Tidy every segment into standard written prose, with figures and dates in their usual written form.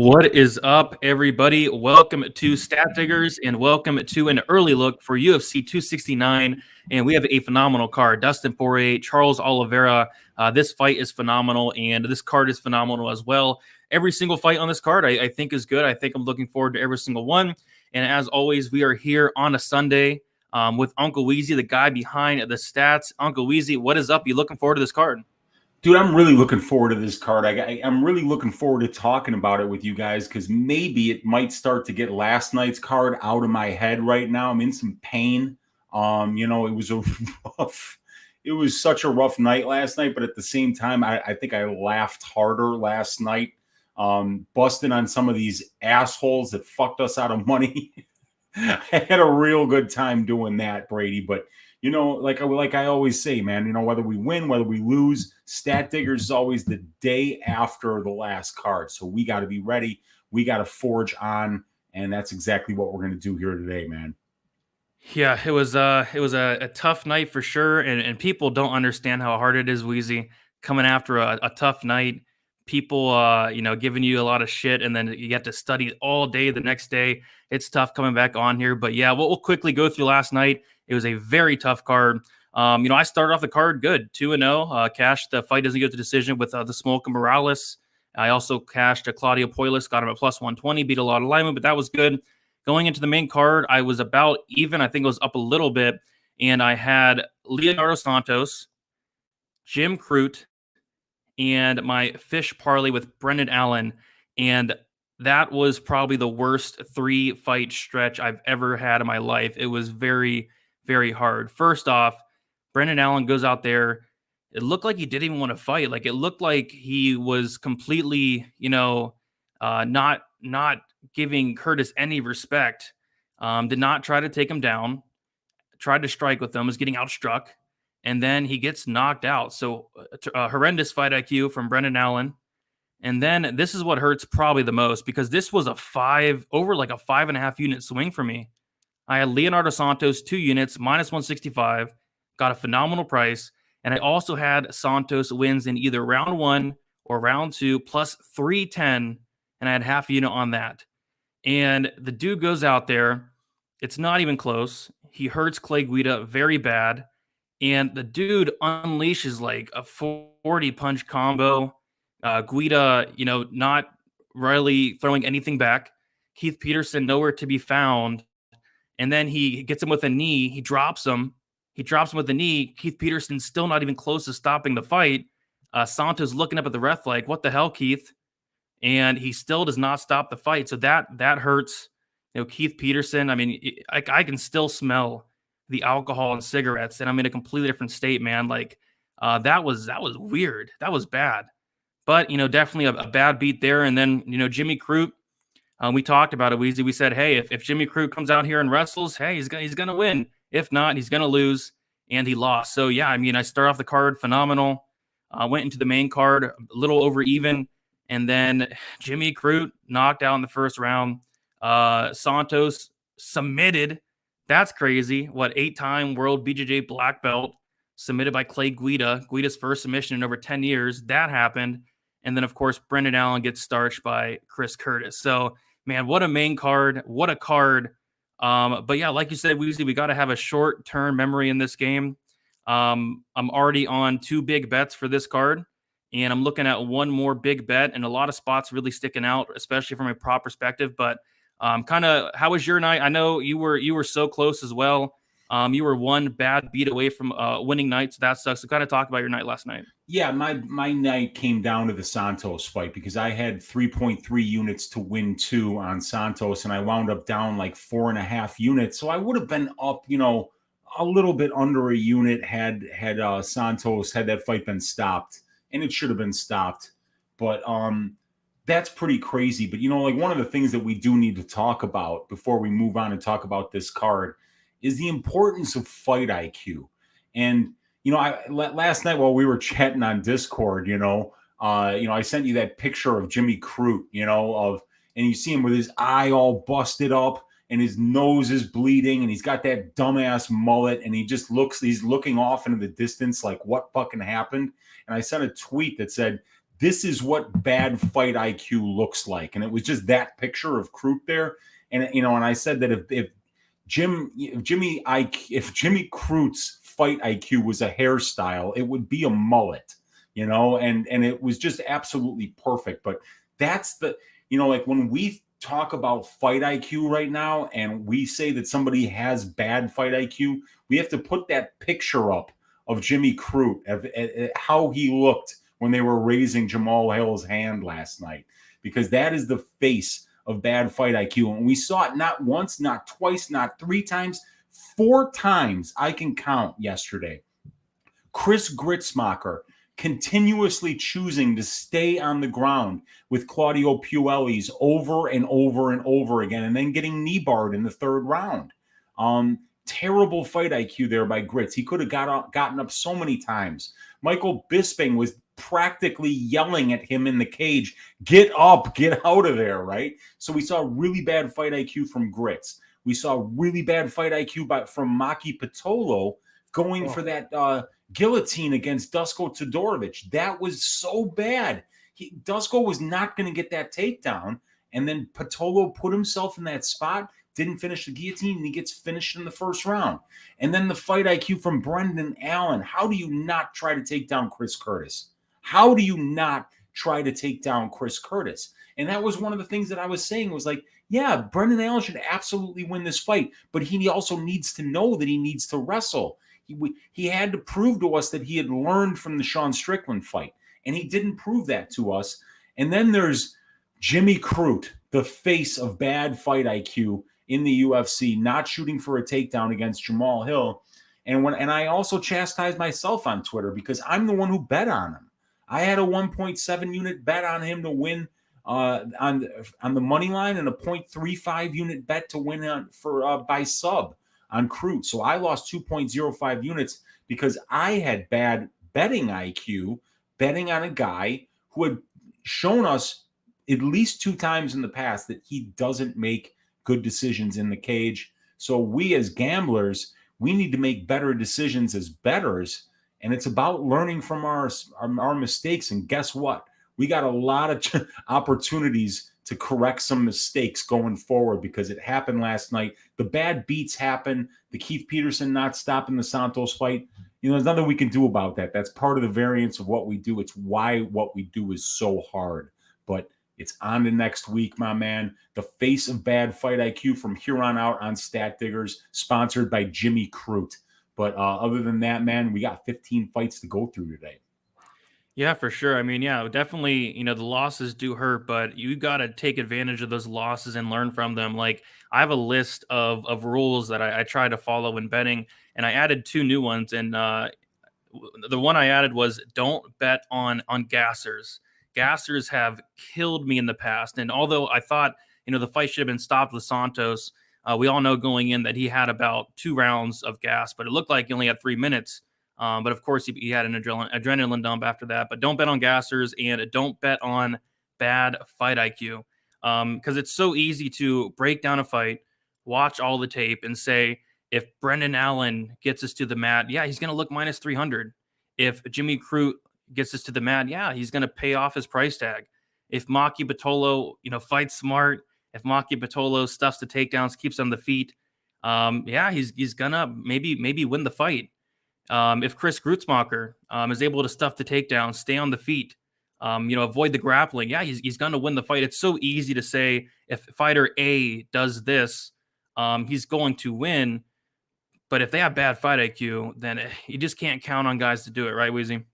What is up, everybody? Welcome to Stat Diggers and welcome to an early look for UFC 269. And we have a phenomenal card. Dustin Poirier, Charles Oliveira. This fight is phenomenal, and this card is phenomenal as well. Every single fight on this card I think is good. I think I'm looking forward to every single one. And as always, we are here on a Sunday with Uncle Weezy, the guy behind the stats. Uncle Weezy, what is up? You looking forward to this card? Dude, I'm really looking forward to this card. I'm really looking forward to talking about it with you guys because maybe it might start to get last night's card out of my head right now. I'm in some pain. It was such a rough night last night, but at the same time, I think I laughed harder last night, busting on some of these assholes that fucked us out of money. I had a real good time doing that, Brady, but like I always say, man, whether we win, whether we lose, Stat Diggers is always the day after the last card. So we got to be ready. We got to forge on. And that's exactly what we're going to do here today, man. Yeah, it was a tough night for sure. And people don't understand how hard it is, Weezy, coming after a tough night. People, giving you a lot of shit, and then you have to study all day the next day. It's tough coming back on here. But yeah, we'll quickly go through last night. It was a very tough card. I started off the card good, 2-0. Cashed the fight doesn't go to decision with the Smoke and Morales. I also cashed a Claudio Poilis, got him at plus 120, beat a lot of linemen, but that was good. Going into the main card, I was about even. I think it was up a little bit, and I had Leonardo Santos, Jim Crute, and my fish parlay with Brendan Allen, and that was probably the worst 3-fight stretch I've ever had in my life. It was very, very hard. First off, Brendan Allen goes out there. It looked like he didn't even want to fight. Like, it looked like he was completely, not giving Curtis any respect. Did not try to take him down. Tried to strike with him, was getting outstruck, and then he gets knocked out. So a horrendous fight IQ from Brendan Allen. And then this is what hurts probably the most, because this was a 5.5 unit swing for me. I had Leonardo Santos 2 units, minus 165, got a phenomenal price. And I also had Santos wins in either round 1 or round 2 plus 310. And I had half a unit on that. And the dude goes out there. It's not even close. He hurts Clay Guida very bad. And the dude unleashes like a 40 punch combo. Guida, not really throwing anything back. Keith Peterson nowhere to be found. And then he gets him with a knee. He drops him. He drops him with a knee. Keith Peterson's still not even close to stopping the fight. Santos looking up at the ref like, what the hell, Keith? And he still does not stop the fight. So that hurts. Keith Peterson, I mean, I can still smell the alcohol and cigarettes, and I'm in a completely different state, man. Like, that was weird. That was bad. But, definitely a bad beat there. And then, Jimmy Crute, we talked about it, Weezy. We said, hey, if Jimmy Crute comes out here and wrestles, hey, he's going to win. If not, he's going to lose, and he lost. So, yeah, I mean, I start off the card phenomenal. Went into the main card a little over even, and then Jimmy Crute knocked out in the first round. Santos submitted. That's crazy. 8-time world BJJ black belt submitted by Clay Guida. Guida's first submission in over 10 years. That happened. And then, of course, Brendan Allen gets starched by Chris Curtis. So, man, what a main card. What a card. But, yeah, like you said, Weezy, we got to have a short-term memory in this game. I'm already on 2 big bets for this card, and I'm looking at one more big bet, and a lot of spots really sticking out, especially from a prop perspective. But how was your night? I know you were so close as well. You were one bad beat away from winning night, so that sucks. So kind of talk about your night last night. Yeah, my night came down to the Santos fight because I had 3.3 units to win 2 on Santos, and I wound up down like 4.5 units. So I would have been up, a little bit under a unit had Santos, had that fight been stopped, and it should have been stopped. But that's pretty crazy. But, like one of the things that we do need to talk about before we move on and talk about this card is the importance of fight IQ. And, last night while we were chatting on Discord, I sent you that picture of Jimmy Crute, and you see him with his eye all busted up and his nose is bleeding and he's got that dumbass mullet and he's looking off into the distance like what fucking happened. And I sent a tweet that said, this is what bad fight IQ looks like. And it was just that picture of Cruz there. And, and I said that if Jimmy Cruz's fight IQ was a hairstyle, it would be a mullet, and it was just absolutely perfect. But that's the, like when we talk about fight IQ right now and we say that somebody has bad fight IQ, we have to put that picture up of Jimmy Cruz, of how he looked when they were raising Jamal Hill's hand last night, because that is the face of bad fight IQ. And we saw it not once, not twice, not 3 times, 4 times I can count yesterday. Chris Gritzmacher continuously choosing to stay on the ground with Claudio Puelli's over and over and over again, and then getting knee barred in the 3rd round. Terrible fight IQ there by Grits. He could have gotten up so many times. Michael Bisping was practically yelling at him in the cage, get up, get out of there, right? So we saw really bad fight IQ from Grits. We saw really bad fight IQ from Maki Pitolo going for that guillotine against Dusko Todorovic. That was so bad. Dusko was not going to get that takedown, and then Pitolo put himself in that spot, didn't finish the guillotine, and he gets finished in the 1st round. And then the fight IQ from Brendan Allen. How do you not try to take down Chris Curtis? How do you not try to take down Chris Curtis? And that was one of the things that I was saying was like, yeah, Brendan Allen should absolutely win this fight, but he also needs to know that he needs to wrestle. He had to prove to us that he had learned from the Sean Strickland fight, and he didn't prove that to us. And then there's Jimmy Cruz, the face of bad fight IQ in the UFC, not shooting for a takedown against Jamal Hill. And I also chastised myself on Twitter because I'm the one who bet on him. I had a 1.7 unit bet on him to win on the money line, and a 0.35 unit bet to win by sub on Cruz. So I lost 2.05 units because I had bad betting IQ, betting on a guy who had shown us at least 2 times in the past that he doesn't make good decisions in the cage. So we as gamblers, we need to make better decisions as bettors. And it's about learning from our mistakes. And guess what? We got a lot of opportunities to correct some mistakes going forward because it happened last night. The bad beats happen. The Keith Peterson not stopping the Santos fight. There's nothing we can do about that. That's part of the variance of what we do. It's why what we do is so hard. But it's on to next week, my man. The face of bad fight IQ from here on out on Stat Diggers, sponsored by Jimmy Cruz. But other than that, man, we got 15 fights to go through today. Yeah, for sure. I mean, yeah, definitely, the losses do hurt, but you got to take advantage of those losses and learn from them. Like, I have a list of rules that I try to follow when betting, and I added 2 new ones. And the one I added was don't bet on gassers. Gassers have killed me in the past. And although I thought, the fight should have been stopped with Santos, we all know going in that he had about 2 rounds of gas, but it looked like he only had 3 minutes. But of course, he had an adrenaline dump after that. But don't bet on gassers and don't bet on bad fight IQ because it's so easy to break down a fight, watch all the tape, and say, if Brendan Allen gets us to the mat, yeah, he's going to look minus 300. If Jimmy Cruz gets us to the mat, yeah, he's going to pay off his price tag. If Maki Pitolo, fights smart, if Maki Pitolo stuffs the takedowns, keeps on the feet, yeah, he's going to maybe win the fight. If Chris Grutzmacher is able to stuff the takedown, stay on the feet, avoid the grappling, yeah, he's going to win the fight. It's so easy to say if fighter A does this, he's going to win. But if they have bad fight IQ, then you just can't count on guys to do it, right, Weezy?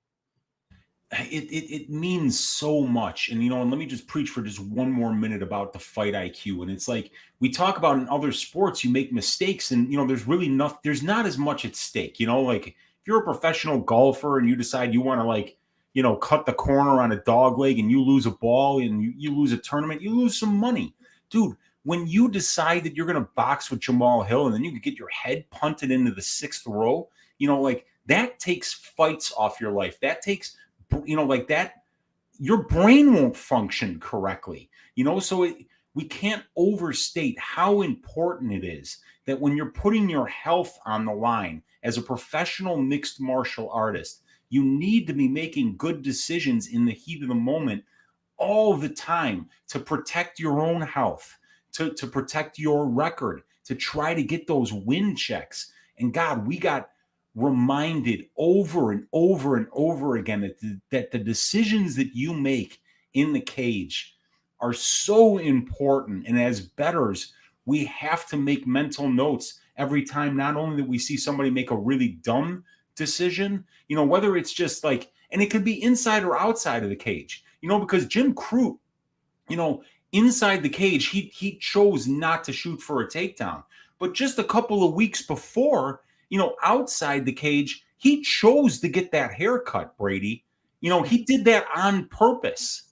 It means so much. And, and let me just preach for just one more minute about the fight IQ. And it's like we talk about in other sports, you make mistakes and, there's not as much at stake. Like if you're a professional golfer and you decide you want to cut the corner on a dog leg and you lose a ball and you lose a tournament, you lose some money. Dude, when you decide that you're going to box with Jamal Hill and then you can get your head punted into the 6th row, that takes fights off your life. That takes that your brain won't function correctly, so we can't overstate how important it is that when you're putting your health on the line as a professional mixed martial artist, You need to be making good decisions in the heat of the moment all the time to protect your own health, to protect your record, to try to get those win checks. And God, we got reminded over and over and over again that the decisions that you make in the cage are so important. And as bettors, we have to make mental notes every time, not only that we see somebody make a really dumb decision, whether it's just like, and it could be inside or outside of the cage, because Jim Crute, inside the cage, he chose not to shoot for a takedown. But just a couple of weeks before, outside the cage, he chose to get that haircut, Brady. He did that on purpose,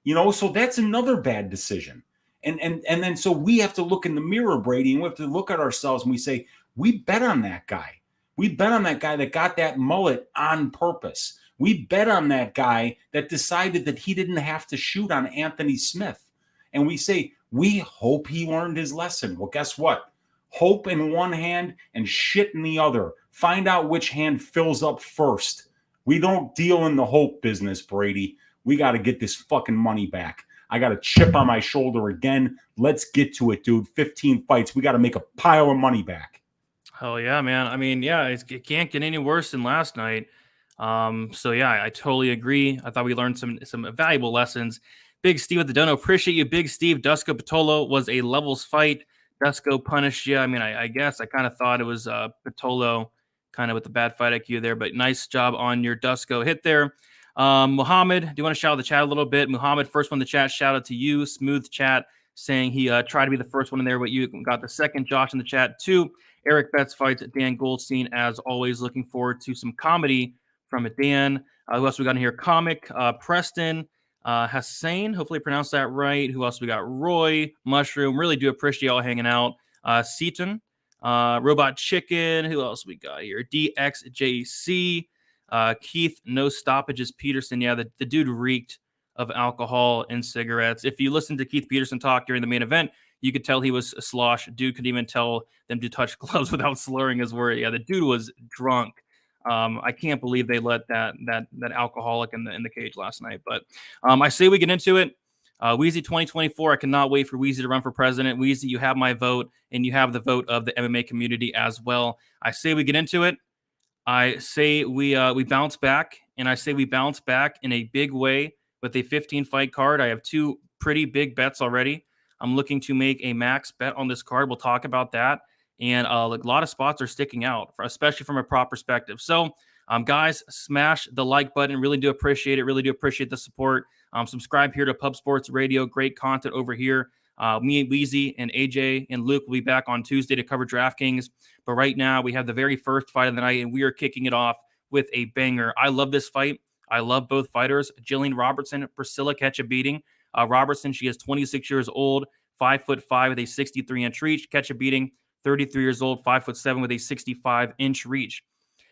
so that's another bad decision. And then so we have to look in the mirror, Brady, and we have to look at ourselves and we say, we bet on that guy. We bet on that guy that got that mullet on purpose. We bet on that guy that decided that he didn't have to shoot on Anthony Smith. And we say, we hope he learned his lesson. Well, guess what? Hope in one hand and shit in the other. Find out which hand fills up first. We don't deal in the hope business, Brady. We got to get this fucking money back. I got a chip on my shoulder again. Let's get to it, dude. 15 fights. We got to make a pile of money back. Hell yeah, man. I mean, yeah, it can't get any worse than last night. So yeah, I totally agree. I thought we learned some valuable lessons. Big Steve with the dono. Appreciate you, Big Steve. Dusko Patolo was a levels fight. Dusko punished you. I mean, I guess I kind of thought it was Patolo kind of with the bad fight IQ there, but nice job on your Dusko hit there. Muhammad, do you want to shout out the chat a little bit? Muhammad, first one in the chat, shout out to you. Smooth chat saying he tried to be the first one in there, but you got the second. Josh in the chat too. Eric Betts fights Dan Goldstein, as always. Looking forward to some comedy from Dan. Who else we got in here? Comic, Preston, Hassan, hopefully I pronounced that right. Who else we got? Roy, Mushroom. Really do appreciate y'all hanging out. Seaton, Robot Chicken. Who else we got here? DXJC, Keith, No Stoppages Peterson. Yeah, the dude reeked of alcohol and cigarettes. If you listen to Keith Peterson talk during the main event, you could tell he was a slosh. Dude could even tell them to touch gloves without slurring his word. Yeah, the dude was drunk. I can't believe they let that alcoholic in the cage last night. But I say we get into it. Weezy 2024. I cannot wait for Weezy to run for president. Weezy, you have my vote, and you have the vote of the MMA community as well. I say we get into it. I say we bounce back, and I say we bounce back in a big way with a 15-fight card. I have two pretty big bets already. I'm looking to make a max bet on this card. We'll talk about that. And a lot of spots are sticking out, especially from a prop perspective. So, guys, smash the like button. Really do appreciate it. Really do appreciate the support. Subscribe here to Pub Sports Radio. Great content over here. Me and Weezy and AJ and Luke will be back on Tuesday to cover DraftKings. But right now, we have the very first fight of the night, and we are kicking it off with a banger. I love this fight. I love both fighters. Jillian Robertson, Priscilla Ketchabeating. Robertson, she is 26 years old, 5'5" with a 63-inch reach. Ketchabeating, 33 years old, 5'7" with a 65-inch reach.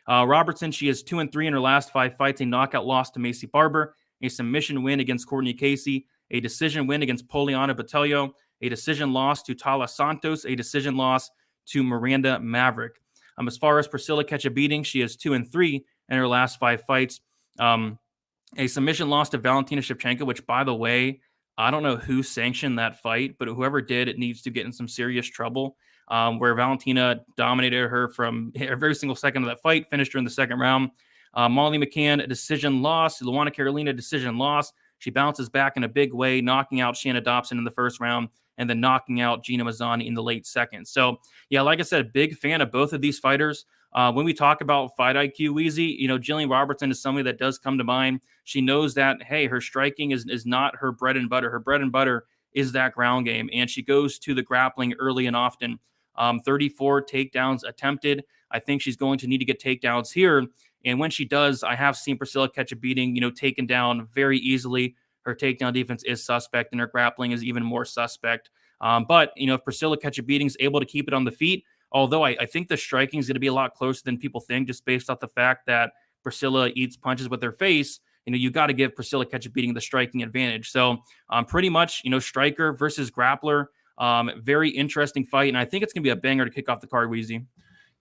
Robertson, she is 2-3 in her last 5 fights, a knockout loss to Macy Barber, a submission win against Courtney Casey, a decision win against Poliana Botelho, a decision loss to Tala Santos, a decision loss to Miranda Maverick. As far as Priscilla Ketchabeating, she is 2-3 in her last 5 fights. A submission loss to Valentina Shevchenko, which, by the way, I don't know who sanctioned that fight, but whoever did, it needs to get in some serious trouble. Where Valentina dominated her from every single second of that fight, finished her in the second round. Molly McCann, a decision loss. Luana Carolina, decision loss. She bounces back in a big way, knocking out Shanna Dobson in the first round and then knocking out Gina Mazzani in the late second. So, yeah, like I said, big fan of both of these fighters. When we talk about fight IQ, Weezy, Jillian Robertson is somebody that does come to mind. She knows that, hey, her striking is not her bread and butter. Her bread and butter is that ground game, and she goes to the grappling early and often. 34 takedowns attempted. I think she's going to need to get takedowns here. And when she does, I have seen Priscilla Ketchabeating, taken down very easily. Her takedown defense is suspect, and her grappling is even more suspect. But if Priscilla Ketchabeating is able to keep it on the feet, although I think the striking is going to be a lot closer than people think, just based off the fact that Priscilla eats punches with her face, you got to give Priscilla Ketchabeating the striking advantage. So pretty much, striker versus grappler. Very interesting fight, and I think it's going to be a banger to kick off the card, Weezy.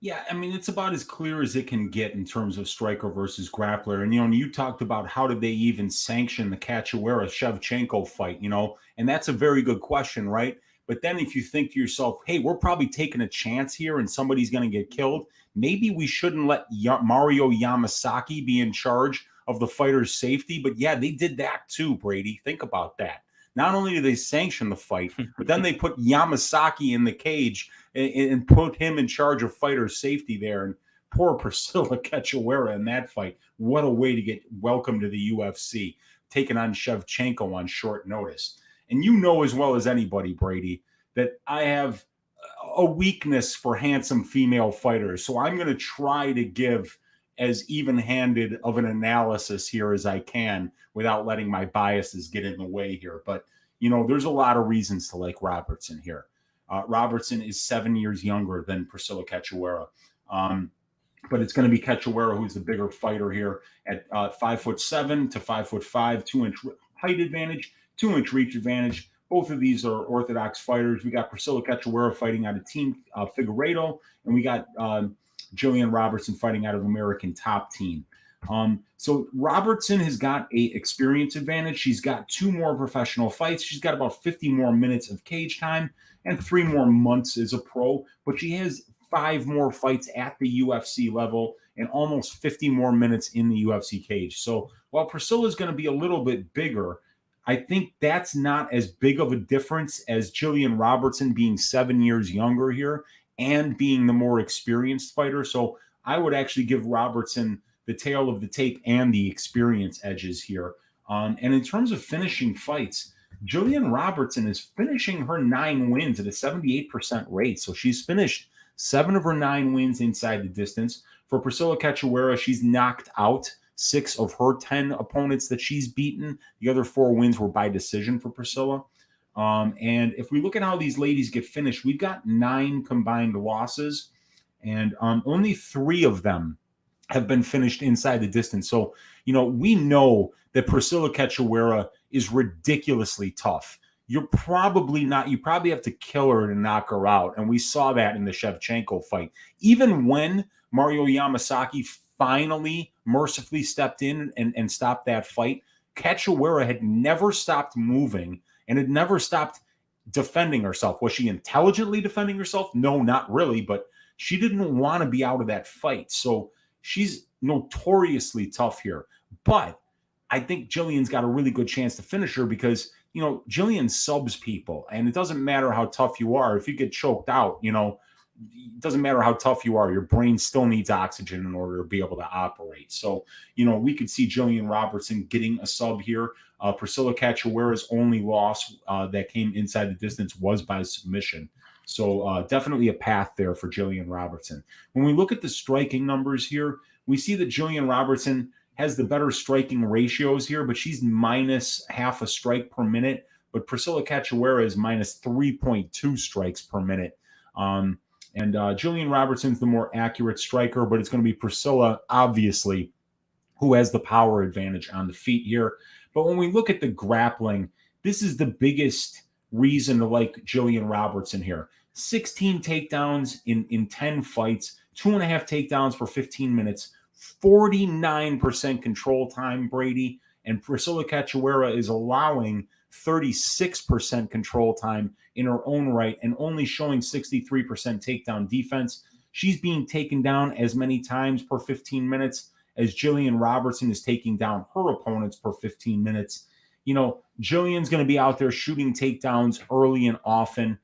Yeah, I mean, it's about as clear as it can get in terms of striker versus grappler. And, you talked about how did they even sanction the Cachoeira-Shevchenko fight, and that's a very good question, right? But then if you think to yourself, hey, we're probably taking a chance here and somebody's going to get killed, maybe we shouldn't let Mario Yamasaki be in charge of the fighter's safety. But yeah, they did that too, Brady. Think about that. Not only did they sanction the fight, but then they put Yamasaki in the cage and put him in charge of fighter safety there. And poor Priscilla Cachoeira in that fight. What a way to get welcome to the UFC, taking on Shevchenko on short notice. And you know as well as anybody, Brady, that I have a weakness for handsome female fighters. So I'm going to try to give as even-handed of an analysis here as I can without letting my biases get in the way here. But, there's a lot of reasons to like Robertson here. Robertson is 7 years younger than Priscilla Cachoeira. But it's going to be Cachoeira who's the bigger fighter here at 5'7" to 5'5", 2-inch height advantage, 2-inch reach advantage. Both of these are orthodox fighters. We got Priscilla Cachoeira fighting out of Team Figueiredo, and we got Julianna Robertson fighting out of American Top Team. So Robertson has got a experience advantage. She's got 2 more professional fights. She's got about 50 more minutes of cage time and 3 more months as a pro, but she has 5 more fights at the UFC level and almost 50 more minutes in the UFC cage. So while Priscilla is going to be a little bit bigger, I think that's not as big of a difference as Julianna Robertson being 7 years younger here and being the more experienced fighter. So I would actually give Robertson the tail of the tape and the experience edges here. And in terms of finishing fights, Julianna Robertson is finishing her 9 wins at a 78% rate. So she's finished 7 of her 9 wins inside the distance. For Priscilla Cachoeira, she's knocked out 6 of her 10 opponents that she's beaten. The other 4 wins were by decision for Priscilla. And if we look at how these ladies get finished, we've got 9 combined losses, and only 3 of them have been finished inside the distance. So, we know that Priscilla Cachoeira is ridiculously tough. You probably have to kill her to knock her out. And we saw that in the Shevchenko fight. Even when Mario Yamasaki finally mercifully stepped in and stopped that fight, Cachoeira had never stopped moving and had never stopped defending herself. Was she intelligently defending herself? No, not really, but she didn't want to be out of that fight. So she's notoriously tough here. But I think Jillian's got a really good chance to finish her because, Jillian subs people, and it doesn't matter how tough you are. If you get choked out, it doesn't matter how tough you are. Your brain still needs oxygen in order to be able to operate. So, we could see Julianna Robertson getting a sub here. Priscilla Cachoeira's only loss that came inside the distance was by submission. So definitely a path there for Julianna Robertson. When we look at the striking numbers here, we see that Julianna Robertson has the better striking ratios here, but she's minus half a strike per minute. But Priscilla Cachoeira is minus 3.2 strikes per minute. And Julianna Robertson's the more accurate striker, but it's going to be Priscilla, obviously, who has the power advantage on the feet here. But when we look at the grappling, this is the biggest reason to like Julianna Robertson here. 16 takedowns in 10 fights, 2.5 takedowns for 15 minutes, 49% control time, Brady. And Priscilla Cachoeira is allowing 36% control time in her own right and only showing 63% takedown defense. She's being taken down as many times per 15 minutes as Julianna Robertson is taking down her opponents per 15 minutes. Jillian's going to be out there shooting takedowns early and often.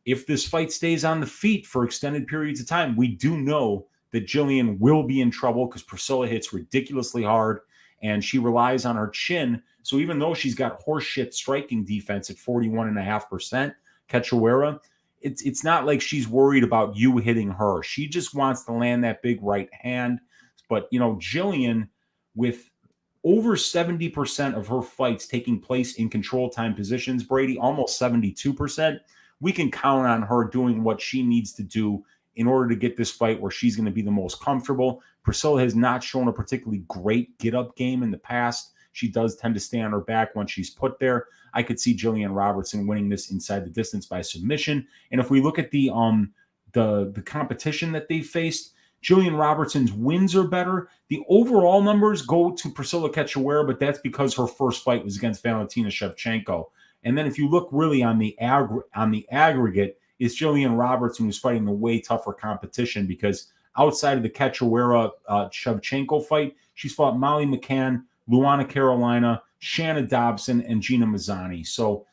If this fight stays on the feet for extended periods of time, we do know that Jillian will be in trouble because Priscilla hits ridiculously hard and she relies on her chin. So even though she's got horseshit striking defense at 41.5%, Cachoeira, it's not like she's worried about you hitting her. She just wants to land that big right hand. But, Jillian, with over 70% of her fights taking place in control time positions, Brady, almost 72%, we can count on her doing what she needs to do in order to get this fight where she's going to be the most comfortable. Priscilla has not shown a particularly great get-up game in the past. She does tend to stay on her back when she's put there. I could see Julianna Robertson winning this inside the distance by submission. And if we look at the the competition that they faced, Jillian Robertson's wins are better. The overall numbers go to Priscilla Cachoeira, but that's because her first fight was against Valentina Shevchenko. And then if you look really on the aggregate, it's Jillian Robertson who's fighting the way tougher competition, because outside of the Cachoeira Shevchenko fight, she's fought Molly McCann, Luana Carolina, Shanna Dobson, and Gina Mazzani. So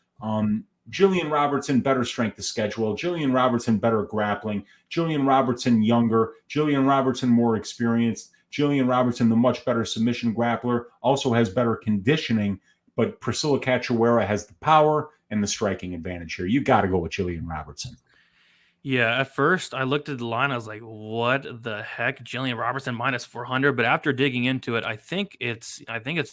Jillian Robertson, better strength of schedule. Jillian Robertson, better grappling. Jillian Robertson, younger. Jillian Robertson, more experienced. Jillian Robertson, the much better submission grappler, also has better conditioning. But Priscilla Cachoeira has the power and the striking advantage here. You got to go with Jillian Robertson. Yeah, at first I looked at the line, I was like, "What the heck?" Jillian Robertson minus 400, but after digging into it, I think it's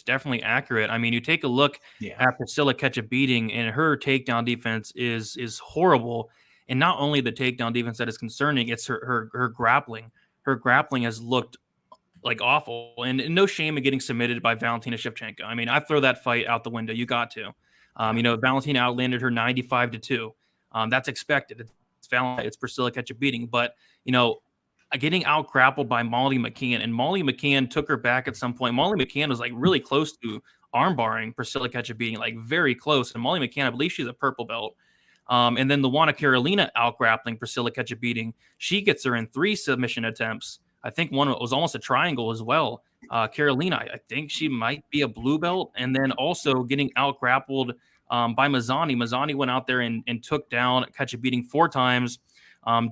definitely accurate. I mean, you take a look at Priscilla Cachoeira, and her takedown defense is horrible. And not only the takedown defense that is concerning, it's her grappling. Her grappling has looked like awful, and no shame in getting submitted by Valentina Shevchenko. I mean, I throw that fight out the window. You got to. Valentina outlanded her 95-2. That's expected. It's Priscilla Cachoeira, but getting out grappled by Molly McCann, and Molly McCann took her back at some point. Molly McCann was like really close to armbarring Priscilla Cachoeira, like very close. And Molly McCann, I believe she's a purple belt. And then the Luana Carolina out grappling Priscilla Cachoeira. She gets her in 3 submission attempts. I think one was almost a triangle as well. Carolina, I think she might be a blue belt, and then also getting out grappled by Mazzani. Mazzani went out there and took down Cachoeira 4 times.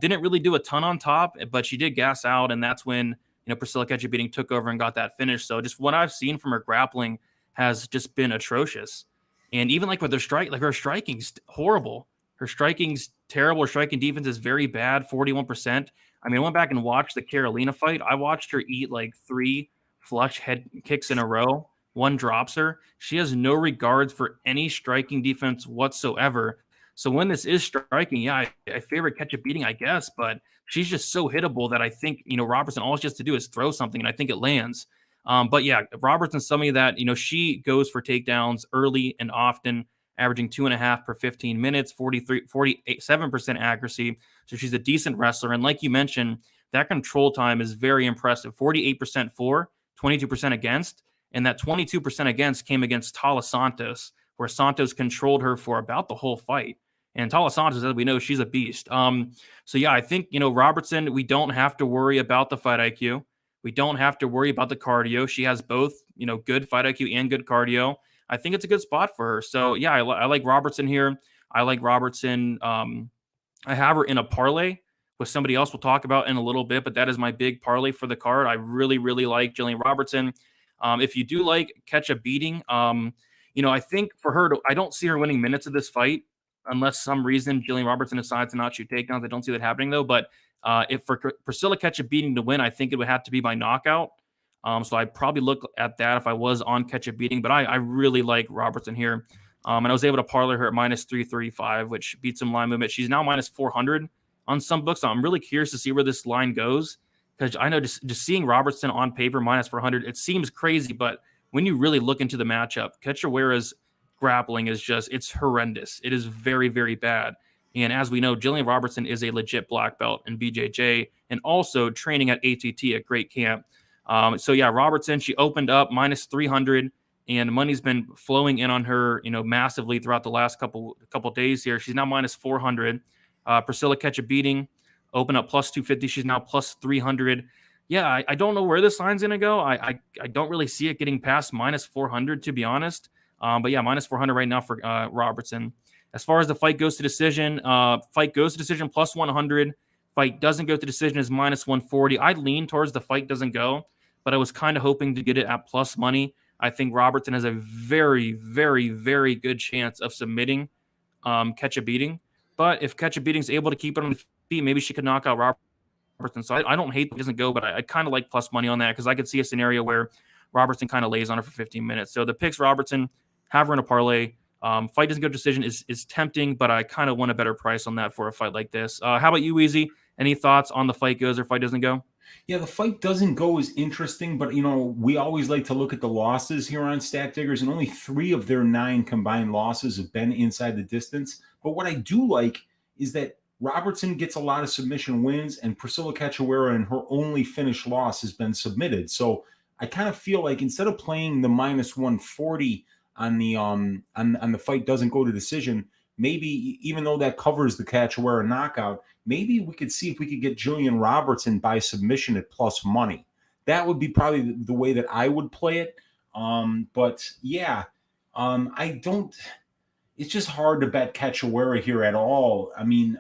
Didn't really do a ton on top, but she did gas out, and that's when Priscilla Cachoeira took over and got that finish. So just what I've seen from her grappling has just been atrocious. And even like with her her striking's horrible. Her striking's terrible. Her striking defense is very bad, 41%. I mean, I went back and watched the Carolina fight. I watched her eat like 3 flush head kicks in a row. 1 drops her. She has no regards for any striking defense whatsoever. So when this is striking, I favor Cachoeira, I guess, but she's just so hittable that I think, Robertson, all she has to do is throw something, and I think it lands. But yeah, Robertson's somebody that, she goes for takedowns early and often, averaging 2.5 per 15 minutes, 47% accuracy. So she's a decent wrestler. And like you mentioned, that control time is very impressive. 48% for, 22% against. And that 22% against came against Tala Santos, where Santos controlled her for about the whole fight. And Tala Santos, as we know, she's a beast. So yeah, I think, Robertson, we don't have to worry about the fight IQ. We don't have to worry about the cardio. She has both, good fight IQ and good cardio. I think it's a good spot for her. So yeah, I like Robertson here. I like Robertson. I have her in a parlay with somebody else we'll talk about in a little bit, but that is my big parlay for the card. I really, really like Jillian Robertson. If you do like Cachoeira, I think for her, I don't see her winning minutes of this fight unless some reason Jillian Robertson decides to not shoot takedowns. I don't see that happening though. But if for Priscilla Cachoeira to win, I think it would have to be by knockout. So I'd probably look at that if I was on Cachoeira, but I really like Robertson here. And I was able to parlay her at minus 335, which beats some line movement. She's now minus 400 on some books. So I'm really curious to see where this line goes, because I know just seeing Robertson on paper minus 400, it seems crazy, but when you really look into the matchup, Cachoeira's grappling is it's horrendous. It is very, very bad. And as we know, Jillian Robertson is a legit black belt in BJJ and also training at ATT at Great Camp. So yeah, Robertson, she opened up minus 300, and money's been flowing in on her, massively throughout the last couple days here. She's now minus 400. Priscilla Cachoeira open up plus 250. She's now plus 300. Yeah, I don't know where this line's going to go. I don't really see it getting past minus 400, to be honest. But yeah, minus 400 right now for Robertson. As far as the fight goes to decision, fight goes to decision plus 100. Fight doesn't go to decision is minus 140. I'd lean towards the fight doesn't go, but I was kind of hoping to get it at plus money. I think Robertson has a very, very, very good chance of submitting Cachoeira. But if Cachoeira is able to keep it on the feet, maybe she could knock out Robertson. So I don't hate that it doesn't go, but I kind of like plus money on that, because I could see a scenario where Robertson kind of lays on her for 15 minutes. So the picks Robertson, have her in a parlay. Fight doesn't go to decision is tempting, but I kind of want a better price on that for a fight like this. How about you, Weezy? Any thoughts on the fight goes or fight doesn't go? Yeah, the fight doesn't go is interesting, but we always like to look at the losses here on Stat Diggers, and only 3 of their 9 combined losses have been inside the distance. But what I do like is that Robertson gets a lot of submission wins, and Priscilla Cachoeira in her only finished loss has been submitted. So I kind of feel like instead of playing the minus 140 on the fight doesn't go to decision, maybe even though that covers the Cachoeira knockout, maybe we could see if we could get Julian Robertson by submission at plus money. That would be probably the way that I would play it. But yeah, I don't. It's just hard to bet Cachoeira here at all. I mean,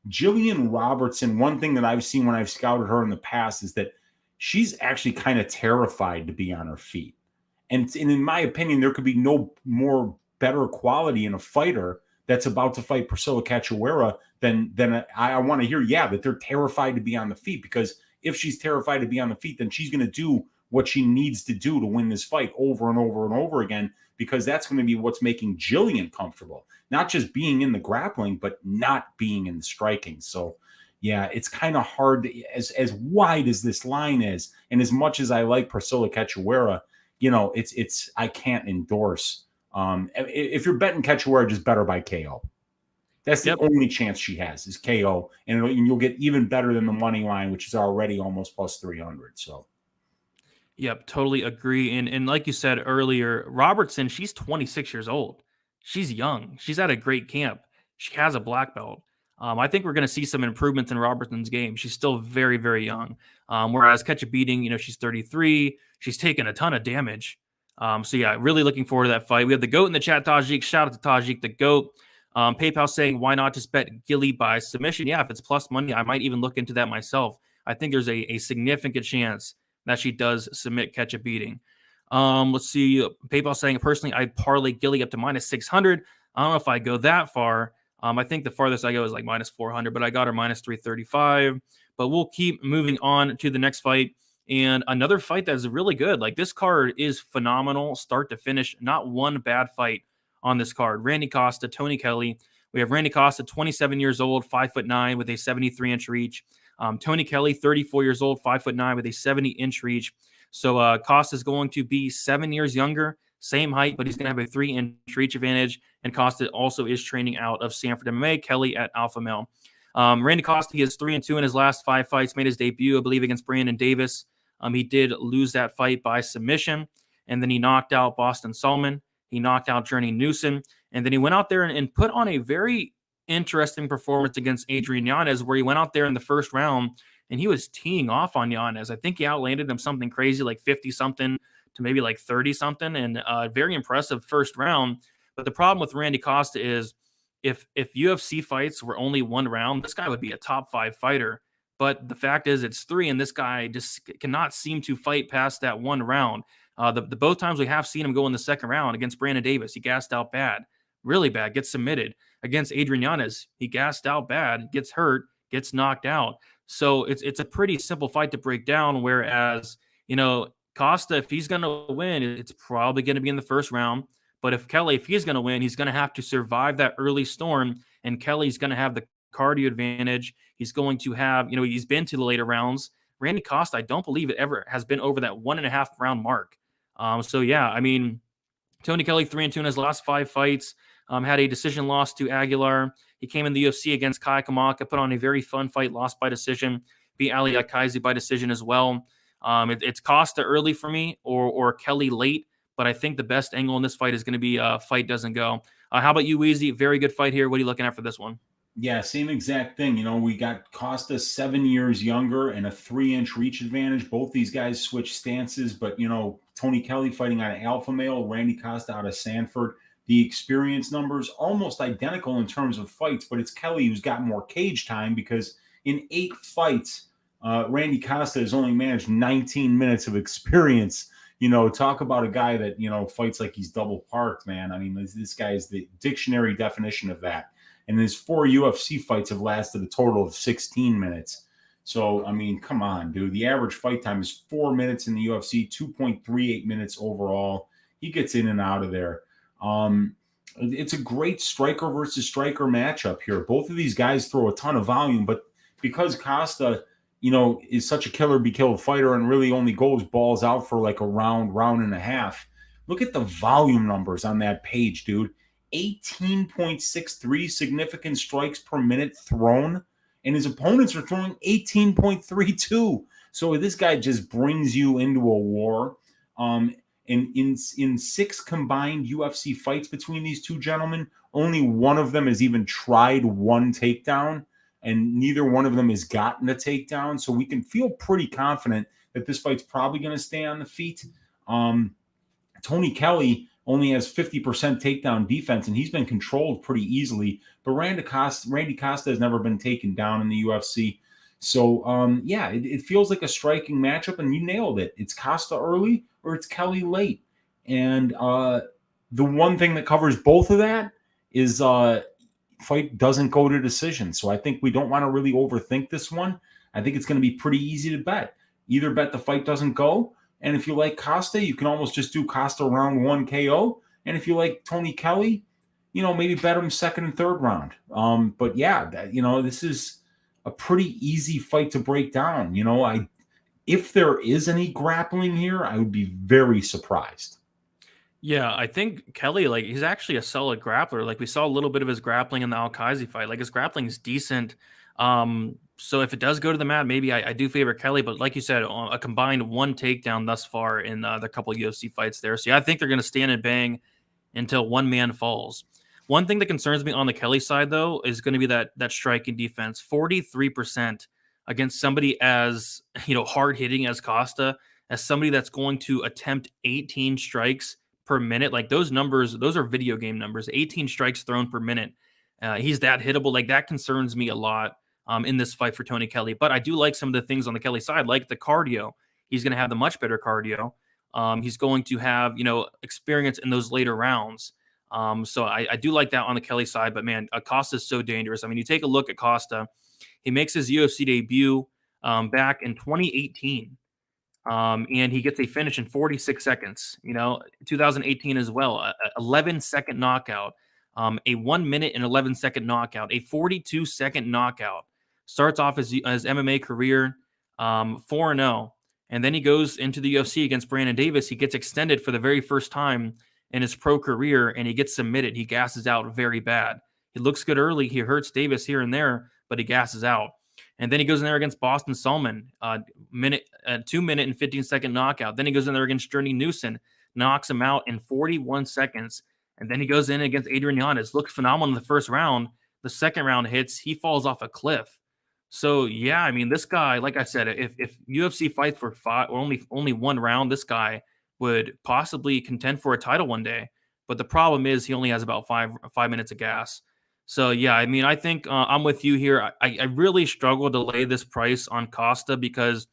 Jillian Robertson, one thing that I've seen when I've scouted her in the past is that she's actually kind of terrified to be on her feet. And in my opinion, there could be no more better quality in a fighter that's about to fight Priscilla Cachoeira than I want to hear, yeah, that they're terrified to be on the feet, because if she's terrified to be on the feet, then she's going to do what she needs to do to win this fight over and over and over again, because that's going to be what's making Jillian comfortable, not just being in the grappling, but not being in the striking. So yeah, it's kind of hard to, as wide as this line is, and as much as I like Priscilla Cachoeira, it's I can't endorse. If you're betting Cachoeira, just bet her by KO. That's the only chance she has is KO, and you'll get even better than the money line, which is already almost plus 300. So. Yep, totally agree. And like you said earlier, Robertson, she's 26 years old. She's young. She's at a great camp. She has a black belt. I think we're going to see some improvements in Robertson's game. She's still very, very young. Whereas Catch a Beating, she's 33. She's taken a ton of damage. So yeah, really looking forward to that fight. We have the GOAT in the chat, Tajik. Shout out to Tajik, the GOAT. PayPal saying, why not just bet Gilly by submission? Yeah, if it's plus money, I might even look into that myself. I think there's a significant chance that she does submit Catch a Beating. Let's see. PayPal saying, personally, I'd parlay Gilly up to minus 600. I don't know if I go that far. I think the farthest I go is like minus 400, but I got her minus 335. But we'll keep moving on to the next fight. And another fight that's really good. Like, this card is phenomenal, start to finish. Not one bad fight on this card. Randy Costa, Tony Kelly. We have Randy Costa, 27 years old, 5'9", with a 73-inch reach. Tony Kelly, 34 years old, 5'9", with a 70-inch reach. So Costa is going to be 7 years younger, same height, but he's going to have a 3-inch reach advantage. And Costa also is training out of Sanford MMA, Kelly at Alpha Male. Randy Costa, he is 3-2 in his last 5 fights, made his debut, I believe, against Brandon Davis. He did lose that fight by submission, and then he knocked out Boston Solomon. He knocked out Journey Newsom, and then he went out there and put on a very interesting performance against Adrian Yanez, where he went out there in the first round and he was teeing off on Yanez. I think he outlanded him something crazy, like 50-something to maybe like 30-something, and very impressive first round. But the problem with Randy Costa is if UFC fights were only 1 round, this guy would be a top 5 fighter. But the fact is it's 3, and this guy just cannot seem to fight past that 1 round. The both times we have seen him go in the second round against Brandon Davis, he gassed out bad, really bad, gets submitted. Against Adrian Yanez, he gassed out bad, gets hurt, gets knocked out. So it's a pretty simple fight to break down, whereas, Costa, if he's going to win, it's probably going to be in the first round. But if he's going to win, he's going to have to survive that early storm, and Kelly's going to have the cardio advantage. He's going to have, he's been to the later rounds. Randy Costa, I don't believe it ever has been over that 1.5 round mark. So yeah, I mean, Tony Kelly, 3-2 in his last 5 fights, had a decision loss to Aguilar. He came in the UFC against Kai Kamaka, put on a very fun fight, lost by decision, beat Ali Akaisi by decision as well. It's Costa early for me or Kelly late, but I think the best angle in this fight is going to be fight doesn't go. How about you, Weezy? Very good fight here. What are you looking at for this one? Yeah, same exact thing. We got Costa 7 years younger and a 3-inch reach advantage. Both these guys switch stances, but, Tony Kelly fighting out of Alpha Male, Randy Costa out of Sanford. The experience numbers almost identical in terms of fights, but it's Kelly who's got more cage time, because in 8 fights, Randy Costa has only managed 19 minutes of experience. Talk about a guy that, fights like he's double parked, man. I mean, this guy is the dictionary definition of that. And his 4 UFC fights have lasted a total of 16 minutes. So, I mean, come on, dude. The average fight time is 4 minutes in the UFC, 2.38 minutes overall. He gets in and out of there. It's a great striker versus striker matchup here. Both of these guys throw a ton of volume, but because Costa, is such a killer be killed fighter and really only goes balls out for like a round and a half, look at the volume numbers on that page, dude. 18.63 significant strikes per minute thrown, and his opponents are throwing 18.32. So this guy just brings you into a war. And in 6 combined UFC fights between these two gentlemen, only one of them has even tried one takedown, and neither one of them has gotten a takedown. So we can feel pretty confident that this fight's probably going to stay on the feet. Tony Kelly only has 50% takedown defense, and he's been controlled pretty easily. But Randy Costa has never been taken down in the UFC. So, it feels like a striking matchup, and you nailed it. It's Costa early or it's Kelly late. And the one thing that covers both of that is fight doesn't go to decision. So I think we don't want to really overthink this one. I think it's going to be pretty easy to bet. Either bet the fight doesn't go, and if you like Costa, you can almost just do Costa round 1 KO. And if you like Tony Kelly, maybe bet him second and third round. But yeah, this is a pretty easy fight to break down. If there is any grappling here, I would be very surprised. Yeah, I think Kelly, he's actually a solid grappler. Like, we saw a little bit of his grappling in the Al-Kazi fight. Like, his grappling is decent. So if it does go to the mat, maybe I do favor Kelly. But like you said, a combined 1 takedown thus far in the couple of UFC fights there. So yeah, I think they're going to stand and bang until one man falls. One thing that concerns me on the Kelly side, though, is going to be that striking defense. 43% against somebody as hard hitting as Costa, as somebody that's going to attempt 18 strikes per minute. Like, those numbers, those are video game numbers. 18 strikes thrown per minute. He's that hittable. Like, that concerns me a lot in this fight for Tony Kelly. But I do like some of the things on the Kelly side, like the cardio. He's going to have the much better cardio. He's going to have experience in those later rounds. So I do like that on the Kelly side. But man, Costa is so dangerous. I mean, you take a look at Costa. He makes his UFC debut back in 2018. And he gets a finish in 46 seconds, 2018 as well, a 11-second knockout, a 1 minute and 11-second knockout, a 42-second knockout. Starts off his MMA career 4-0, and then he goes into the UFC against Brandon Davis. He gets extended for the very first time in his pro career, and he gets submitted. He gasses out very bad. He looks good early. He hurts Davis here and there, but he gasses out. And then he goes in there against Boston Salmon, 2 minute and 15-second knockout. Then he goes in there against Journey Newson, knocks him out in 41 seconds. And then he goes in against Adrian Yanez, looked phenomenal in the first round. The second round hits, he falls off a cliff. So yeah, I mean, this guy, like I said, if UFC fights for only 1 round, this guy would possibly contend for a title one day. But the problem is he only has about 5 minutes of gas. So yeah, I mean, I think I'm with you here. I really struggle to lay this price on Costa because,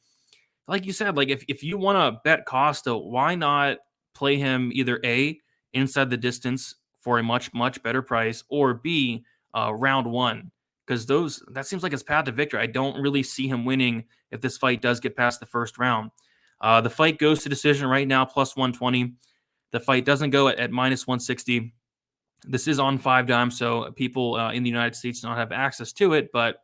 like you said, like if you want to bet Costa, why not play him either A, inside the distance for a much better price, or B, round 1, because that seems like his path to victory. I don't really see him winning if this fight does get past the first round. The fight goes to decision right now, plus 120. The fight doesn't go at minus 160. This is on 5-dime, so people in the United States don't have access to it. But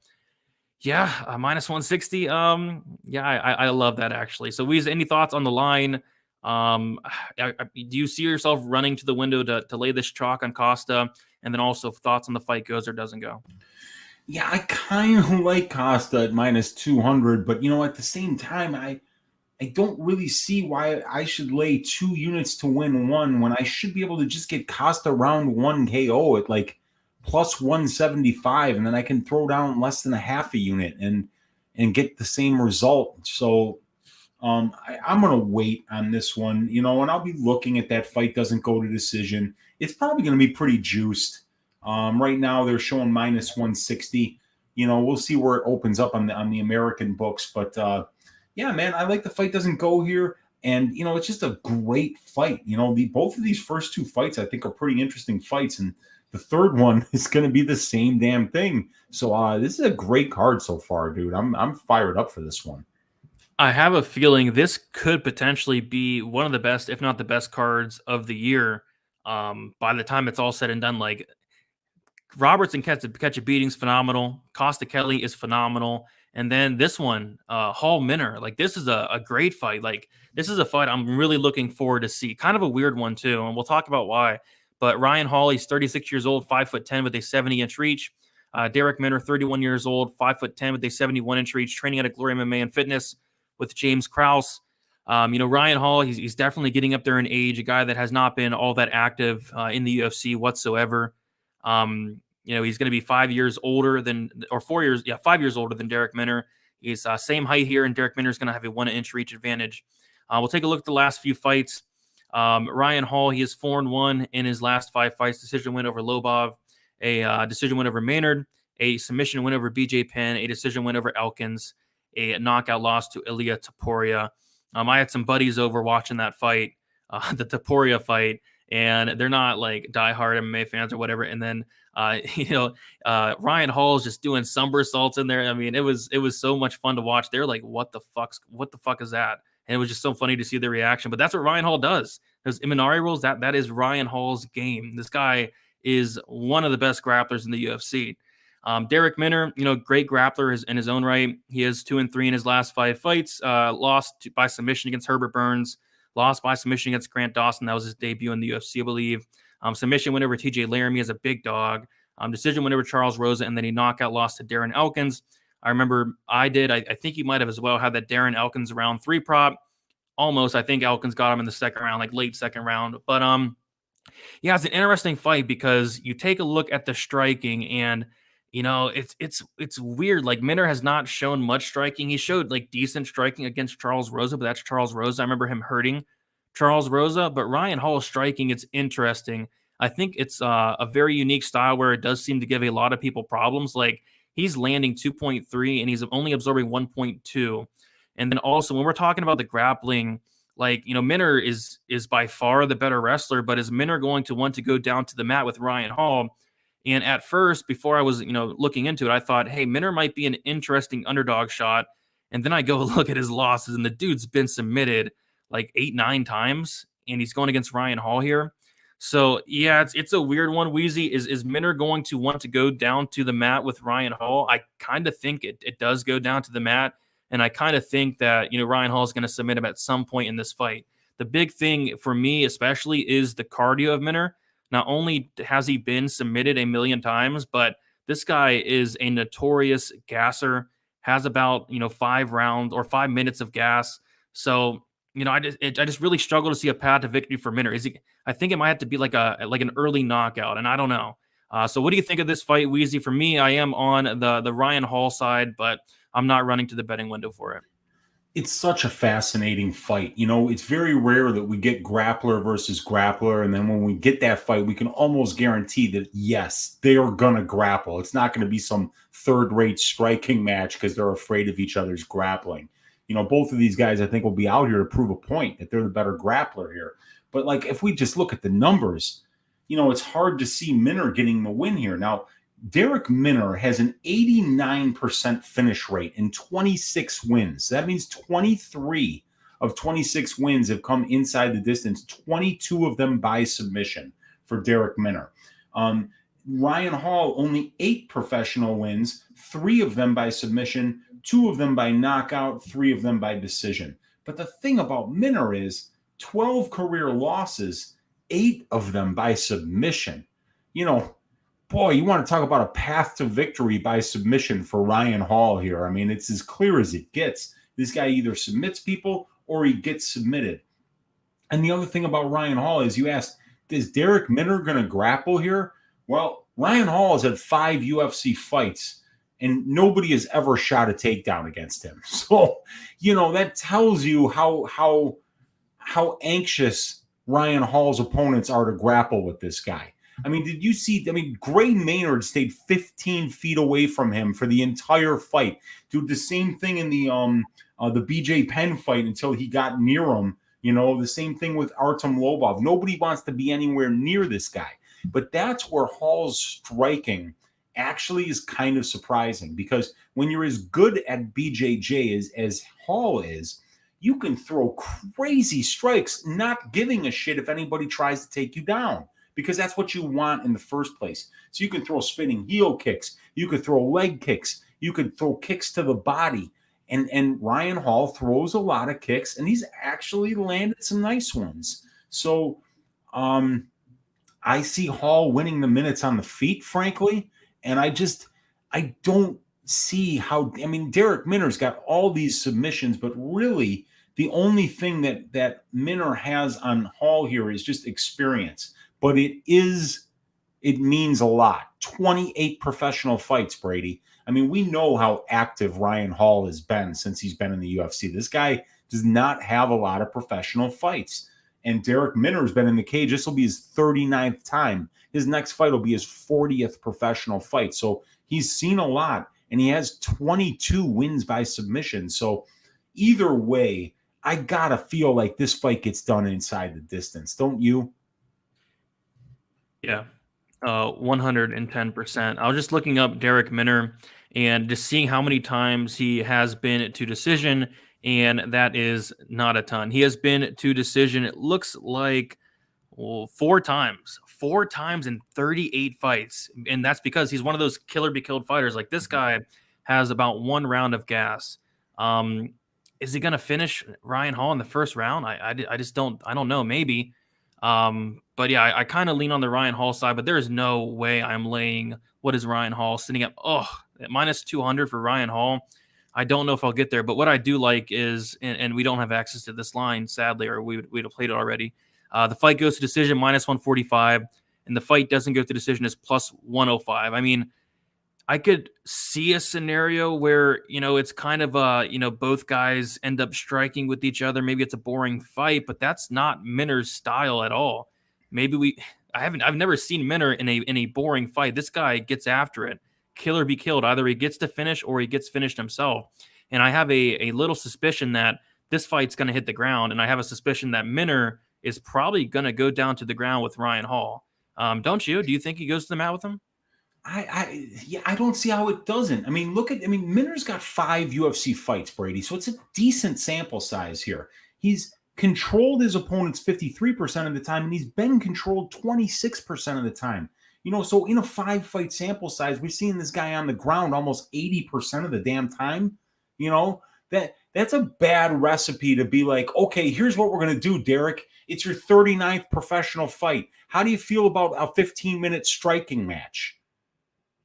yeah, minus 160. I love that actually. So, Weezy, any thoughts on the line? Do you see yourself running to the window to lay this chalk on Costa? And then also thoughts on the fight goes or doesn't go? Yeah, I kind of like Costa at minus 200, but at the same time, I don't really see why I should lay 2 units to win 1 when I should be able to just get Costa round 1 KO at like plus 175, and then I can throw down less than a half a unit and get the same result. So I'm going to wait on this one, and I'll be looking at that fight doesn't go to decision. It's probably going to be pretty juiced. Right now they're showing minus 160. We'll see where it opens up on the American books, but yeah, man, I like the fight doesn't go here. And, it's just a great fight. Both of these first 2 fights, I think, are pretty interesting fights. And the third one is going to be the same damn thing. So this is a great card so far, dude. I'm fired up for this one. I have a feeling this could potentially be one of the best, if not the best cards of the year. By the time it's all said and done, like Robertson catch a beating's phenomenal. Costa Kelly is phenomenal. And then this one, Hall Minner, like this is a great fight. Like this is a fight I'm really looking forward to see. Kind of a weird one too, and we'll talk about why. But Ryan Hall, he's 36 years old, 5'10" with a 70-inch reach. Derek Minner, 31 years old, 5'10" with a 71-inch reach, training at a Glory MMA and Fitness with James Krause. Ryan Hall, he's definitely getting up there in age, a guy that has not been all that active in the UFC whatsoever. He's going to be 5 years older than, or 4 years, 5 years older than Derek Minner. He's same height here, and Derek Minner is going to have a 1-inch reach advantage. We'll take a look at the last few fights. Ryan Hall, he is 4-1 in his last 5 fights. Decision win over Lobov, a decision win over Maynard, a submission win over BJ Penn, a decision win over Elkins, a knockout loss to Ilia Topuria. I had some buddies over watching that fight, the Topuria fight, and they're not like diehard MMA fans or whatever. And then, Ryan Hall is just doing somersaults in there. I mean, it was so much fun to watch. They're like, what the fuck is that? And it was just so funny to see the reaction. But that's what Ryan Hall does. Those Imanari rules, that is Ryan Hall's game. This guy is one of the best grapplers in the UFC. Derek Minner, great grappler in his own right. He is 2-3 in his last 5 fights. Lost by submission against Herbert Burns. Lost by submission against Grant Dawson. That was his debut in the UFC, I believe. Submission win over TJ Laramie as a big dog. Decision win over Charles Rosa, and then he knockout lost to Darren Elkins. I remember I think he might have as well had that Darren Elkins round 3 prop. Almost. I think Elkins got him in the second round, like late second round. But it's an interesting fight because you take a look at the striking and it's weird. Like Minner has not shown much striking. He showed like decent striking against Charles Rosa, but that's Charles Rosa. I remember him hurting Charles Rosa, but Ryan Hall striking, it's interesting. I think it's a very unique style where it does seem to give a lot of people problems. Like he's landing 2.3 and he's only absorbing 1.2. And then also when we're talking about the grappling, like, Minner is by far the better wrestler, but is Minner going to want to go down to the mat with Ryan Hall? And at first, before I was, looking into it, I thought, hey, Minner might be an interesting underdog shot. And then I go look at his losses, and the dude's been submitted like 8-9 times, and he's going against Ryan Hall here. So, yeah, it's a weird one. Weezy, is Minner going to want to go down to the mat with Ryan Hall? I kind of think it does go down to the mat, and I kind of think that, Ryan Hall is going to submit him at some point in this fight. The big thing for me especially is the cardio of Minner. Not only has he been submitted a million times, but this guy is a notorious gasser, has about, 5 rounds or 5 minutes of gas. So, I just really struggle to see a path to victory for Minner. I think it might have to be like an early knockout, and I don't know. So what do you think of this fight, Weezy? For me, I am on the Ryan Hall side, but I'm not running to the betting window for it. It's such a fascinating fight. It's very rare that we get grappler versus grappler. And then when we get that fight, we can almost guarantee that, yes, they are going to grapple. It's not going to be some third-rate striking match because they're afraid of each other's grappling. Both of these guys, I think, will be out here to prove a point that they're the better grappler here. But, if we just look at the numbers, it's hard to see Minner getting the win here. Now, Derek Minner has an 89% finish rate in 26 wins. That means 23 of 26 wins have come inside the distance, 22 of them by submission for Derek Minner. Ryan Hall, only 8 professional wins, 3 of them by submission, 2 of them by knockout, 3 of them by decision. But the thing about Minner is 12 career losses, 8 of them by submission. Boy, you want to talk about a path to victory by submission for Ryan Hall here. I mean, it's as clear as it gets. This guy either submits people or he gets submitted. And the other thing about Ryan Hall is you asked, is Derek Minner going to grapple here? Well, Ryan Hall has had 5 UFC fights, and nobody has ever shot a takedown against him. So, that tells you how anxious Ryan Hall's opponents are to grapple with this guy. I mean, did you see? Gray Maynard stayed 15 feet away from him for the entire fight. Did the same thing in the BJ Penn fight until he got near him. The same thing with Artem Lobov. Nobody wants to be anywhere near this guy. But that's where Hall's striking actually is kind of surprising, because when you're as good at BJJ as Hall is, you can throw crazy strikes, not giving a shit if anybody tries to take you down, because that's what you want in the first place. So you can throw spinning heel kicks. You could throw leg kicks. You could throw kicks to the body. And Ryan Hall throws a lot of kicks, and he's actually landed some nice ones. So I see Hall winning the minutes on the feet, frankly. And I don't see how, I mean, Derek Minner's got all these submissions, but really the only thing that Minner has on Hall here is just experience. But it means a lot. 28 professional fights, Brady. I mean, we know how active Ryan Hall has been since he's been in the UFC. This guy does not have a lot of professional fights. And Derek Minner's been in the cage. This will be his 39th time. His next fight will be his 40th professional fight. So he's seen a lot, and he has 22 wins by submission. So either way, I gotta feel like this fight gets done inside the distance. Don't you? Yeah, 110%. I was just looking up Derek Minner and just seeing how many times he has been to decision, and that is not a ton. He has been to decision, it looks like, well, 4 times in 38 fights. And that's because he's one of those killer be killed fighters. Like, this guy has about 1 round of gas. Is he going to finish Ryan Hall in the first round? I don't know. Maybe. But yeah, I kind of lean on the Ryan Hall side, but there's no way I'm laying, what is Ryan Hall sitting at? At minus 200 for Ryan Hall. I don't know if I'll get there, but what I do like is, and we don't have access to this line, sadly, or we'd have played it already. The fight goes to decision minus 145, and the fight doesn't go to decision is plus 105. I mean, I could see a scenario where, it's kind of both guys end up striking with each other. Maybe it's a boring fight, but that's not Minner's style at all. I've never seen Minner in a boring fight. This guy gets after it. Killer be killed. Either he gets to finish or he gets finished himself. And I have a little suspicion that this fight's going to hit the ground. And I have a suspicion that Minner is probably going to go down to the ground with Ryan Hall. Don't you? Do you think he goes to the mat with him? I don't see how it doesn't. I mean, Minner's got 5 UFC fights, Brady. So it's a decent sample size here. He's controlled his opponents 53% of the time, and he's been controlled 26% of the time. So in a 5-fight sample size, we're seeing this guy on the ground almost 80% of the damn time. That's a bad recipe to be like, okay, here's what we're going to do, Derek. It's your 39th professional fight. How do you feel about a 15-minute striking match?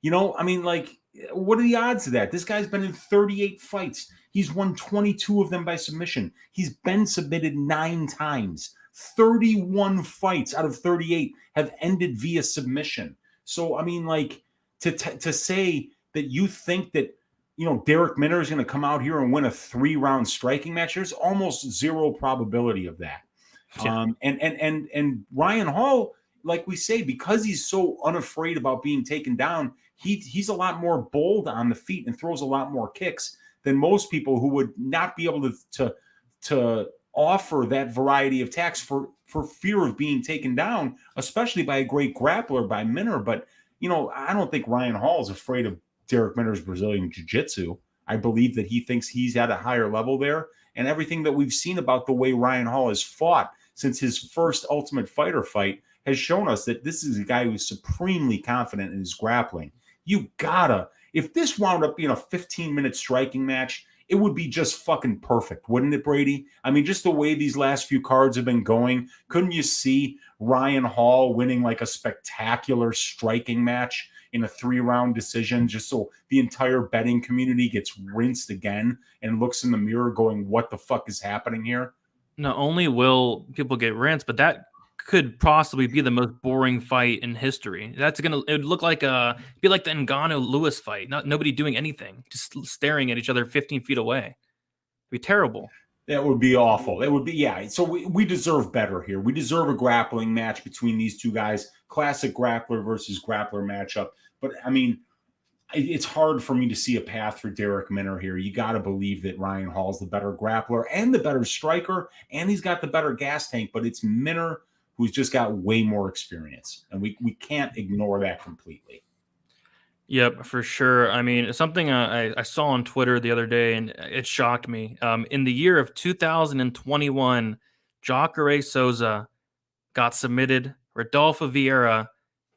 What are the odds of that? This guy's been in 38 fights. He's won 22 of them by submission. He's been submitted 9 times. 31 fights out of 38 have ended via submission. So, to say that you think that, Derek Minner is going to come out here and win a 3-round striking match, there's almost zero probability of that. Yeah. And Ryan Hall, like we say, because he's so unafraid about being taken down, he's a lot more bold on the feet and throws a lot more kicks than most people who would not be able to offer that variety of attacks for fear of being taken down, especially by a great grappler by Minner. But, I don't think Ryan Hall is afraid of Derek Minner's Brazilian Jiu-Jitsu. I believe that he thinks he's at a higher level there. And everything that we've seen about the way Ryan Hall has fought since his first Ultimate Fighter fight has shown us that this is a guy who's supremely confident in his grappling. If this wound up being a 15-minute striking match, it would be just fucking perfect, wouldn't it, Brady? I mean, just the way these last few cards have been going, couldn't you see Ryan Hall winning like a spectacular striking match in a 3-round decision, just so the entire betting community gets rinsed again and looks in the mirror going, what the fuck is happening here? Not only will people get rinsed, but that could possibly be the most boring fight in history. It would look like be like the Ngannou-Lewis fight. Nobody doing anything, just staring at each other 15 feet away. It'd be terrible. That would be awful. It would be, yeah. So we deserve better here. We deserve a grappling match between these two guys. Classic grappler versus grappler matchup. But, I mean, it's hard for me to see a path for Derek Minner here. You got to believe that Ryan Hall's the better grappler and the better striker, and he's got the better gas tank. But it's Minner who's just got way more experience. And we can't ignore that completely. Yep, for sure. I mean, something I saw on Twitter the other day, and it shocked me. In the year of 2021, Jacare Souza got submitted. Rodolfo Vieira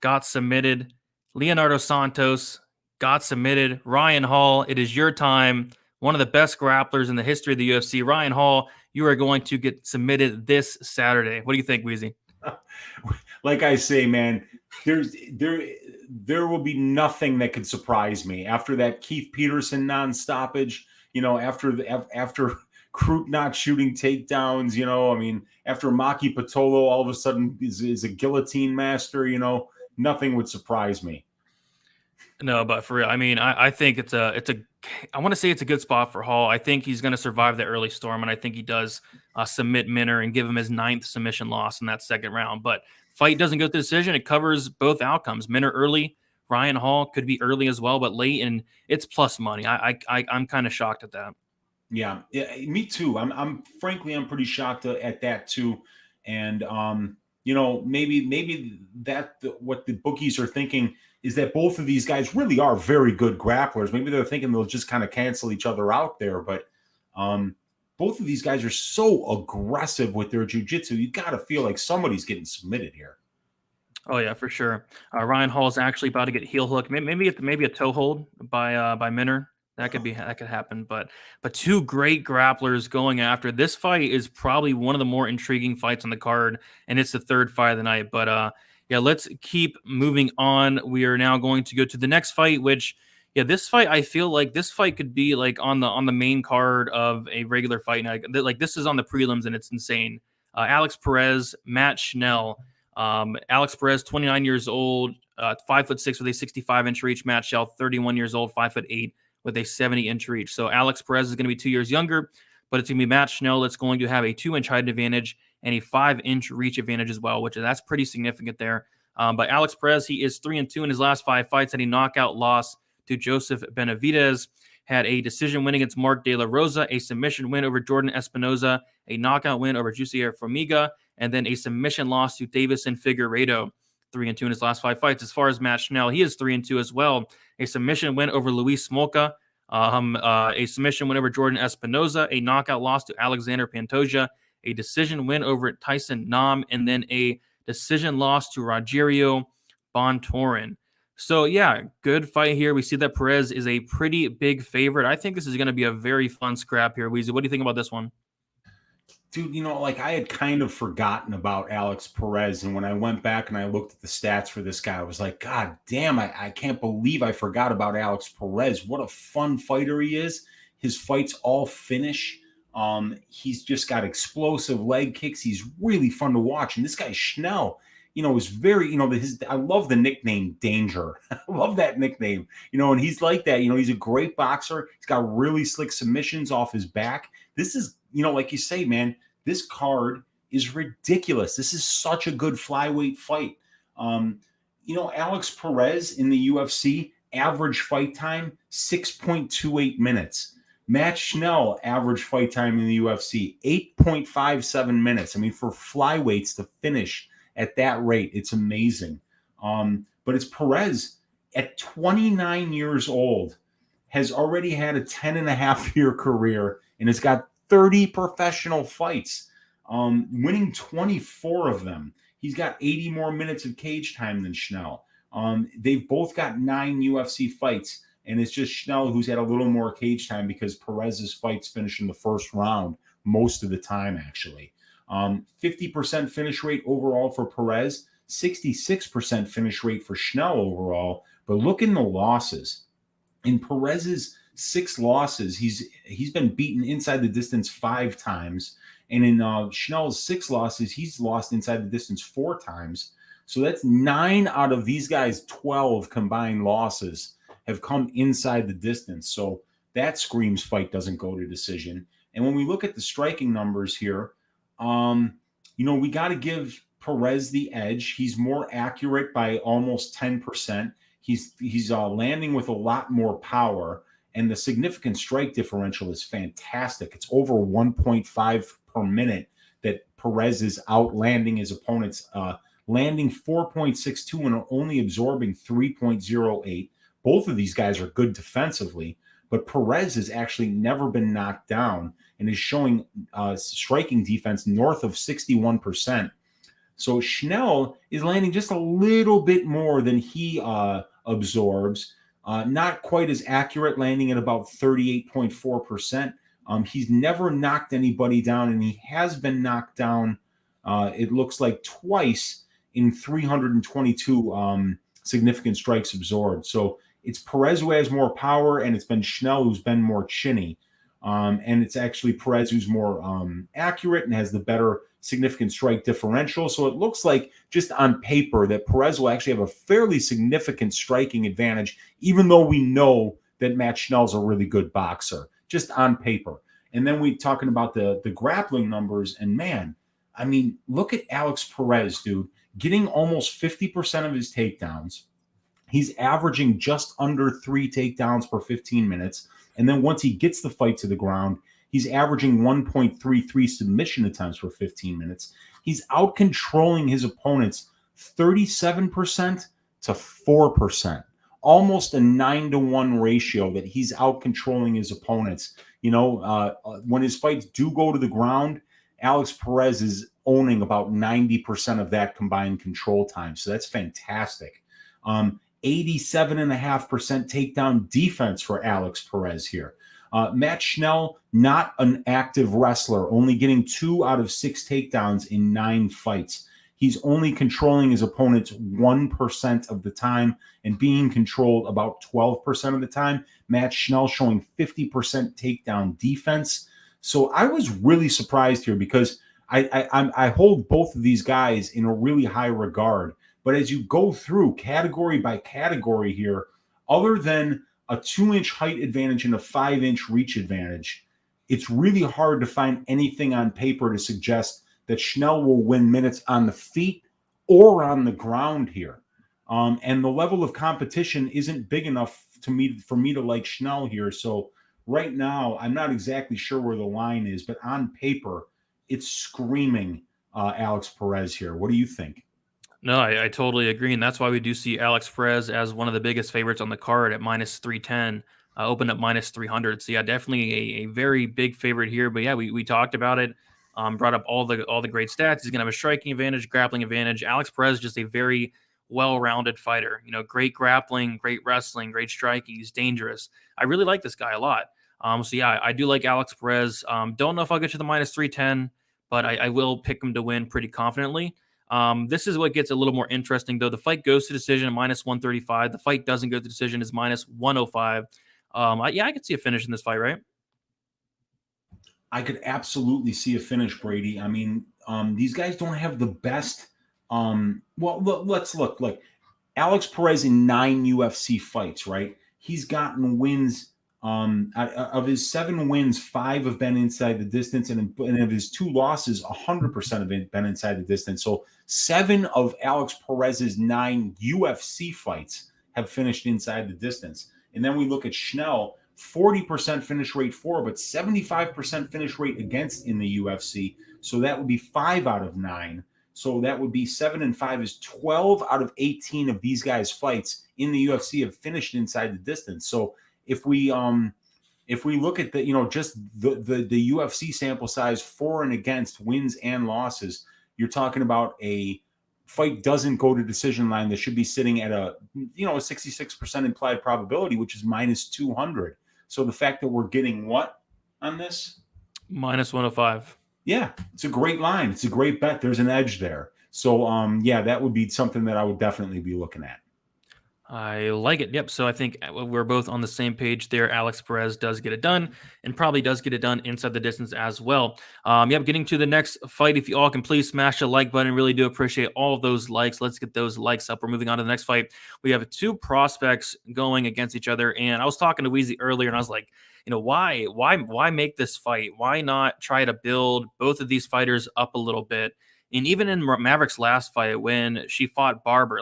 got submitted. Leonardo Santos got submitted. Ryan Hall, it is your time. One of the best grapplers in the history of the UFC. Ryan Hall, you are going to get submitted this Saturday. What do you think, Weezy? Like I say, man, there will be nothing that could surprise me after that Keith Peterson non-stoppage. After Cruz not shooting takedowns. I mean, after Maki Patolo all of a sudden is a guillotine master. Nothing would surprise me. No, but for real, I mean, I think I want to say it's a good spot for Hall. I think he's going to survive the early storm, and I think he does submit Minner and give him his 9th submission loss in that second round. But fight doesn't go to decision; it covers both outcomes. Minner early, Ryan Hall could be early as well, but late, and it's plus money. I'm kind of shocked at that. Yeah, me too. I'm frankly, I'm pretty shocked at that too, and maybe what the bookies are thinking is that both of these guys really are very good grapplers. Maybe they're thinking they'll just kind of cancel each other out there, but both of these guys are so aggressive with their jiu-jitsu. You got to feel like somebody's getting submitted here. Oh yeah, for sure. Ryan Hall is actually about to get heel hook. Maybe a toe hold by Minner. That could happen. But two great grapplers going after this fight is probably one of the more intriguing fights on the card, and it's the third fight of the night. But yeah, let's keep moving on. We are now going to go to the next fight, which this fight, I feel like this fight could be like on the main card of a regular fight night. Like this is on the prelims, and it's insane. Alex Perez, Matt Schnell. Alex Perez, 29 years old, 5'6" with a 65-inch reach. Matt Schnell, 31 years old, 5'8" with a 70-inch reach. So Alex Perez is going to be 2 years younger, but it's going to be Matt Schnell that's going to have a 2-inch height advantage and a 5-inch reach advantage as well, that's pretty significant there. But Alex Perez, he is 3-2 in his last 5 fights, had a knockout loss to Joseph Benavidez, had a decision win against Mark De La Rosa, a submission win over Jordan Espinoza, a knockout win over Jussier Formiga, and then a submission loss to Davison Figueiredo. 3-2 in his last 5 fights. As far as Matt Schnell, he is 3-2 as well. A submission win over Luis Smolka, a submission win over Jordan Espinoza, a knockout loss to Alexander Pantoja, a decision win over Tyson Nam, and then a decision loss to Rogerio Bontorin. So yeah, good fight here. We see that Perez is a pretty big favorite. I think this is going to be a very fun scrap here. Weezy, what do you think about this one? Dude, like I had kind of forgotten about Alex Perez. And when I went back and I looked at the stats for this guy, I was like, God damn, I can't believe I forgot about Alex Perez. What a fun fighter he is. His fights all finish. He's just got explosive leg kicks. He's really fun to watch. And this guy Schnell, is very, I love the nickname Danger. I love that nickname, and he's like that. He's a great boxer. He's got really slick submissions off his back. This is, like you say, man, this card is ridiculous. This is such a good flyweight fight. Alex Perez in the UFC, average fight time, 6.28 minutes. Matt Schnell, average fight time in the UFC, 8.57 minutes. I mean, for flyweights to finish at that rate, it's amazing. But it's Perez at 29 years old, has already had a 10-and-a-half-year career and has got 30 professional fights, winning 24 of them. He's got 80 more minutes of cage time than Schnell. They've both got 9 UFC fights, and it's just Schnell who's had a little more cage time because Perez's fights finish in the first round most of the time, actually. 50% finish rate overall for Perez, 66% finish rate for Schnell overall. But look in the losses. In Perez's 6 losses, he's been beaten inside the distance 5 times. And in Schnell's 6 losses, he's lost inside the distance 4 times. So that's 9 out of these guys' 12 combined losses have come inside the distance. So that screams fight doesn't go to decision. And when we look at the striking numbers here, we got to give Perez the edge. He's more accurate by almost 10%. He's landing with a lot more power. And the significant strike differential is fantastic. It's over 1.5 per minute that Perez is outlanding his opponents, landing 4.62 and only absorbing 3.08. Both of these guys are good defensively, but Perez has actually never been knocked down and is showing striking defense north of 61%. So Schnell is landing just a little bit more than he absorbs. Not quite as accurate, landing at about 38.4%. He's never knocked anybody down, and he has been knocked down It looks like twice in 322 significant strikes absorbed. So it's Perez who has more power, and it's been Schnell who's been more chinny. And it's actually Perez who's more accurate and has the better significant strike differential. So it looks like just on paper that Perez will actually have a fairly significant striking advantage, even though we know that Matt Schnell's a really good boxer, just on paper. And then we talking about the grappling numbers, and man, I mean, look at Alex Perez, dude, getting almost 50% of his takedowns. He's averaging just under 3 takedowns per 15 minutes. And then once he gets the fight to the ground, he's averaging 1.33 submission attempts per 15 minutes. He's out controlling his opponents 37% to 4%. Almost a 9-to-1 ratio that he's out controlling his opponents. You know, when his fights do go to the ground, Alex Perez is owning about 90% of that combined control time. So that's fantastic. 87.5% takedown defense for Alex Perez here. Matt Schnell, not an active wrestler, only getting 2 out of 6 takedowns in 9 fights. He's only controlling his opponents 1% of the time and being controlled about 12% of the time. Matt Schnell showing 50% takedown defense. So I was really surprised here because I hold both of these guys in a really high regard. But as you go through category by category here, other than a 2-inch height advantage and a 5-inch reach advantage, it's really hard to find anything on paper to suggest that Schnell will win minutes on the feet or on the ground here. And the level of competition isn't big enough for me to like Schnell here. So right now, I'm not exactly sure where the line is, but on paper, it's screaming Alex Perez here. What do you think? No, I totally agree, and that's why we do see Alex Perez as one of the biggest favorites on the card at minus 310, opened up minus 300. So yeah, definitely a very big favorite here. But yeah, we talked about it, brought up all the great stats. He's gonna have a striking advantage, grappling advantage. Alex Perez just a very well-rounded fighter. You know, great grappling, great wrestling, great striking. He's dangerous. I really like this guy a lot. So yeah, I do like Alex Perez. Don't know if I'll get to the minus 310, but I will pick him to win pretty confidently. This is what gets a little more interesting, though. The fight goes to decision at minus 135. The fight doesn't go to decision is minus 105. I could see a finish in this fight, right? I could absolutely see a finish, Brady. I mean, these guys don't have the best. Let's look. Like Alex Perez in 9 UFC fights, right? He's gotten wins. Of his 7 wins, 5 have been inside the distance, and of his 2 losses, 100% have been inside the distance. So 7 of Alex Perez's 9 UFC fights have finished inside the distance. And then we look at Schnell, 40% finish rate for, but 75% finish rate against in the UFC. So that would be 5 out of 9. So that would be 7 and 5 is 12 out of 18 of these guys' fights in the UFC have finished inside the distance. So if we look at the, just the UFC sample size for and against wins and losses, you're talking about a fight doesn't go to decision line that should be sitting at a 66% implied probability, which is minus 200. So the fact that we're getting what on this? Minus 105. Yeah, it's a great line. It's a great bet. There's an edge there. So that would be something that I would definitely be looking at. I like it. Yep. So I think we're both on the same page there. Alex Perez does get it done and probably does get it done inside the distance as well. Getting to the next fight. If you all can please smash the like button. Really do appreciate all of those likes. Let's get those likes up. We're moving on to the next fight. We have 2 prospects going against each other. And I was talking to Weezy earlier and I was like, why make this fight? Why not try to build both of these fighters up a little bit? And even in Maverick's last fight, when she fought Barber,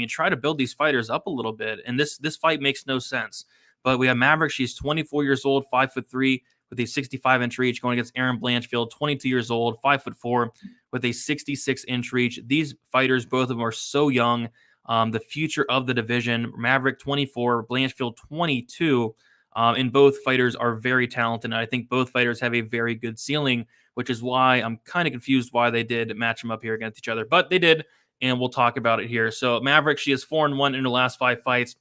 try to build these fighters up a little bit. And this fight makes no sense. But we have Maverick. She's 24 years old, 5'3", with a 65-inch reach, going against Erin Blanchfield, 22 years old, 5'4", with a 66-inch reach. These fighters, both of them, are so young. The future of the division. Maverick, 24, Blanchfield, 22. And both fighters are very talented. And I think both fighters have a very good ceiling, which is why I'm kind of confused why they did match them up here against each other. But they did, and we'll talk about it here. So Maverick, she is 4-1 in her last 5 fights,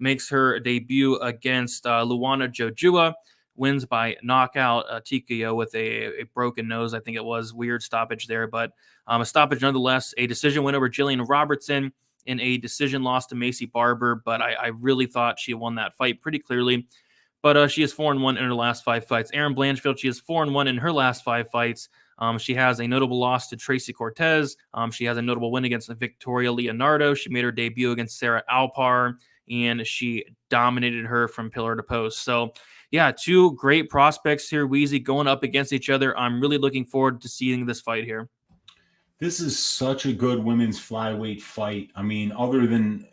makes her debut against Luana Jojua. wins by knockout, TKO with a broken nose. I think it was weird stoppage there, but a stoppage nonetheless. A decision win over Jillian Robertson in a decision loss to Macy Barber, but I really thought she won that fight pretty clearly. But she is 4-1 in her last 5 fights. Erin Blanchfield, she is 4-1 in her last 5 fights. She has a notable loss to Tracy Cortez. She has a notable win against Victoria Leonardo. She made her debut against Sarah Alpar, and she dominated her from pillar to post. So, yeah, 2 great prospects here, Weezy, going up against each other. I'm really looking forward to seeing this fight here. This is such a good women's flyweight fight. I mean, other than,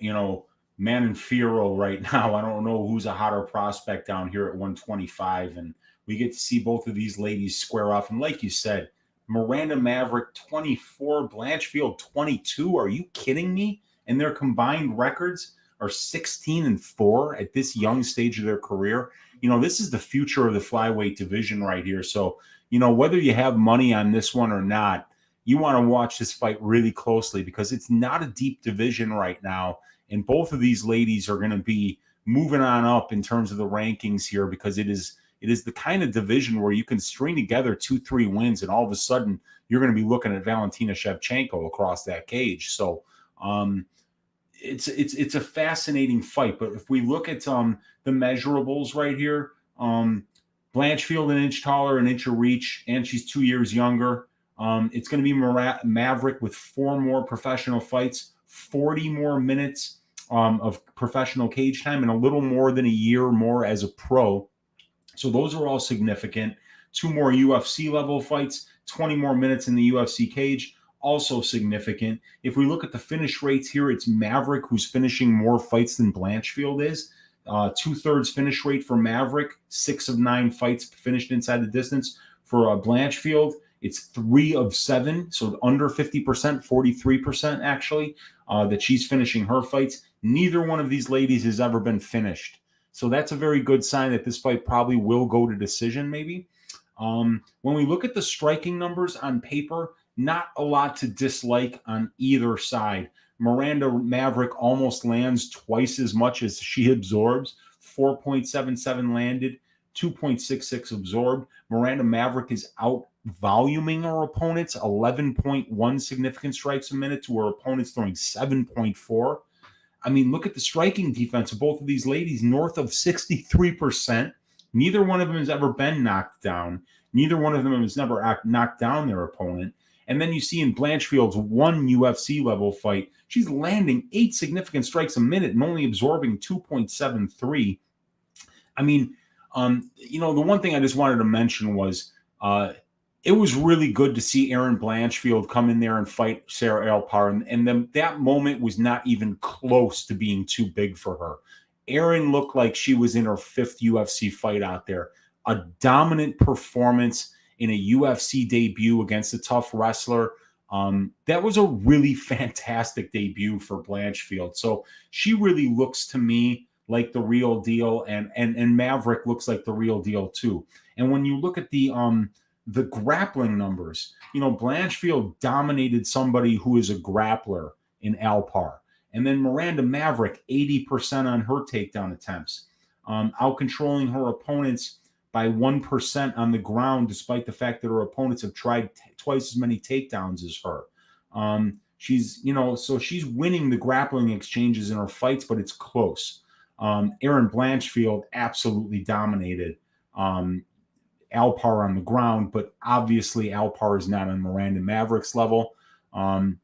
Mananfero right now, I don't know who's a hotter prospect down here at 125. And we get to see both of these ladies square off. And like you said, Miranda Maverick 24, Blanchfield 22. Are you kidding me? And their combined records are 16-4 at this young stage of their career. This is the future of the flyweight division right here. So, whether you have money on this one or not, you want to watch this fight really closely because it's not a deep division right now. And both of these ladies are going to be moving on up in terms of the rankings here because it is the kind of division where you can string together 2-3 wins and all of a sudden you're going to be looking at Valentina Shevchenko across that cage. So it's a fascinating fight. But if we look at the measurables right here, Blanchfield an inch taller, an inch of reach, and she's 2 years younger. It's going to be Maverick with 4 more professional fights, 40 more minutes of professional cage time, and a little more than a year more as a pro. So those are all significant. 2 more UFC level fights, 20 more minutes in the UFC cage, also significant. If we look at the finish rates here, it's Maverick who's finishing more fights than Blanchfield is. 2/3 finish rate for Maverick, 6 of 9 fights finished inside the distance. For Blanchfield, it's 3 of 7, so under 50%, 43% actually, that she's finishing her fights. Neither one of these ladies has ever been finished. So that's a very good sign that this fight probably will go to decision maybe. When we look at the striking numbers on paper, not a lot to dislike on either side. Miranda Maverick almost lands twice as much as she absorbs, 4.77 landed, 2.66 absorbed. Miranda Maverick is out voluming her opponents, 11.1 significant strikes a minute to her opponents throwing 7.4. I mean, look at the striking defense of both of these ladies, north of 63%. Neither one of them has ever been knocked down. Neither one of them has never knocked down their opponent. And then you see in Blanchfield's 1 UFC level fight, she's landing 8 significant strikes a minute and only absorbing 2.73. I mean, the one thing I just wanted to mention was it was really good to see Erin Blanchfield come in there and fight Sarah Alpar. And then that moment was not even close to being too big for her. Erin looked like she was in her 5th UFC fight out there. A dominant performance in a UFC debut against a tough wrestler. That was a really fantastic debut for Blanchfield. So she really looks to me like the real deal, and Maverick looks like the real deal too. And when you look at the grappling numbers, Blanchfield dominated somebody who is a grappler in Alpar. And then Miranda Maverick, 80% on her takedown attempts, out-controlling her opponents by 1% on the ground, despite the fact that her opponents have tried twice as many takedowns as her. So she's winning the grappling exchanges in her fights, but it's close. Erin Blanchfield absolutely dominated Alpar on the ground, but obviously Alpar is not on Miranda Maverick's level. And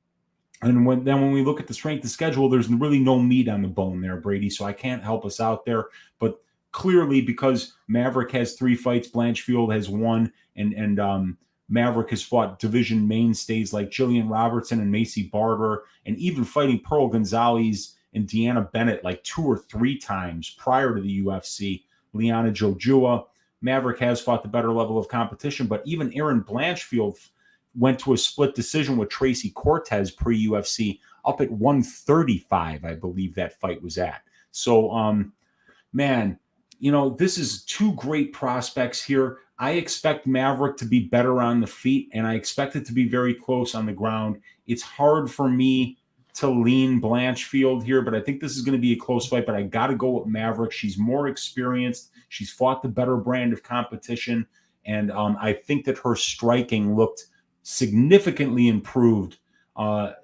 when we look at the strength of schedule, there's really no meat on the bone there, Brady. So I can't help us out there. But clearly, because Maverick has 3 fights, Blanchfield has 1, and Maverick has fought division mainstays like Jillian Robertson and Macy Barber, and even fighting Pearl Gonzalez and Deanna Bennett like 2 or 3 times prior to the UFC. Liana Jojua. Maverick has fought the better level of competition, but even Erin Blanchfield went to a split decision with Tracy Cortez pre-UFC up at 135, I believe that fight was at. So, this is 2 great prospects here. I expect Maverick to be better on the feet, and I expect it to be very close on the ground. It's hard for me to lean Blanchfield here, but I think this is going to be a close fight. But I got to go with Maverick. She's more experienced. She's fought the better brand of competition. And I think that her striking looked significantly improved,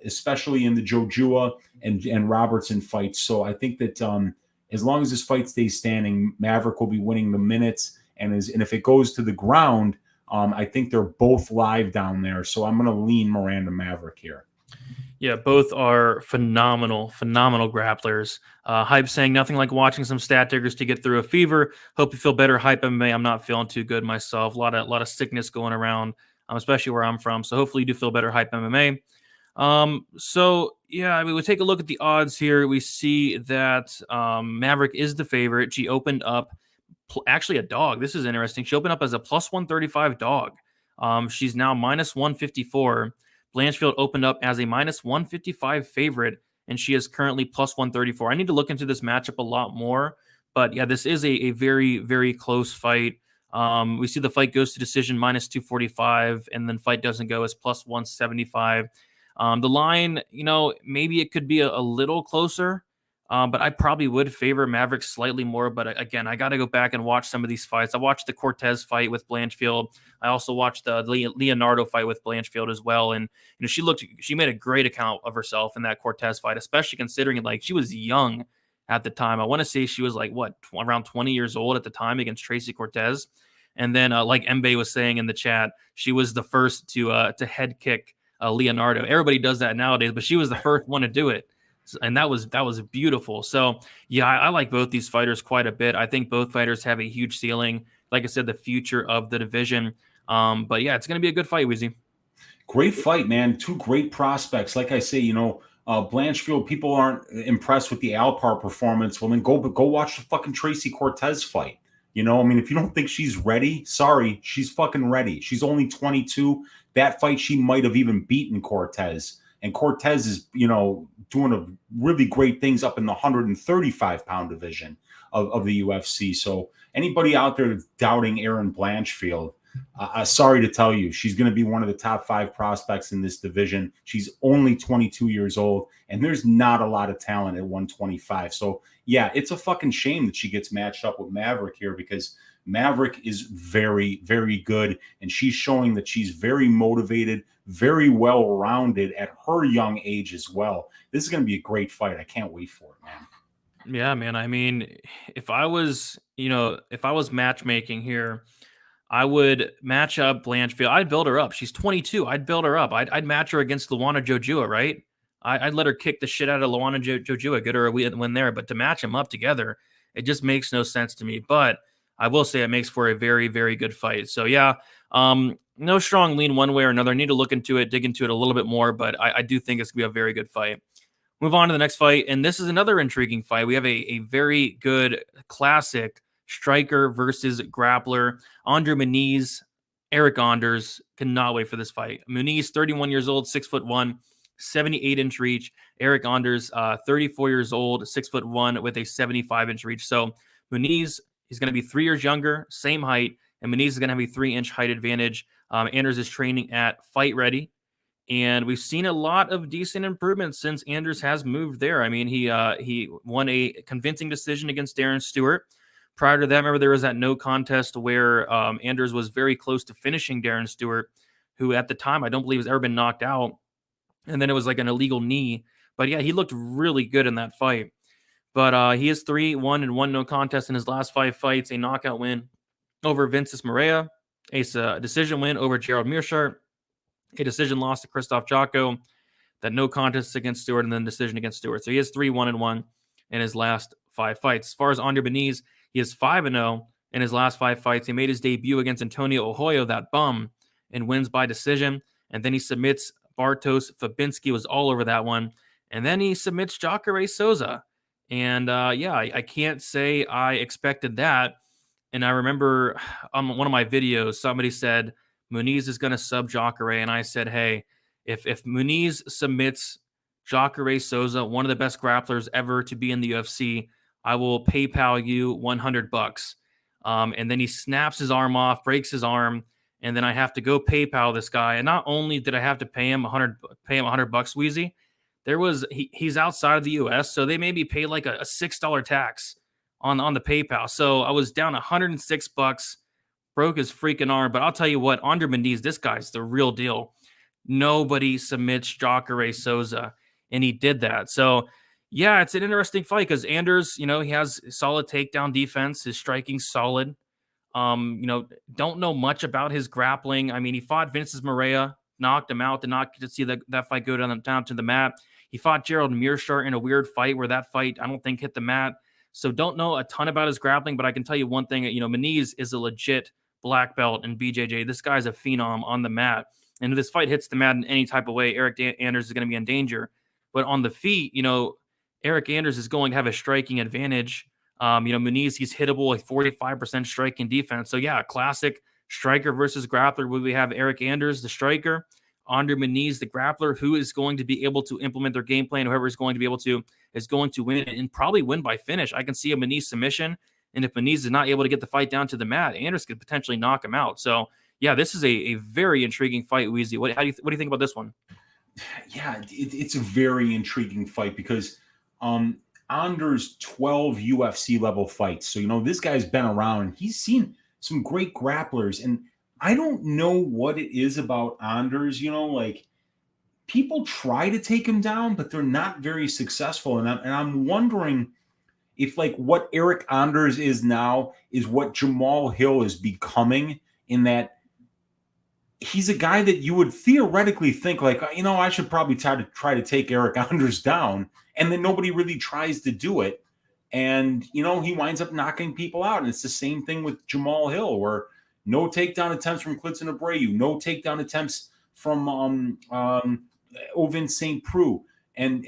especially in the Jojua and Robertson fights. So I think that as long as this fight stays standing, Maverick will be winning the minutes. And if it goes to the ground, I think they're both live down there. So I'm going to lean Miranda Maverick here. Yeah, both are phenomenal grapplers. Hype saying nothing like watching some stat diggers to get through a fever. Hope you feel better. Hype MMA. I'm not feeling too good myself. A lot of sickness going around, especially where I'm from. So hopefully you do feel better. Hype MMA. So yeah, I mean, we take a look at the odds here. We see that Maverick is the favorite. She opened up actually a dog. This is interesting. She opened up as a plus 135 dog. She's now minus 154. Blanchfield opened up as a minus 155 favorite, and she is currently plus 134. I need to look into this matchup a lot more, but yeah, this is a very, very close fight. We see the fight goes to decision minus 245, and then fight doesn't go as plus 175. The line, maybe it could be a little closer, but I probably would favor Maverick slightly more. But again, I got to go back and watch some of these fights. I watched the Cortez fight with Blanchfield. I also watched the Leonardo fight with Blanchfield as well. And she made a great account of herself in that Cortez fight, especially considering like she was young at the time. I want to say she was like around 20 years old at the time against Tracy Cortez. And then like Mbe was saying in the chat, she was the first to head kick Leonardo. Everybody does that nowadays, but she was the first one to do it. And that was beautiful. So yeah, I like both these fighters quite a bit. I think both fighters have a huge ceiling. Like I said, the future of the division. But yeah, it's going to be a good fight, Weezy. Great fight, man. Two great prospects. Like I say, Blanchfield, people aren't impressed with the Alpar performance. Well, then go watch the fucking Tracy Cortez fight. I mean, if you don't think she's ready, sorry, she's fucking ready. She's only 22. That fight, she might have even beaten Cortez. And Cortez is, doing a really great things up in the 135-pound division of the UFC. So anybody out there doubting Erin Blanchfield, sorry to tell you, she's going to be one of the top 5 prospects in this division. She's only 22 years old, and there's not a lot of talent at 125. So, yeah, it's a fucking shame that she gets matched up with Maverick here because Maverick is very, very good, and she's showing that she's very motivated, very well-rounded at her young age as well. This is going to be a great fight. I can't wait for it, man. Yeah, man. I mean, if I was matchmaking here, I would match up Blanchfield. I'd build her up. She's 22. I'd build her up. I'd match her against Luana Jojua, right? I'd let her kick the shit out of Luana Jojua, get her a win there. But to match them up together, it just makes no sense to me. But I will say it makes for a very, very good fight. So yeah, no strong lean one way or another. I need to look into it, dig into it a little bit more. But I do think it's going to be a very good fight. Move on to the next fight. And this is another intriguing fight. We have a very good classic striker versus grappler. Andre Muniz, Eric Anders. Cannot wait for this fight. Muniz, 31 years old, 6'1", 78-inch reach. Eric Anders, 34 years old, 6'1", with a 75-inch reach. So Muniz, he's going to be 3 years younger, same height, and Muniz is going to have a 3-inch height advantage. Anders is training at Fight Ready, and we've seen a lot of decent improvements since Anders has moved there. I mean, he won a convincing decision against Darren Stewart. Prior to that, remember there was that no contest where Anders was very close to finishing Darren Stewart, who at the time I don't believe has ever been knocked out. And then it was like an illegal knee. But yeah, he looked really good in that fight. But he is 3-1 and 1 no contest in his last 5 fights. A knockout win over Vinces Morea, a decision win over Gerald Mearshart, a decision loss to Christoph Jocko, that no contest against Stewart, and then decision against Stewart. So he is 3-1 and 1 in his last 5 fights. As far as Andre Muniz, he is 5-0 in his last 5 fights. He made his debut against Antonio Ohoyo, that bum, and wins by decision. And then he submits Bartosz Fabinski, was all over that one. And then he submits Jacare Souza. And yeah, I can't say I expected that. And I remember on one of my videos, somebody said, Muniz is going to sub Jacare. And I said, hey, if Muniz submits Jacare Souza, one of the best grapplers ever to be in the UFC, I will PayPal you $100. And then he snaps his arm off, breaks his arm, and then I have to go PayPal this guy. And not only did I have to pay him $100, Weezy, he's outside of the US, so they maybe pay like a $6 tax on the PayPal. So I was down $106, broke his freaking arm. But I'll tell you what, Andre Muniz, this guy's the real deal. Nobody submits Jacare Souza, and he did that. So yeah, it's an interesting fight because Anders, he has solid takedown defense. His striking's solid. Don't know much about his grappling. I mean, he fought Vinces Moreira, knocked him out, did not get to see that fight go down to the mat. He fought Gerald Mearshart in a weird fight where that fight, I don't think, hit the mat. So don't know a ton about his grappling, but I can tell you one thing, Muniz is a legit black belt in BJJ. This guy's a phenom on the mat. And if this fight hits the mat in any type of way, Eric Anders is going to be in danger. But on the feet, Eric Anders is going to have a striking advantage. Muniz, he's hittable with 45% striking defense. So yeah, classic striker versus grappler. We have Eric Anders, the striker, Andre Muniz, the grappler, who is going to be able to implement their game plan. Whoever is going to be able to is going to win and probably win by finish. I can see a Muniz submission. And if Muniz is not able to get the fight down to the mat, Anders could potentially knock him out. So yeah, this is a very intriguing fight, Weezy. What do you think about this one? Yeah, it's a very intriguing fight because Anders 12 UFC level fights. So, this guy's been around. He's seen some great grapplers. And I don't know what it is about Anders, like people try to take him down, but they're not very successful. And I'm wondering if like what Eric Anders is now is what Jamal Hill is becoming, in that he's a guy that you would theoretically think like, I should probably try to take Eric Anders down. And then nobody really tries to do it. And, he winds up knocking people out. And it's the same thing with Jamal Hill, where no takedown attempts from Klidson Abreu, no takedown attempts from Ovin St. Preux. And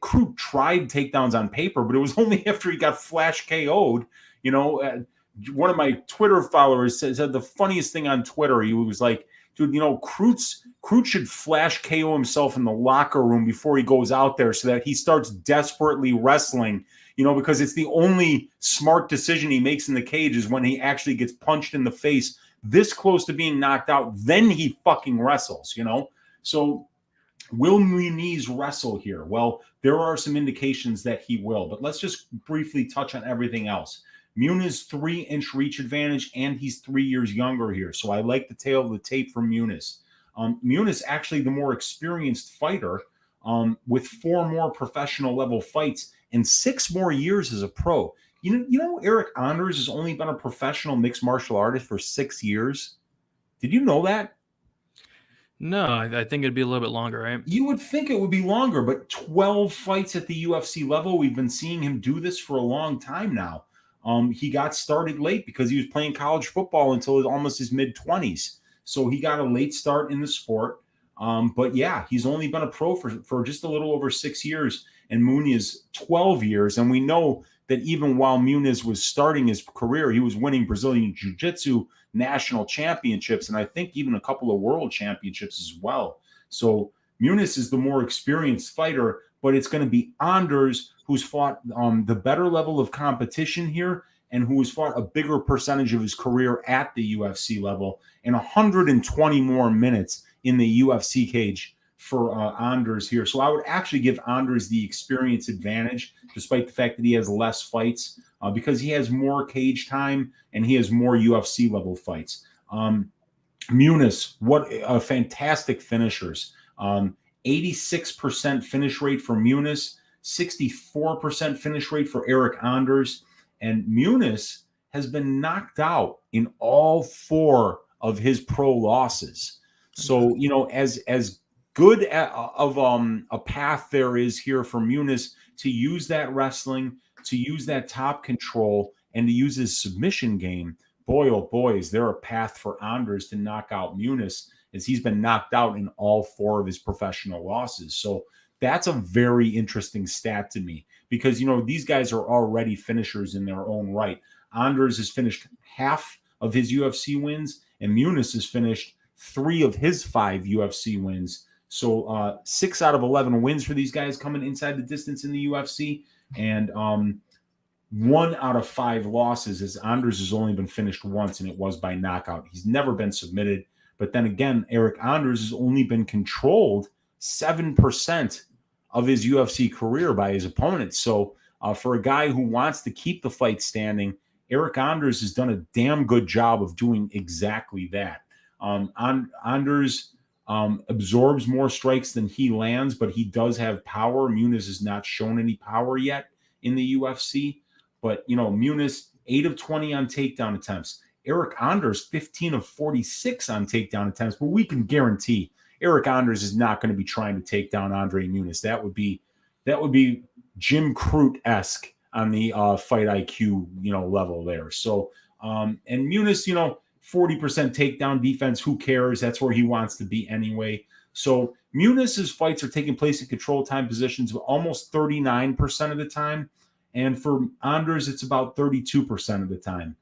Cruz tried takedowns on paper, but it was only after he got flash KO'd. One of my Twitter followers said the funniest thing on Twitter. He was like, dude, Cruz should flash KO himself in the locker room before he goes out there so that he starts desperately wrestling, because it's the only smart decision he makes in the cage is when he actually gets punched in the face this close to being knocked out. Then he fucking wrestles, So will Muniz wrestle here? Well, there are some indications that he will, but let's just briefly touch on everything else. Muniz 3-inch reach advantage, and he's 3 years younger here. So I like the tail of the tape from Muniz. Muniz actually the more experienced fighter with 4 more professional level fights and 6 more years as a pro. Eric Anders has only been a professional mixed martial artist for 6 years. Did you know that? No, I think it'd be a little bit longer, right? You would think it would be longer, but 12 fights at the UFC level. We've been seeing him do this for a long time now. He got started late because he was playing college football until almost his mid-20s. So he got a late start in the sport. But yeah, he's only been a pro for just a little over 6 years, and Muniz 12 years. And we know that even while Muniz was starting his career, he was winning Brazilian Jiu-Jitsu national championships, and I think even a couple of world championships as well. So Muniz is the more experienced fighter, but it's going to be Anders who's fought the better level of competition here and who has fought a bigger percentage of his career at the UFC level, and 120 more minutes in the UFC cage for Anders here. So I would actually give Anders the experience advantage, despite the fact that he has less fights, because he has more cage time and he has more UFC level fights. Muniz, what fantastic finishers. 86% finish rate for Muniz, 64% finish rate for Eric Anders. And Muniz has been knocked out in all 4 of his pro losses. So, as good of a path there is here for Muniz to use that wrestling, to use that top control, and to use his submission game, boy, oh boy, is there a path for Anders to knock out Muniz, as he's been knocked out in all 4 of his professional losses. So that's a very interesting stat to me because, these guys are already finishers in their own right. Anders has finished half of his UFC wins, and Muniz has finished 3 of his 5 UFC wins. So 6 out of 11 wins for these guys coming inside the distance in the UFC, and 1 out of 5 losses, as Anders has only been finished once, and it was by knockout. He's never been submitted. But then again, Eric Anders has only been controlled 7% of his UFC career by his opponents. So for a guy who wants to keep the fight standing, Eric Anders has done a damn good job of doing exactly that. Anders absorbs more strikes than he lands, but he does have power. Munhoz has not shown any power yet in the UFC. But, Munhoz, 8 of 20 on takedown attempts. Eric Anders, 15 of 46 on takedown attempts. But we can guarantee Eric Anders is not going to be trying to take down Andre Munhoz. That would be Jim Crute-esque on the fight IQ, level there. So, and Munhoz, 40% takedown defense, who cares? That's where he wants to be anyway. So Muniz's fights are taking place in control time positions almost 39% of the time. And for Anders, it's about 32% of the time.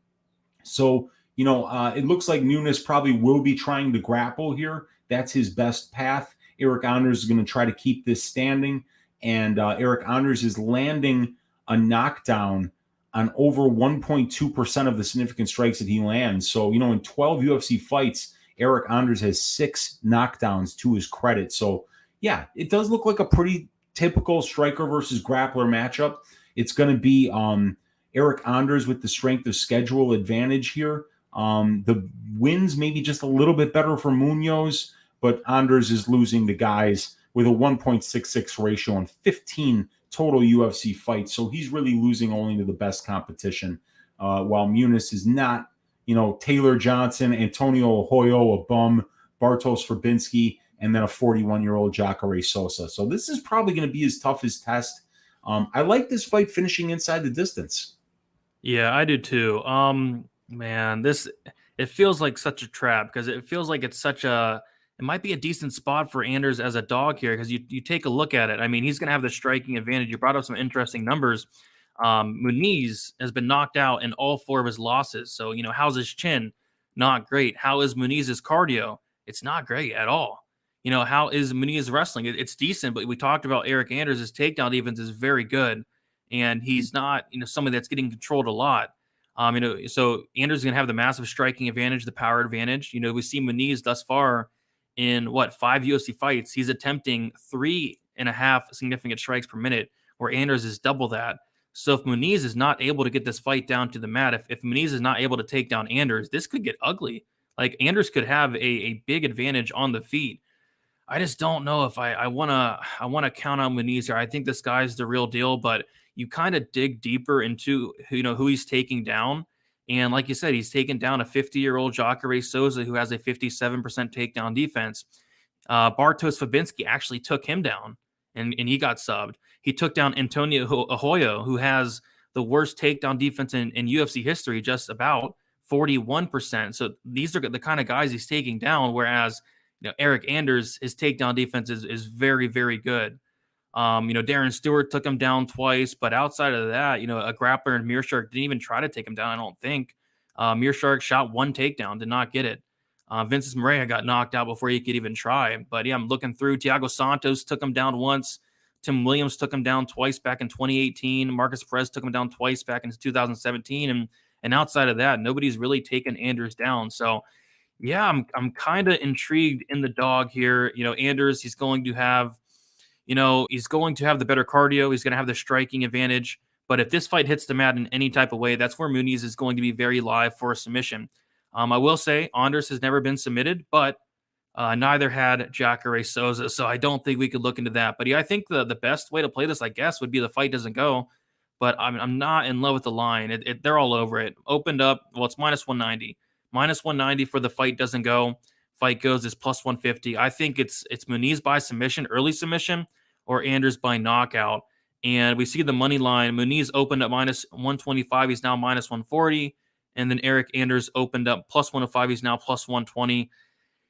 So, it looks like Nunes probably will be trying to grapple here. That's his best path. Eric Anders is going to try to keep this standing. And Eric Anders is landing a knockdown on over 1.2% of the significant strikes that he lands. So, in 12 UFC fights, Eric Anders has 6 knockdowns to his credit. So, yeah, it does look like a pretty typical striker versus grappler matchup. It's going to be Eric Anders with the strength of schedule advantage here. The wins maybe just a little bit better for Munhoz, but Anders is losing to guys with a 1.66 ratio and 15 total UFC fights. So he's really losing only to the best competition, while Munhoz is not, Taylor Johnson, Antonio Hoyo, a bum, Bartosz Fabinski, and then a 41-year-old Jacare Souza. So this is probably going to be his toughest test. I like this fight finishing inside the distance. Yeah, I do too. Man, it feels like such a trap because it feels like it might be a decent spot for Anders as a dog here because you take a look at it. I mean, he's going to have the striking advantage. You brought up some interesting numbers. Munhoz has been knocked out in all 4 of his losses. So, how's his chin? Not great. How is Muniz's cardio? It's not great at all. How is Munhoz wrestling? It's decent, but we talked about Eric Anders. His takedown defense is very good, and he's not, somebody that's getting controlled a lot. So Anders is going to have the massive striking advantage, the power advantage. We see Munhoz thus far in 5 UFC fights. He's attempting 3.5 significant strikes per minute, where Anders is double that. So if Munhoz is not able to get this fight down to the mat, if Munhoz is not able to take down Anders, this could get ugly. Like Anders could have a big advantage on the feet. I just don't know if I want to count on Munhoz here. I think this guy's the real deal, but you kind of dig deeper into who he's taking down. And like you said, he's taken down a 50-year-old Jacare Souza who has a 57% takedown defense. Bartosz Fabinski actually took him down, and he got subbed. He took down Antonio Hoyo, who has the worst takedown defense in UFC history, just about 41%. So these are the kind of guys he's taking down, whereas Eric Anders, his takedown defense is very, very good. Darren Stewart took him down twice, but outside of that, a grappler and Meerschaert didn't even try to take him down, I don't think. Meerschaert shot 1 takedown, did not get it. Vincent Moreira got knocked out before he could even try. But yeah, I'm looking through. Thiago Santos took him down once. Tim Williams took him down twice back in 2018. Marcus Perez took him down twice back in 2017. And outside of that, nobody's really taken Anders down. So yeah, I'm kind of intrigued in the dog here. Anders, he's going to have the better cardio. He's going to have the striking advantage. But if this fight hits the mat in any type of way, that's where Munhoz is going to be very live for a submission. I will say Anders has never been submitted, but neither had Jacare Souza. So I don't think we could look into that. But yeah, I think the best way to play this, I guess, would be the fight doesn't go. But I'm not in love with the line. They're all over it. Opened up, it's minus 190. Minus 190 for the fight doesn't go. Fight goes is plus 150. I think it's Munhoz by submission, early submission, or Anders by knockout. And we see the money line. Munhoz opened up minus 125. He's now minus 140. And then Eric Anders opened up plus 105. He's now plus 120.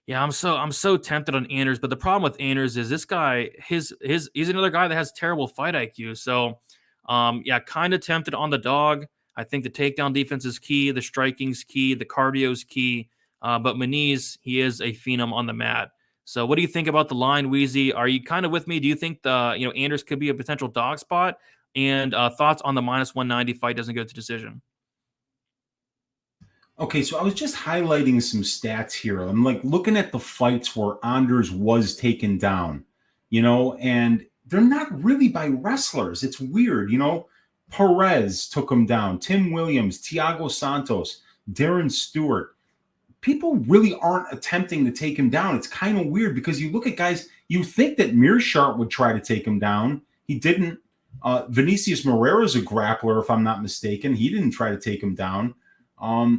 Yeah, I'm so tempted on Anders. But the problem with Anders is this guy, he's another guy that has terrible fight IQ. So yeah, kind of tempted on the dog. I think the takedown defense is key. The striking's key. The cardio's key. But Munhoz, he is a phenom on the mat. So what do you think about the line, Weezy? Are you kind of with me? Do you think Anders could be a potential dog spot? And thoughts on the minus 190 fight doesn't go to decision? Okay, so I was just highlighting some stats here. I'm looking at the fights where Anders was taken down, and they're not really by wrestlers. It's weird, you know. Perez took him down. Tim Williams, Thiago Santos, Darren Stewart. People really aren't attempting to take him down. It's kind of weird because you look at guys, you think that Meerschaert would try to take him down. He didn't. Vinicius Moreira is a grappler, if I'm not mistaken. He didn't try to take him down.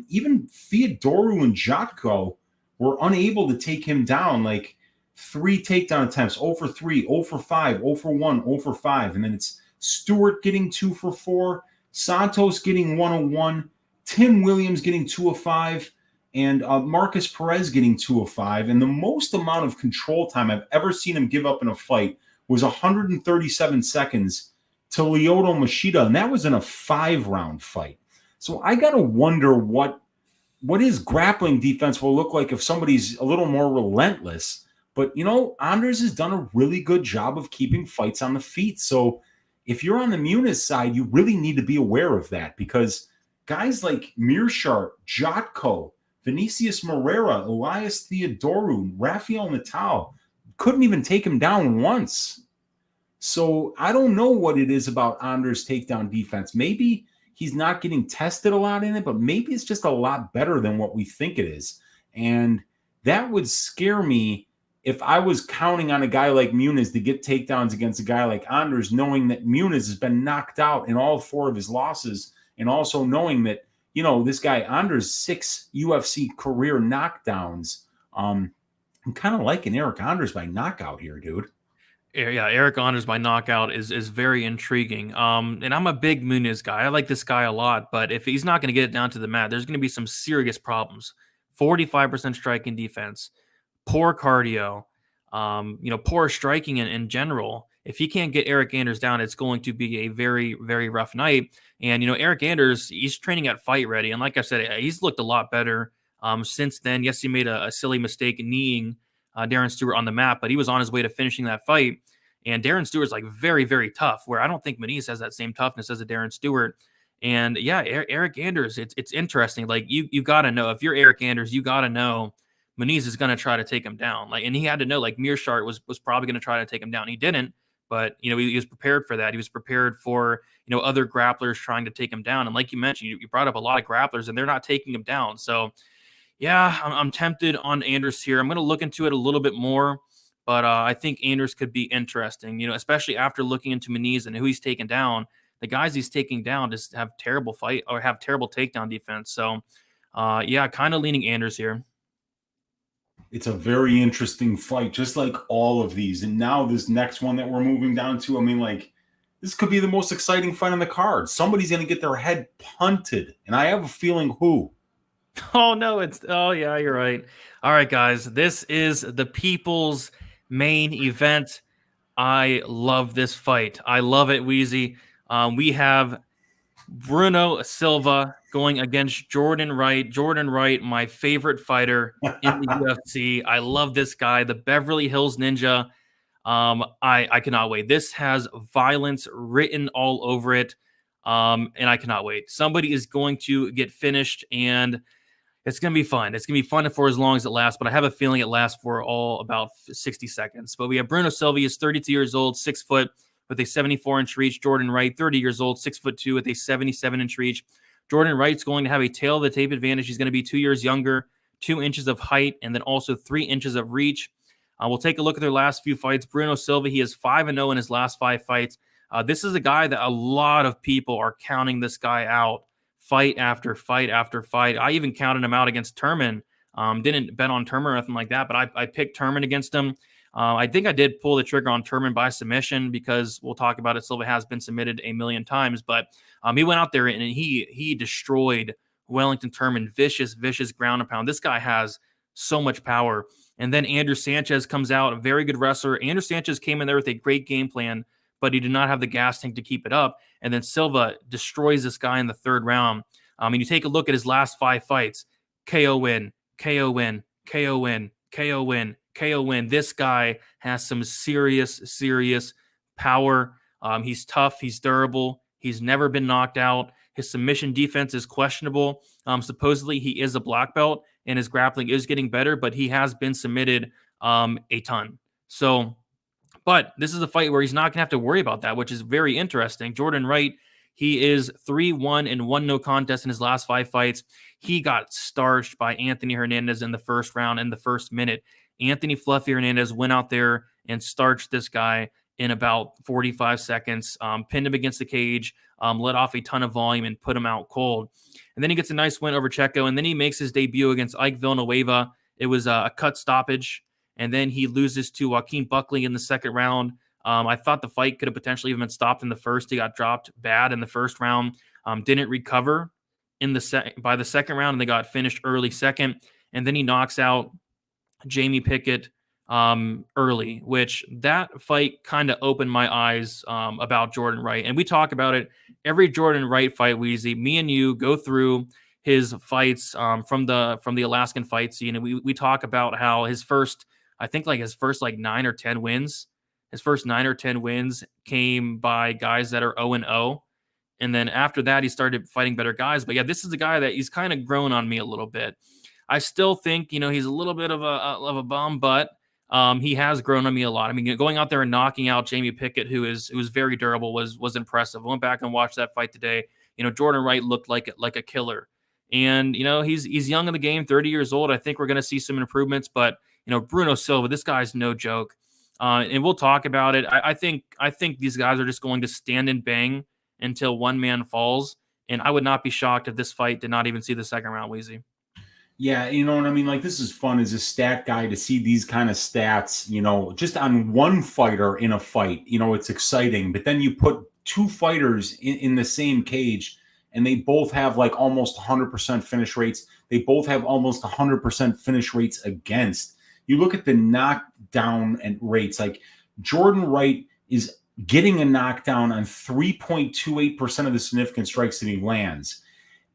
Even Theodorou and Jotko were unable to take him down. Like 3 takedown attempts, 0 for 3, 0 for 5, 0 for 1, 0 for 5. And then it's Stewart getting 2 for 4, Santos getting 1 of 1, Tim Williams getting 2 of 5, and Marcus Perez getting 2 of 5. And the most amount of control time I've ever seen him give up in a fight was 137 seconds to Lyoto Machida, and that was in a 5-round fight. So I got to wonder what his grappling defense will look like if somebody's a little more relentless. But, you know, Anders has done a really good job of keeping fights on the feet. So if you're on the Munhoz side, you really need to be aware of that because guys like Meerschaert, Jotko, Vinicius Moreira, Elias Theodorou, Rafael Natal couldn't even take him down once. So I don't know what it is about Anders' takedown defense. Maybe he's not getting tested a lot in it, but maybe it's just a lot better than what we think it is. And that would scare me if I was counting on a guy like Munhoz to get takedowns against a guy like Anders, knowing that Munhoz has been knocked out in all 4 of his losses, and also knowing that, you know, this guy Anders, 6 UFC career knockdowns. I'm kind of liking Eric Anders by knockout here, dude. Yeah, Eric Anders by knockout is very intriguing. And I'm a big Munhoz guy. I like this guy a lot, but if he's not going to get it down to the mat, there's going to be some serious problems. 45% striking defense, poor cardio, poor striking in general. If he can't get Eric Anders down, it's going to be a very, very rough night. And, Eric Anders, he's training at Fight Ready. And like I said, he's looked a lot better since then. Yes, he made a silly mistake kneeing Darren Stewart on the mat, but he was on his way to finishing that fight. And Darren Stewart's like very, very tough, where I don't think Munhoz has that same toughness as a Darren Stewart. And yeah, Eric Anders, it's interesting. Like you got to know, if you're Eric Anders, you got to know Munhoz is going to try to take him down. Like, and he had to know, like Meerschaert was probably going to try to take him down. He didn't, but he was prepared for that. He was prepared for other grapplers trying to take him down. And like you mentioned, you brought up a lot of grapplers, and they're not taking him down. So yeah, I'm tempted on Anders here. I'm going to look into it a little bit more, but I think Anders could be interesting. Especially after looking into Munhoz and who he's taken down. The guys he's taking down just have terrible fight or have terrible takedown defense. So yeah, kind of leaning Anders here. It's a very interesting fight, just like all of these. And now this next one that we're moving down to, I mean, like, this could be the most exciting fight on the card. Somebody's going to get their head punted, and I have a feeling who. Oh, no, oh, yeah, you're right. All right, guys, this is the people's main event. I love this fight. I love it, Weezy. We have Bruno Silva going against Jordan Wright. Jordan Wright, my favorite fighter in the UFC. I love this guy, the Beverly Hills Ninja. I cannot wait. This has violence written all over it, and I cannot wait. Somebody is going to get finished, and it's going to be fun. It's going to be fun for as long as it lasts, but I have a feeling it lasts for all about 60 seconds. But we have Bruno Silva. He is 32 years old, 6 foot, with a 74-inch reach. Jordan Wright, 30 years old, 6'2", with a 77-inch reach. Jordan Wright's going to have a tail of the tape advantage. He's going to be 2 years younger, 2 inches of height, and then also 3 inches of reach. We'll take a look at their last few fights. Bruno Silva, he is 5-0 in his last 5 fights. This is a guy that a lot of people are counting this guy out fight after fight after fight. I even counted him out against Turman. Didn't bet on Turman or anything like that, but I picked Turman against him. I think I did pull the trigger on Turman by submission because we'll talk about it. Silva has been submitted a million times, but he went out there and he destroyed Wellington Turman. Vicious ground and pound. This guy has so much power. And then Andrew Sanchez comes out, a very good wrestler. Andrew Sanchez came in there with a great game plan, but he did not have the gas tank to keep it up. And then Silva destroys this guy in the 3rd round. And you take a look at his last 5 fights: KO win, KO win, KO win, KO win, KO win. This guy has some serious power. He's tough. He's durable. He's never been knocked out. His submission defense is questionable. Supposedly he is a black belt and his grappling is getting better, but he has been submitted a ton. So, But this is a fight where he's not going to have to worry about that, which is very interesting. Jordan Wright, he is 3-1 and 1 no contest in his last 5 fights. He got starched by Anthony Hernandez in the first round in the first minute. Anthony Fluffy Hernandez went out there and starched this guy in about 45 seconds, pinned him against the cage, let off a ton of volume, and put him out cold. And then he gets a nice win over Checo, and then he makes his debut against Ike Villanueva. It was a cut stoppage, and then he loses to Joaquin Buckley in the second round. I thought the fight could have potentially even been stopped in the first. He got dropped bad in the first round, didn't recover by the second round, and they got finished early second. And then he knocks out Jamie Pickett early, which that fight kind of opened my eyes about Jordan Wright. And we talk about it every Jordan Wright fight, Weezy. Me and you go through his fights from the Alaskan fight scene, and we talk about how his first 9 or 10 wins. His first 9 or 10 wins came by guys that are 0-0. And then after that, he started fighting better guys. But yeah, this is a guy that he's kind of grown on me a little bit. I still think, he's a little bit of a bum, but he has grown on me a lot. I mean, going out there and knocking out Jamie Pickett, who was very durable, was impressive. I went back and watched that fight today. Jordan Wright looked like a killer. And, he's young in the game, 30 years old. I think we're going to see some improvements. But, Bruno Silva, this guy's no joke. And we'll talk about it. I think these guys are just going to stand and bang until one man falls. And I would not be shocked if this fight did not even see the second round, Weezy. Yeah, you know what I mean? Like, this is fun as a stat guy to see these kind of stats, just on one fighter in a fight. It's exciting. But then you put 2 fighters in the same cage, and they both have like almost 100% finish rates. They both have almost 100% finish rates against. You look at the knockdown and rates, like Jordan Wright is getting a knockdown on 3.28% of the significant strikes that he lands.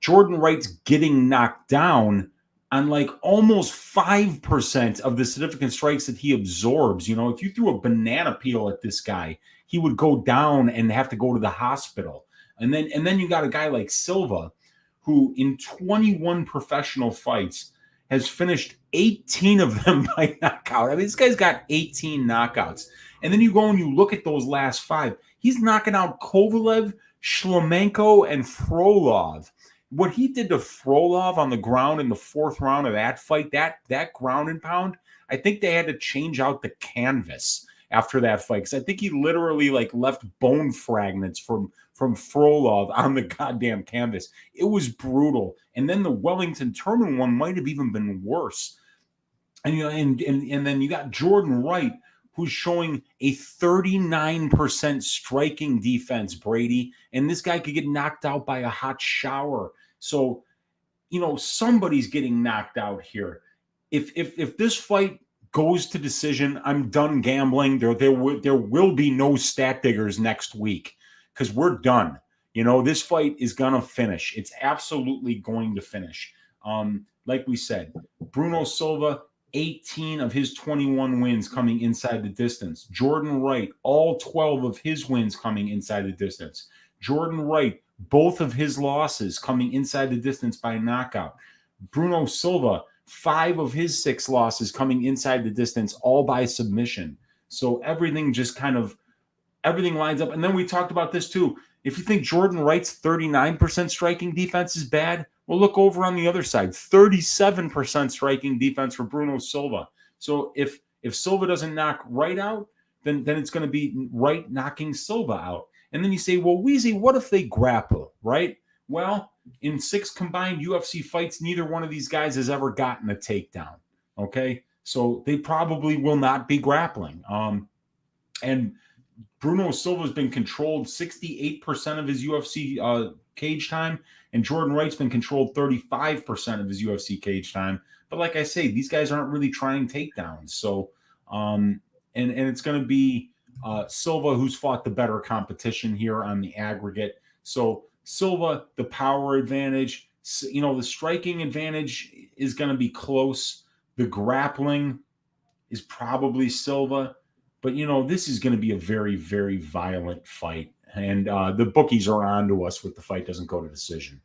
Jordan Wright's getting knocked down on like almost 5% of the significant strikes that he absorbs. If you threw a banana peel at this guy, he would go down and have to go to the hospital. And then you got a guy like Silva, who in 21 professional fights has finished 18 of them by knockout. I mean, this guy's got 18 knockouts. And then you go and you look at those last 5. He's knocking out Kovalev, Shlemenko, and Frolov. What he did to Frolov on the ground in the 4th round of that fight, that ground and pound, I think they had to change out the canvas after that fight, because I think he literally left bone fragments from Frolov on the goddamn canvas. It was brutal. And then the Wellington Turman one might have even been worse. And and then you got Jordan Wright, who's showing a 39% striking defense, Brady. And this guy could get knocked out by a hot shower. So, somebody's getting knocked out here. If this fight goes to decision, I'm done gambling. There will be no stat diggers next week, because we're done. This fight is going to finish. It's absolutely going to finish. Like we said, Bruno Silva, 18 of his 21 wins coming inside the distance. Jordan Wright, all 12 of his wins coming inside the distance. Jordan Wright, both of his losses coming inside the distance by knockout. Bruno Silva, 5 of his 6 losses coming inside the distance, all by submission. So everything lines up. And then we talked about this too. If you think Jordan Wright's 39% striking defense is bad, well, look over on the other side. 37% striking defense for Bruno Silva. So if Silva doesn't knock Wright out, then it's going to be Wright knocking Silva out. And then you say, well, Weezy, what if they grapple, right? Well, in 6 combined UFC fights, neither one of these guys has ever gotten a takedown, okay? So they probably will not be grappling. And Bruno Silva's been controlled 68% of his UFC cage time, and Jordan Wright's been controlled 35% of his UFC cage time. But like I say, these guys aren't really trying takedowns. So, and it's going to be Silva who's fought the better competition here on the aggregate. So Silva, the power advantage, the striking advantage is going to be close. The grappling is probably Silva. But, this is going to be a very, very violent fight. And the bookies are on to us with the fight doesn't go to decision.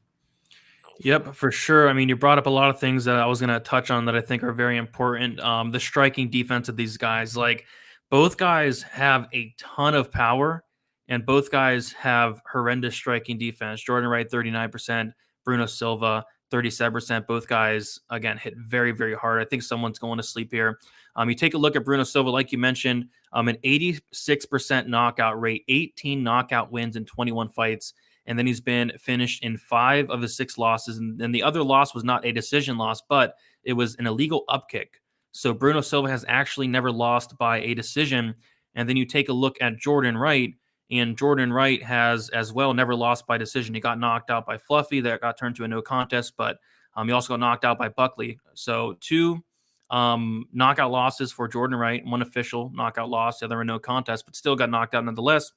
Yep, for sure. I mean, you brought up a lot of things that I was going to touch on that I think are very important. The striking defense of these guys, like Both guys have a ton of power, and both guys have horrendous striking defense. Jordan Wright, 39%, Bruno Silva, 37%. Both guys, again, hit very, very hard. I think someone's going to sleep here. You take a look at Bruno Silva, like you mentioned, an 86% knockout rate, 18 knockout wins in 21 fights. And then he's been finished in 5 of his 6 losses. And then the other loss was not a decision loss, but it was an illegal upkick. So Bruno Silva has actually never lost by a decision. And then you take a look at Jordan Wright, and Jordan Wright has as well never lost by decision. He got knocked out by Fluffy. That got turned to a no contest, but he also got knocked out by Buckley. So 2 knockout losses for Jordan Wright, 1 official knockout loss, the other a no contest, but still got knocked out nonetheless.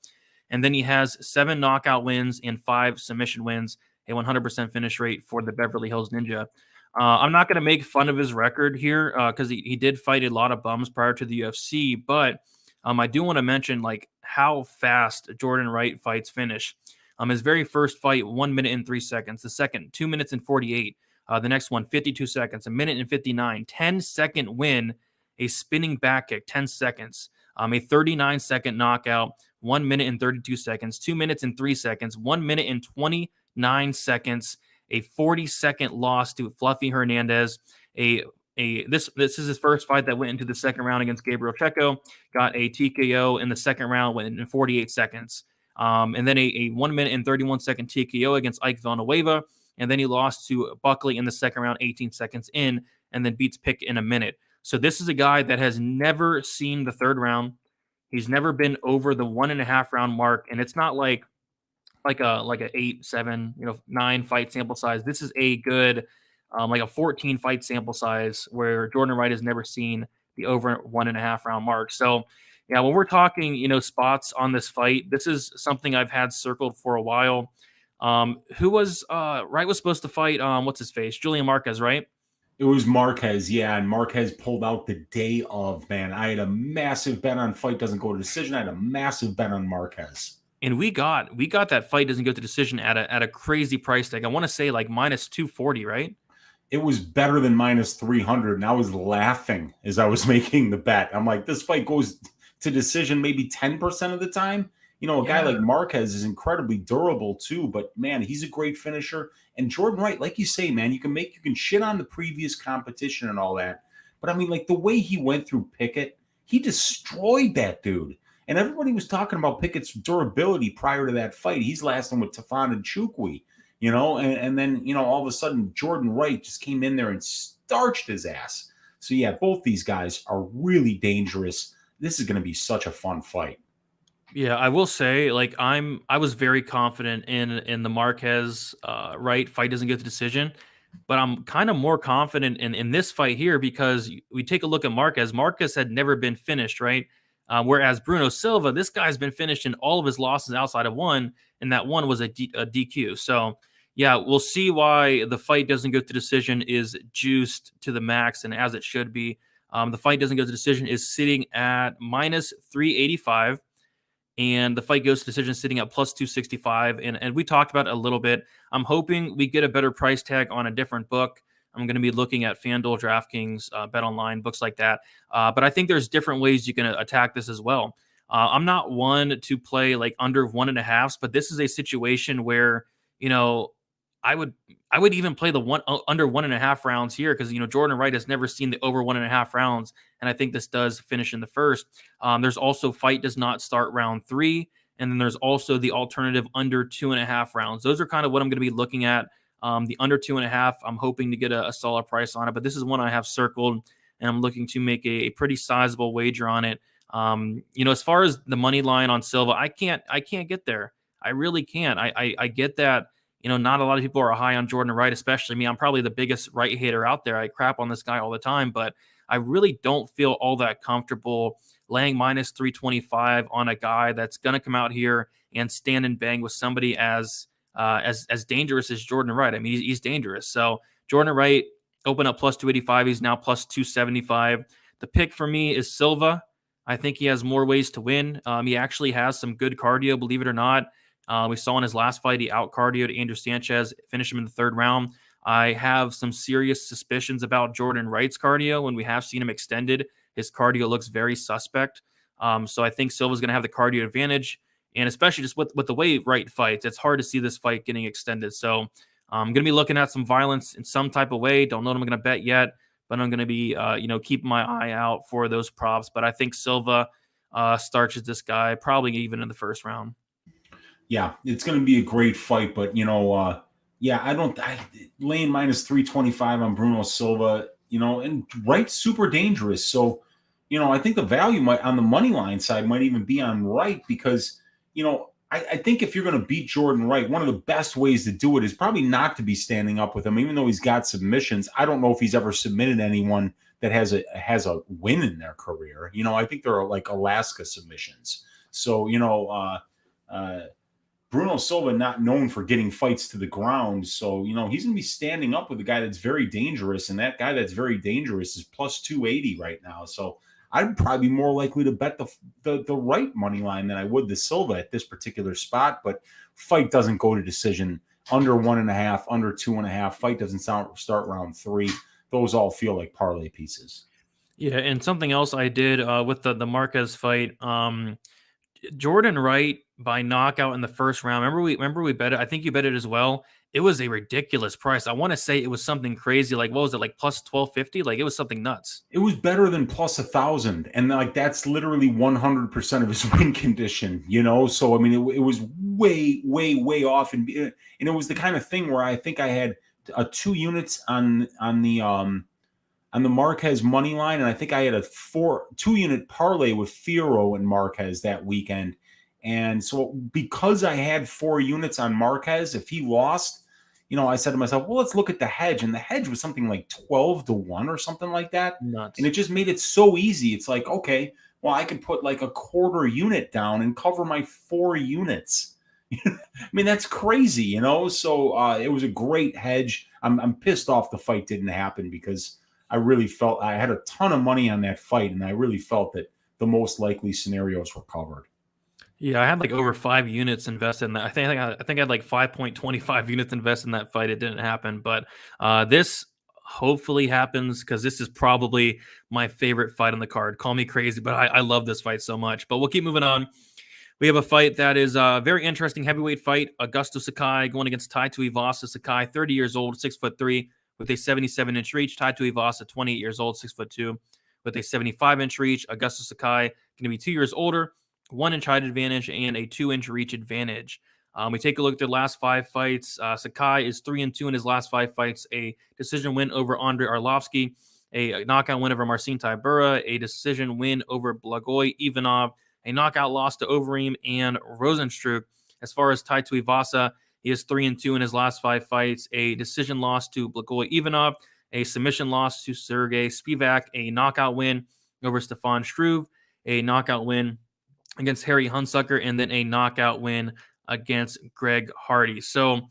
And then he has 7 knockout wins and 5 submission wins, a 100% finish rate for the Beverly Hills Ninja. I'm not going to make fun of his record here because he did fight a lot of bums prior to the UFC, but I do want to mention like how fast Jordan Wright fights finish. His very first fight, 1 minute and 3 seconds. The second, 2 minutes and 48. The next one, 52 seconds. 1 minute and 59. 10-second win, a spinning back kick, 10 seconds. A 39-second knockout, 1 minute and 32 seconds. 2 minutes and 3 seconds. 1 minute and 29 seconds. A 40-second loss to Fluffy Hernandez. This is his first fight that went into the second round against Gabriel Checo. Got a TKO in the second round, went in 48 seconds. And then a 1 minute and 31 second TKO against Ike Villanueva. And then he lost to Buckley in the second round, 18 seconds in, and then beats Pick in a minute. So this is a guy that has never seen the third round. He's never been over the 1.5 round mark, and it's not like a 8, 7, 9 fight sample size. This is a good like a 14 fight sample size where Jordan Wright has never seen the over 1.5 round mark. So yeah, when we're talking, spots on this fight, this is something I've had circled for a while. Who was Wright was supposed to fight what's his face? Julian Marquez, right? It was Marquez, yeah, and Marquez pulled out the day of, man. I had a massive bet on fight doesn't go to decision. I had a massive bet on Marquez. And we got that fight doesn't go to decision at a crazy price tag. I want to say like minus 240, right? It was better than minus 300, and I was laughing as I was making the bet. I'm like, this fight goes to decision maybe 10% of the time. A guy like Marquez is incredibly durable too, but man, he's a great finisher. And Jordan Wright, like you say, man, you can shit on the previous competition and all that. But I mean, like the way he went through Pickett, he destroyed that dude. And everybody was talking about Pickett's durability prior to that fight. He's lasting with Tafon and Chukwi, and then, all of a sudden Jordan Wright just came in there and starched his ass. So yeah, both these guys are really dangerous. This is going to be such a fun fight. Yeah, I will say, like I was very confident in the Marquez Wright fight doesn't get the decision, but I'm kind of more confident in this fight here because we take a look at Marquez. Marquez had never been finished, right? Whereas Bruno Silva, this guy's been finished in all of his losses outside of one, and that one was a DQ. So yeah, we'll see why the fight doesn't go to decision is juiced to the max, and as it should be. The fight doesn't go to decision is sitting at minus 385. And the fight goes to decision sitting at plus 265. And we talked about it a little bit. I'm hoping we get a better price tag on a different book. I'm going to be looking at FanDuel, DraftKings, BetOnline, books like that. But I think there's different ways you can attack this as well. I'm not one to play like under 1.5s, but this is a situation where, I would even play the under 1.5 rounds here because Jordan Wright has never seen the over 1.5 rounds, and I think this does finish in the first. There's also fight does not start round 3, and then there's also the alternative under 2.5 rounds. Those are kind of what I'm going to be looking at. The under 2.5, I'm hoping to get a solid price on it, but this is one I have circled, and I'm looking to make a pretty sizable wager on it. As far as the money line on Silva, I can't get there. I really can't. I get that. Not a lot of people are high on Jordan Wright, especially me. I'm probably the biggest Wright hater out there. I crap on this guy all the time, but I really don't feel all that comfortable laying minus 325 on a guy that's going to come out here and stand and bang with somebody as dangerous as Jordan Wright. I mean, he's dangerous. So Jordan Wright opened up plus 285. He's now plus 275. The pick for me is Silva. I think he has more ways to win. He actually has some good cardio, believe it or not. We saw in his last fight, he out-cardioed Andrew Sanchez, finished him in the third round. I have some serious suspicions about Jordan Wright's cardio. When we have seen him extended, his cardio looks very suspect. So I think Silva's going to have the cardio advantage, and especially just with the way Wright fights, it's hard to see this fight getting extended. So I'm going to be looking at some violence in some type of way. Don't know what I'm going to bet yet, but I'm going to be, keeping my eye out for those props. But I think Silva starches this guy probably even in the first round. Yeah, it's going to be a great fight, but yeah, I laying minus 325 on Bruno Silva, and Wright's super dangerous. So, I think the value might on the money line side might even be on Wright because, I think if you're going to beat Jordan Wright, one of the best ways to do it is probably not to be standing up with him, even though he's got submissions. I don't know if he's ever submitted anyone that has a win in their career. I think there are like Alaska submissions. So, Bruno Silva not known for getting fights to the ground. So, he's going to be standing up with a guy that's very dangerous. And that guy that's very dangerous is plus 280 right now. So I'd probably be more likely to bet the right money line than I would the Silva at this particular spot. But fight doesn't go to decision. Under 1.5, under 2.5. Fight doesn't start round 3. Those all feel like parlay pieces. Yeah, and something else I did with the Marquez fight, Jordan Wright by knockout in the first round. Remember we bet it. I think you bet it as well. It was a ridiculous price. I want to say it was something crazy. Like, what was it, like plus 1250? Like, it was something nuts. It was better than plus 1,000, and like that's literally 100% of his win condition. So I mean, it was way, way, way off, and it was the kind of thing where I think I had 2 units on the Marquez money line, and I think I had a 2-unit parlay with Fierro and Marquez that weekend. And so because I had 4 units on Marquez, if he lost, I said to myself, well, let's look at the hedge. And the hedge was something like 12-1 or something like that. Nuts. And it just made it so easy. It's like, okay, well, I could put like a 1/4 unit down and cover my 4 units. I mean, that's crazy, So it was a great hedge. I'm pissed off the fight didn't happen because I really felt I had a ton of money on that fight, and I really felt that the most likely scenarios were covered. Yeah, I had like over 5 units invested in that. I think I had like 5.25 units invested in that fight. It didn't happen, but this hopefully happens because this is probably my favorite fight on the card. Call me crazy, but I love this fight so much. But we'll keep moving on. We have a fight that is a very interesting heavyweight fight. Augusto Sakai going against Tai Tuivasa. Sakai, 30 years old, 6'3", with a 77-inch reach. Tai Tuivasa, 28 years old, 6'2", with a 75-inch reach. Augusto Sakai going to be 2 years older, 1-inch height advantage, and a 2-inch reach advantage. We take a look at their last 5 fights. Sakai is 3-2 in his last 5 fights. A decision win over Andrei Arlovsky, a knockout win over Marcin Tybura, a decision win over Blagoy Ivanov, a knockout loss to Overeem and Rosenstruck. As far as Tai Tuivasa, he is 3-2 in his last 5 fights. A decision loss to Blagoy Ivanov, a submission loss to Sergey Spivak, a knockout win over Stefan Struve, a knockout win against Harry Hunsucker, and then a knockout win against Greg Hardy. So,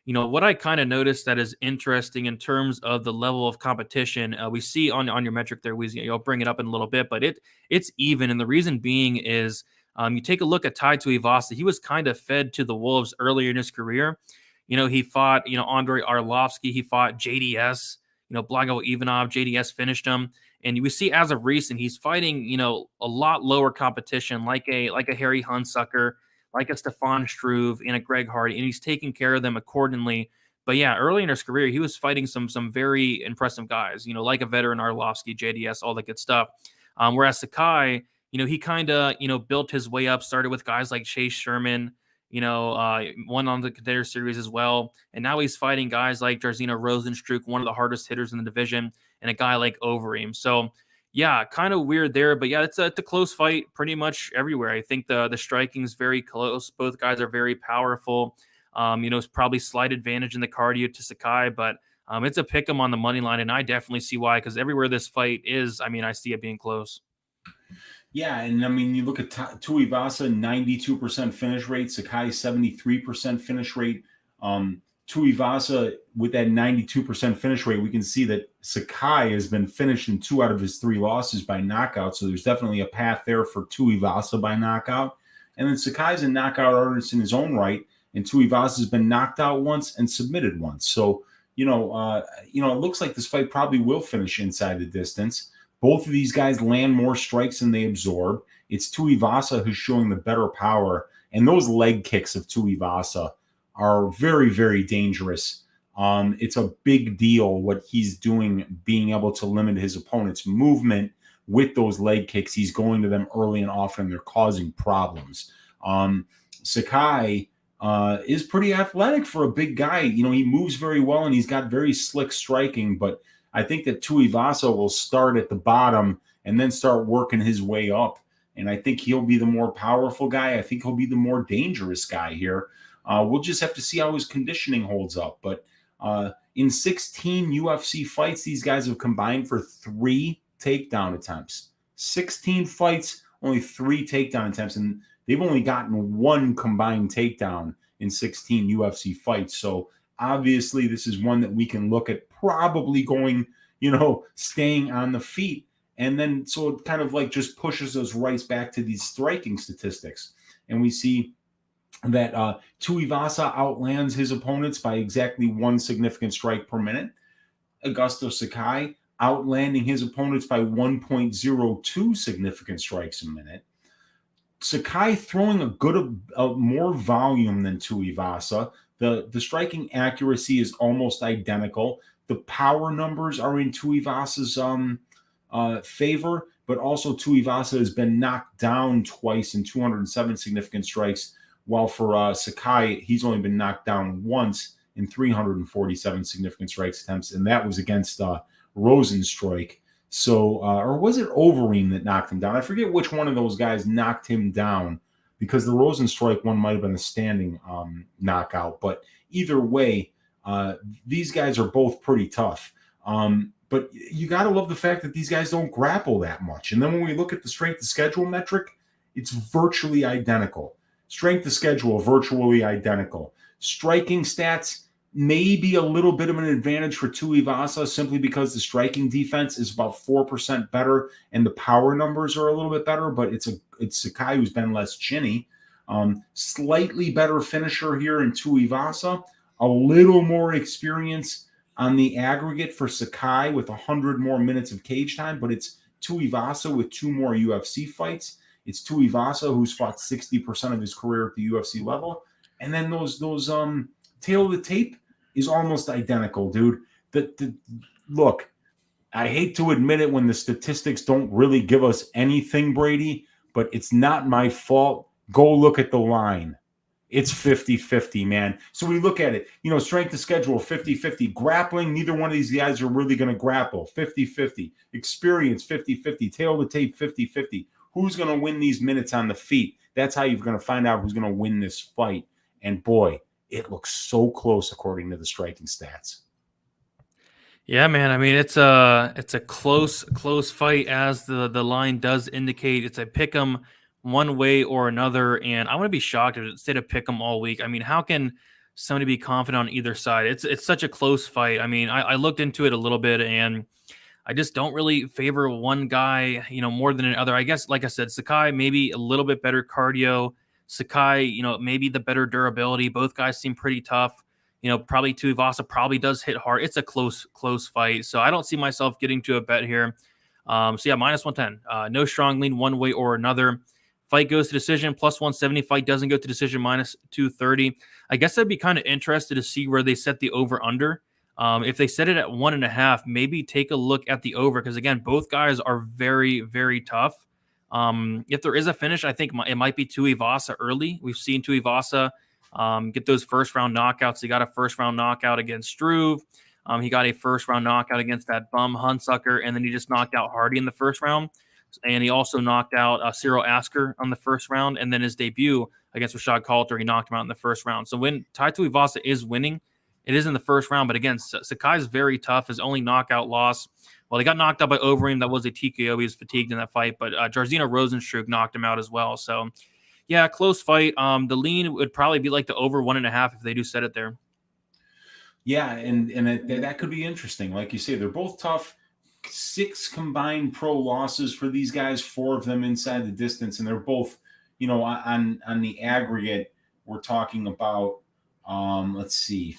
what I kind of noticed that is interesting in terms of the level of competition, we see on your metric there, Weezy, I'll bring it up in a little bit, but it's even. And the reason being is you take a look at Tai Tuivasa, he was kind of fed to the wolves earlier in his career. He fought, Andrei Arlovsky, he fought JDS, Blago Ivanov, JDS finished him. And we see as of recent, he's fighting, a lot lower competition, like a Harry Hunsucker, like a Stefan Struve, and a Greg Hardy, and he's taking care of them accordingly. But yeah, early in his career, he was fighting some very impressive guys, like a veteran Arlovsky, JDS, all that good stuff. Whereas Sakai, he kind of, built his way up, started with guys like Chase Sherman, won on the Contender Series as well. And now he's fighting guys like Jairzinho Rozenstruik, one of the hardest hitters in the division, and a guy like Overeem. So, yeah, kind of weird there. But, yeah, it's a close fight pretty much everywhere. I think the striking is very close. Both guys are very powerful. It's probably slight advantage in the cardio to Sakai, but it's a pick 'em on the money line, and I definitely see why, because everywhere this fight is, I see it being close. Yeah, and you look at Tuivasa, 92% finish rate, Sakai 73% finish rate. Tuivasa with that 92% finish rate, we can see that Sakai has been finished in 2 out of his 3 losses by knockout. So there's definitely a path there for Tuivasa by knockout. And then Sakai's a knockout artist in his own right, and Tuivasa has been knocked out once and submitted once. So, it looks like this fight probably will finish inside the distance. Both of these guys land more strikes than they absorb. It's Tuivasa who's showing the better power, and those leg kicks of Tuivasa are very, very dangerous. It's a big deal what he's doing, being able to limit his opponent's movement with those leg kicks. He's going to them early and often, and they're causing problems. Sakai is pretty athletic for a big guy. You know, he moves very well and he's got very slick striking, but I think that Tuivasa will start at the bottom and then start working his way up. And I think he'll be the more powerful guy. I think he'll be the more dangerous guy here. We'll just have to see how his conditioning holds up. But in 16 UFC fights, these guys have combined for 3 takedown attempts. 16 fights, only 3 takedown attempts. And they've only gotten 1 combined takedown in 16 UFC fights. So obviously this is one that we can look at probably going, staying on the feet. And then so it kind of like just pushes us right back to these striking statistics. And we see that Tuivasa outlands his opponents by exactly 1 significant strike per minute. Augusto Sakai outlanding his opponents by 1.02 significant strikes a minute. Sakai throwing a more volume than Tuivasa. The striking accuracy is almost identical. The power numbers are in Tuivasa's favor, but also Tuivasa has been knocked down twice in 207 significant strikes, while for Sakai, he's only been knocked down once in 347 significant strikes attempts, and that was against Rosenstruik. So, or was it Overeem that knocked him down? I forget which one of those guys knocked him down, because the Rosenstruik one might have been a standing knockout. But either way, these guys are both pretty tough. But you got to love the fact that these guys don't grapple that much. And then when we look at the strength of schedule metric, it's virtually identical. Strength of schedule, virtually identical. Striking stats, maybe a little bit of an advantage for Tuivasa simply because the striking defense is about 4% better and the power numbers are a little bit better, but it's Sakai who's been less chinny. Slightly better finisher here in Tuivasa, a little more experience on the aggregate for Sakai with 100 more minutes of cage time, but it's Tuivasa with 2 more UFC fights. It's Tuivasa who's fought 60% of his career at the UFC level. And then those tail of the tape is almost identical, dude. Look, I hate to admit it when the statistics don't really give us anything, Brady, but it's not my fault. Go look at the line. It's 50-50, man. So we look at it, strength of schedule, 50-50. Grappling, neither one of these guys are really going to grapple, 50-50. Experience, 50-50. Tail of the tape, 50-50. Who's going to win these minutes on the feet? That's how you're going to find out who's going to win this fight. And boy, it looks so close according to the striking stats. Yeah, man. I mean, it's a close fight, as the line does indicate. It's a pick 'em one way or another, and I'm gonna be shocked if it stayed a pick 'em all week. I mean, how can somebody be confident on either side? It's such a close fight. I mean, I looked into it a little bit, and I just don't really favor one guy, more than another. I guess, like I said, Sakai maybe a little bit better cardio. Sakai, maybe the better durability. Both guys seem pretty tough. Probably Tuivasa probably does hit hard. It's a close fight. So I don't see myself getting to a bet here. So yeah, -110. No strong lean one way or another. Fight goes to decision, +170. Fight doesn't go to decision, -230. I guess I'd be kind of interested to see where they set the over-under. If they set it at 1.5, maybe take a look at the over, because again, both guys are very, very tough. If there is a finish, I think it might be Tuivasa early. We've seen Tuivasa get those first-round knockouts. He got a first-round knockout against Struve. He got a first-round knockout against that bum Hunsucker, and then he just knocked out Hardy in the first round. And he also knocked out Cyril Asker on the first round, and then his debut against Rashad Coulter, he knocked him out in the first round. So when Tai Tuivasa is winning, it is in the first round. But again, Sakai's very tough. His only knockout loss, well, he got knocked out by Overeem. That was a TKO. He was fatigued in that fight. But Jairzinho Rozenstruik knocked him out as well. So, yeah, close fight. The lean would probably be like the over 1.5 if they do set it there. Yeah, and that could be interesting. Like you say, they're both tough. 6 combined pro losses for these guys, 4 of them inside the distance, and they're both, on the aggregate, we're talking about, let's see,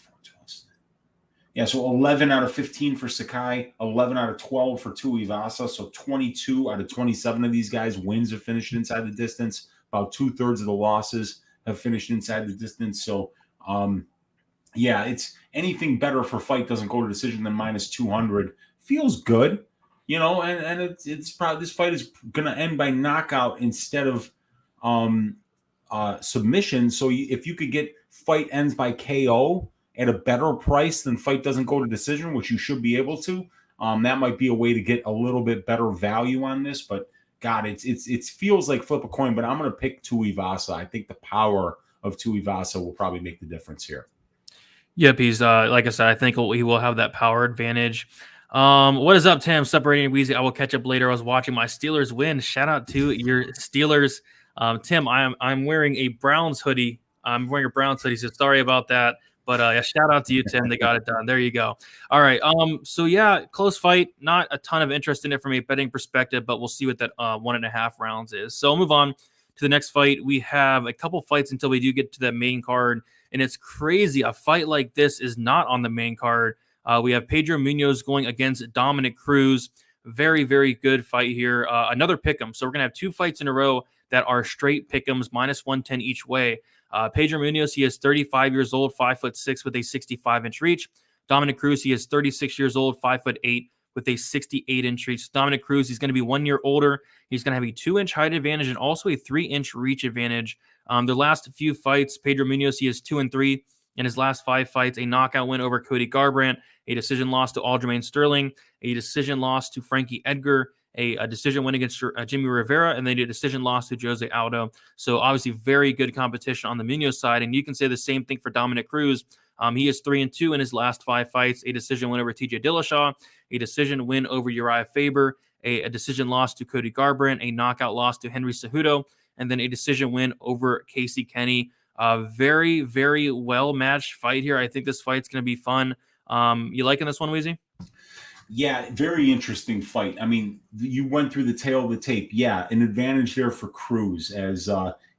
Yeah, so 11 out of 15 for Sakai, 11 out of 12 for Tuivasa. So 22 out of 27 of these guys wins have finished inside the distance. About 2/3 of the losses have finished inside the distance. So, yeah, it's anything better for fight doesn't go to decision than minus 200. Feels good, and it's probably this fight is going to end by knockout instead of submission. So if you could get fight ends by KO at a better price than fight doesn't go to decision, which you should be able to, that might be a way to get a little bit better value on this. But God, it feels like flip a coin. But I'm going to pick Tuivasa. I think the power of Tuivasa will probably make the difference here. Yep, he's like I said, I think he will have that power advantage. What is up, Tim? Separating Weezy. I will catch up later. I was watching my Steelers win. Shout out to your Steelers. Tim, I'm wearing a Browns hoodie. I'm wearing a Browns hoodie, so sorry about that. But yeah, shout out to you, Tim. They got it done. There you go. All right. So yeah, close fight. Not a ton of interest in it from a betting perspective, but we'll see what that 1.5 rounds is. So I'll move on to the next fight. We have a couple fights until we do get to that main card. And it's crazy. A fight like this is not on the main card. We have Pedro Munhoz going against Dominick Cruz. Very, very good fight here. Another pick'em. So we're going to have 2 fights in a row that are straight pick'ems, minus 110 each way. Pedro Munhoz, he is 35 years old, 5'6" with a 65-inch reach. Dominick Cruz, he is 36 years old, 5'8" with a 68-inch reach. Dominick Cruz, he's going to be 1 year older. He's going to have a 2-inch height advantage and also a 3-inch reach advantage. Their last few fights, Pedro Munhoz, he is 2-3 in his last 5 fights. A knockout win over Cody Garbrandt, a decision loss to Aljamain Sterling, a decision loss to Frankie Edgar, a decision win against Jimmy Rivera, and then a decision loss to Jose Aldo. So obviously very good competition on the Munhoz side, and you can say the same thing for Dominick Cruz. He is 3-2 in his last 5 fights, a decision win over TJ Dillashaw, a decision win over Uriah Faber, a decision loss to Cody Garbrandt, a knockout loss to Henry Cejudo, and then a decision win over Casey Kenny. Very, very well-matched fight here. I think this fight's going to be fun. You liking this one, Weezy? Yeah, very interesting fight. I mean, you went through the tail of the tape. Yeah, an advantage there for Cruz as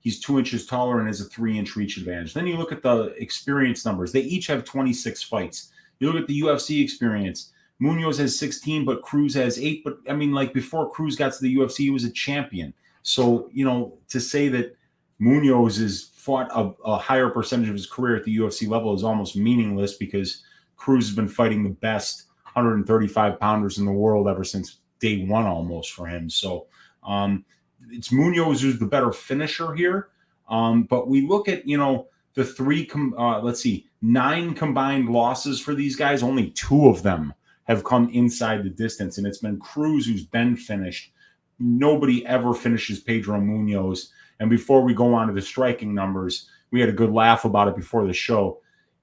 he's 2 inches taller and has a 3-inch reach advantage. Then you look at the experience numbers. They each have 26 fights. You look at the UFC experience. Munhoz has 16, but Cruz has 8. But, I mean, like before Cruz got to the UFC, he was a champion. So, to say that Munhoz has fought a higher percentage of his career at the UFC level is almost meaningless because Cruz has been fighting the best 135-pounders in the world ever since day one almost for him. So it's Munhoz who's the better finisher here. But we look at, the 9 combined losses for these guys. Only 2 of them have come inside the distance, and it's been Cruz who's been finished. Nobody ever finishes Pedro Munhoz. And before we go on to the striking numbers, we had a good laugh about it before the show.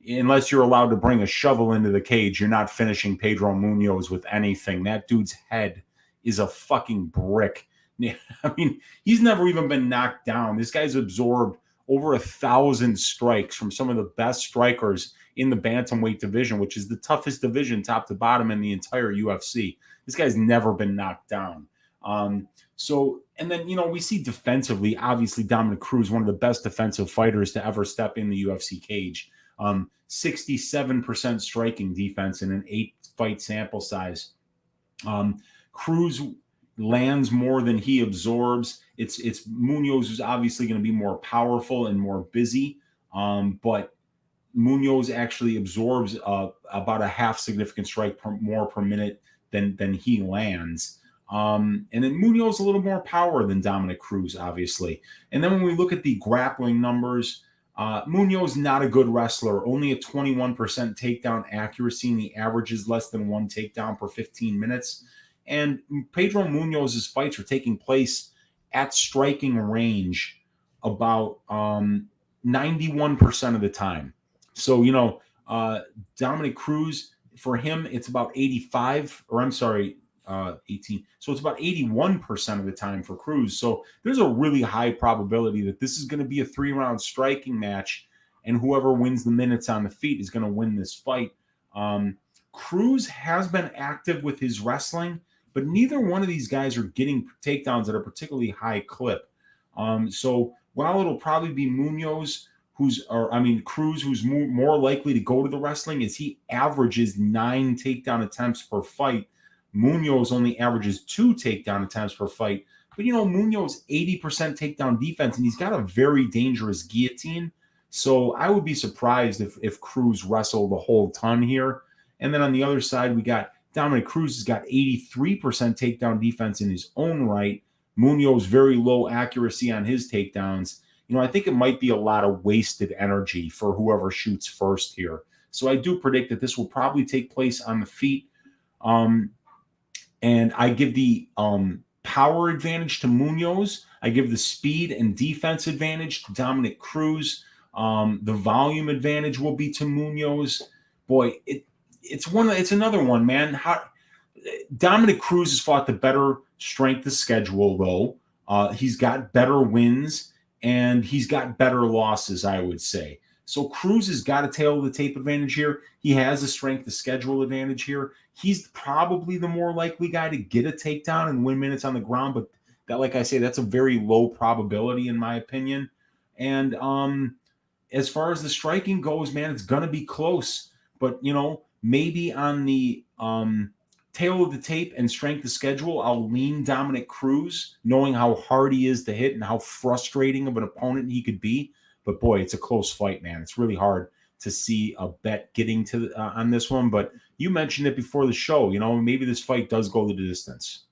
Unless you're allowed to bring a shovel into the cage, you're not finishing Pedro Munhoz with anything. That dude's head is a fucking brick. I mean, he's never even been knocked down. This guy's absorbed over 1,000 strikes from some of the best strikers in the bantamweight division, which is the toughest division top to bottom in the entire UFC. This guy's never been knocked down. And then, we see defensively, obviously Dominick Cruz, one of the best defensive fighters to ever step in the UFC cage. 67% striking defense in an 8-fight sample size. Cruz lands more than he absorbs. It's Munhoz who's obviously going to be more powerful and more busy. But Munhoz actually absorbs about a half significant strike more per minute than he lands. And then Munhoz a little more power than Dominick Cruz, obviously. And then when we look at the grappling numbers, Munhoz not a good wrestler, only a 21% takedown accuracy, and the average is less than 1 takedown per 15 minutes. And Pedro Munhoz's fights are taking place at striking range about 91% of the time. So, Dominick Cruz, for him, it's about 18. So it's about 81% of the time for Cruz. So there's a really high probability that this is going to be a 3-round striking match, and whoever wins the minutes on the feet is going to win this fight. Cruz has been active with his wrestling, but neither one of these guys are getting takedowns at a particularly high clip. So while it'll probably be Munhoz Cruz, who's more likely to go to the wrestling, is he averages 9 takedown attempts per fight. Munhoz only averages 2 takedown attempts per fight. But, Munhoz 80% takedown defense, and he's got a very dangerous guillotine. So I would be surprised if Cruz wrestled a whole ton here. And then on the other side, we got Dominick Cruz has got 83% takedown defense in his own right. Munhoz very low accuracy on his takedowns. I think it might be a lot of wasted energy for whoever shoots first here. So I do predict that this will probably take place on the feet. And I give the power advantage to Munhoz. I give the speed and defense advantage to Dominick Cruz. The volume advantage will be to Munhoz. Boy, it's another one, man. Dominick Cruz has fought the better strength of schedule, though. He's got better wins and he's got better losses, I would say. So Cruz has got a tail of the tape advantage here. He has a strength of schedule advantage here. He's probably the more likely guy to get a takedown and win minutes on the ground, but that, like I say, that's a very low probability in my opinion. And as far as the striking goes, man, it's gonna be close. But maybe on the tail of the tape and strength of schedule, I'll lean Dominick Cruz, knowing how hard he is to hit and how frustrating of an opponent he could be. But boy, it's a close fight, man. It's really hard to see a bet getting to on this one. But you mentioned it before the show. Maybe this fight does go the distance.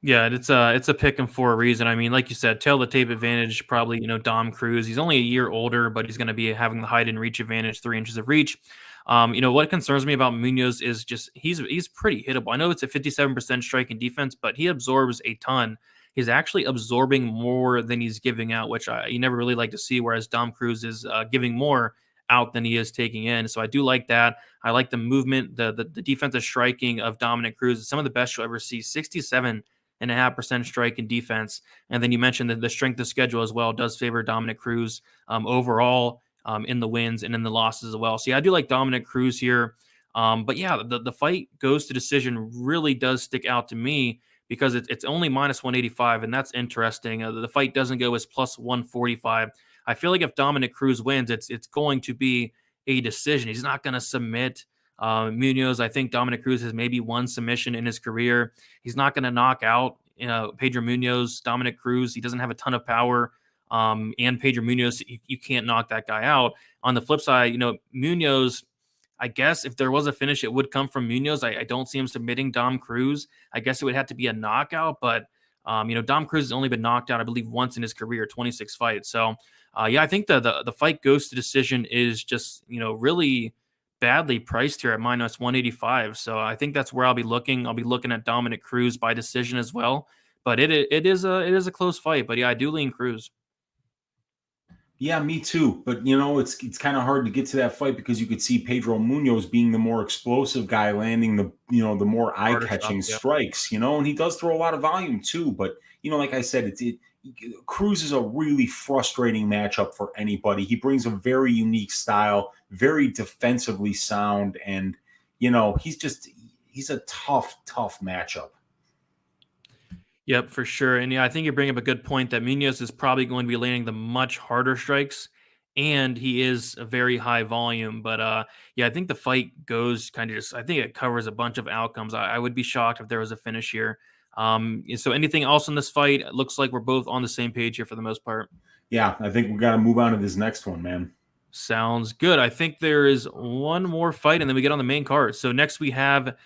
Yeah, it's a pick him for a reason. I mean, like you said, tail the tape advantage, probably, Dom Cruz. He's only a year older, but he's going to be having the height and reach advantage, 3 inches of reach. What concerns me about Munhoz is just he's pretty hittable. I know it's a 57% strike and defense, but he absorbs a ton. He's actually absorbing more than he's giving out, which you never really like to see, whereas Dom Cruz is giving more out than he is taking in. So I do like that. I like the movement, the defensive striking of Dominick Cruz. It's some of the best you'll ever see, 67.5% strike and defense. And then you mentioned that the strength of schedule as well does favor Dominick Cruz overall in the wins and in the losses as well. So yeah, I do like Dominick Cruz here. But yeah, the fight goes to decision really does stick out to me because it's only minus 185, and that's interesting. The fight doesn't go as plus 145. I feel like if Dominick Cruz wins, it's going to be a decision. He's not going to submit. Munhoz, I think Dominick Cruz has maybe one submission in his career. He's not going to knock out Pedro Munhoz. Dominick Cruz, he doesn't have a ton of power. And Pedro Munhoz, you can't knock that guy out. On the flip side, Munhoz, I guess if there was a finish, it would come from Munhoz. I don't see him submitting Dom Cruz. I guess it would have to be a knockout, but Dom Cruz has only been knocked out, I believe, once in his career, 26 fights. So, I think the fight goes to decision is just, really badly priced here at minus 185. So I think that's where I'll be looking. I'll be looking at Dominick Cruz by decision as well. But it is a close fight. But yeah, I do lean Cruz. Yeah, me too. But it's kind of hard to get to that fight because you could see Pedro Munhoz being the more explosive guy, landing the the more eye-catching strikes. And he does throw a lot of volume too. But like I said, Cruz is a really frustrating matchup for anybody. He brings a very unique style, very defensively sound, and he's a tough matchup. Yep, for sure. And yeah, I think you bring up a good point that Munhoz is probably going to be landing the much harder strikes, and he is a very high volume. But yeah, I think the fight goes kind of I think it covers a bunch of outcomes. I would be shocked if there was a finish here. So anything else in this fight? It looks like we're both on the same page here for the most part. Yeah, I think we got to move on to this next one, man. Sounds good. I think there is one more fight, and then we get on the main card. So next we have,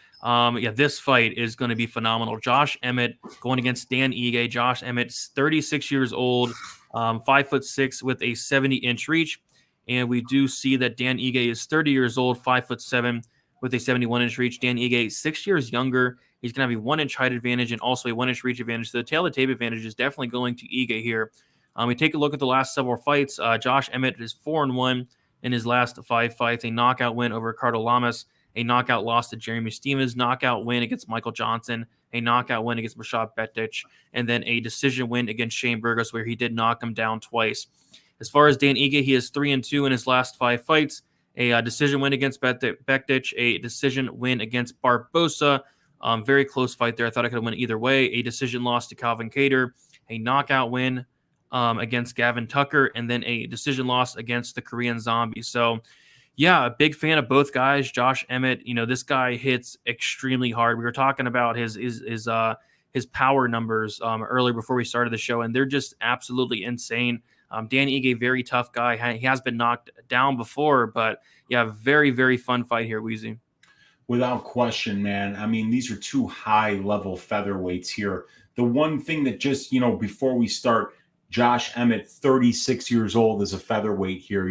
this fight is going to be phenomenal. Josh Emmett going against Dan Ige. Josh Emmett's 36 years old, 5'6" with a 70-inch reach. And we do see that Dan Ige is 30 years old, 5'7" with a 71-inch reach. Dan Ige, 6 years younger. He's going to have a 1-inch height advantage and also a 1-inch reach advantage. So the tail of the tape advantage is definitely going to Ige here. We take a look at the last several fights. Josh Emmett is 4-1 in his last 5 fights. A knockout win over Ricardo Lamas, a knockout loss to Jeremy Stevens, knockout win against Michael Johnson, a knockout win against Rashad Betic, and then a decision win against Shane Burgos where he did knock him down twice. As far as Dan Ige, he is 3-2 in his last 5 fights. A decision win against Betic, a decision win against Barbosa. Very close fight there. I thought I could have won either way. A decision loss to Calvin Kattar, a knockout win against Gavin Tucker, and then a decision loss against the Korean Zombie. So, yeah, a big fan of both guys. Josh Emmett, this guy hits extremely hard. We were talking about his power numbers earlier before we started the show, and they're just absolutely insane. Dan Ige, very tough guy. He has been knocked down before, but yeah, very, very fun fight here, Weezy. Without question, man. I mean, these are two high-level featherweights here. The one thing that just, before we start, Josh Emmett, 36 years old, is a featherweight here.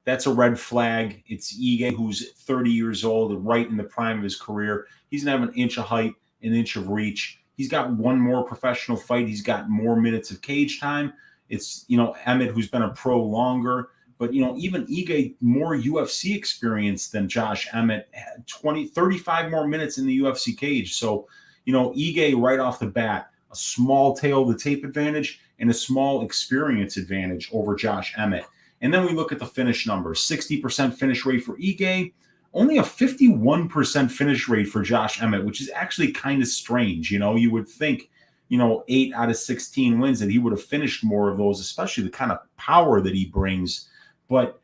That's a red flag. It's Ige, who's 30 years old, right in the prime of his career. He's going to have an inch of height, an inch of reach. He's got one more professional fight. He's got more minutes of cage time. It's, Emmett, who's been a pro longer. But, even Ige, more UFC experience than Josh Emmett, 35 more minutes in the UFC cage. So, Ige right off the bat, a small tail of the tape advantage and a small experience advantage over Josh Emmett. And then we look at the finish numbers, 60% finish rate for Ige, only a 51% finish rate for Josh Emmett, which is actually kind of strange. You would think, 8 out of 16 wins that he would have finished more of those, especially the kind of power that he brings. But,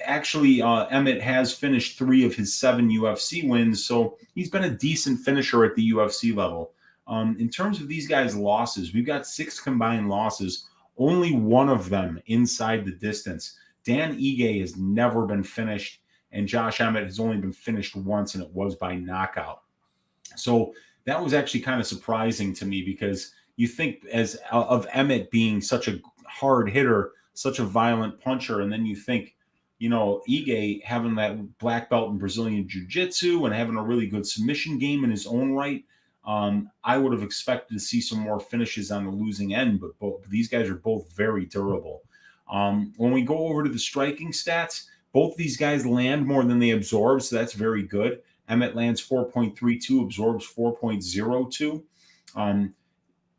actually, Emmett has finished 3 of his 7 UFC wins, so he's been a decent finisher at the UFC level. In terms of these guys' losses, we've got 6 combined losses, only one of them inside the distance. Dan Ige has never been finished, and Josh Emmett has only been finished once, and it was by knockout. So that was actually kind of surprising to me, because you think of Emmett being such a hard hitter, such a violent puncher, and then you think, Ige having that black belt in Brazilian Jiu-Jitsu and having a really good submission game in his own right. I would have expected to see some more finishes on the losing end, but these guys are both very durable. When we go over to the striking stats, both these guys land more than they absorb, so that's very good. Emmett lands 4.32, absorbs 4.02.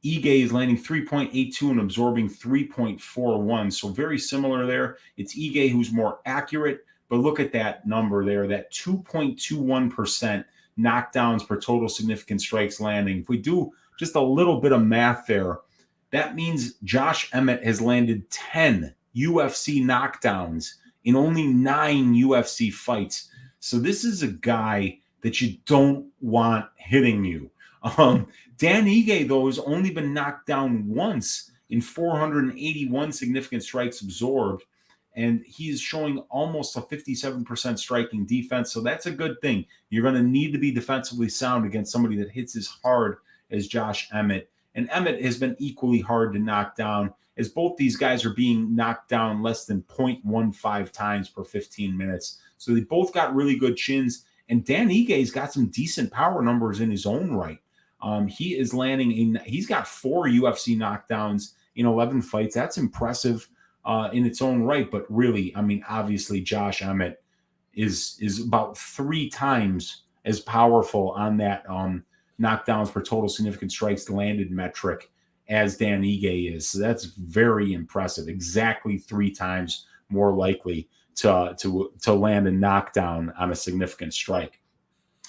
Ige is landing 3.82 and absorbing 3.41. So very similar there. It's Ige who's more accurate, but look at that number there, that 2.21% knockdowns per total significant strikes landing. If we do just a little bit of math there, that means Josh Emmett has landed 10 UFC knockdowns in only 9 UFC fights. So this is a guy that you don't want hitting you. Dan Ige, though, has only been knocked down once in 481 significant strikes absorbed, and he is showing almost a 57% striking defense, so that's a good thing. You're going to need to be defensively sound against somebody that hits as hard as Josh Emmett, and Emmett has been equally hard to knock down, as both these guys are being knocked down less than 0.15 times per 15 minutes. So they both got really good chins, and Dan Ige's got some decent power numbers in his own right. He is landing he's got 4 UFC knockdowns in 11 fights. That's impressive in its own right. But really, I mean, obviously Josh Emmett is about 3 times as powerful on that knockdowns per total significant strikes landed metric as Dan Ige is. So that's very impressive. Exactly 3 times more likely to land a knockdown on a significant strike.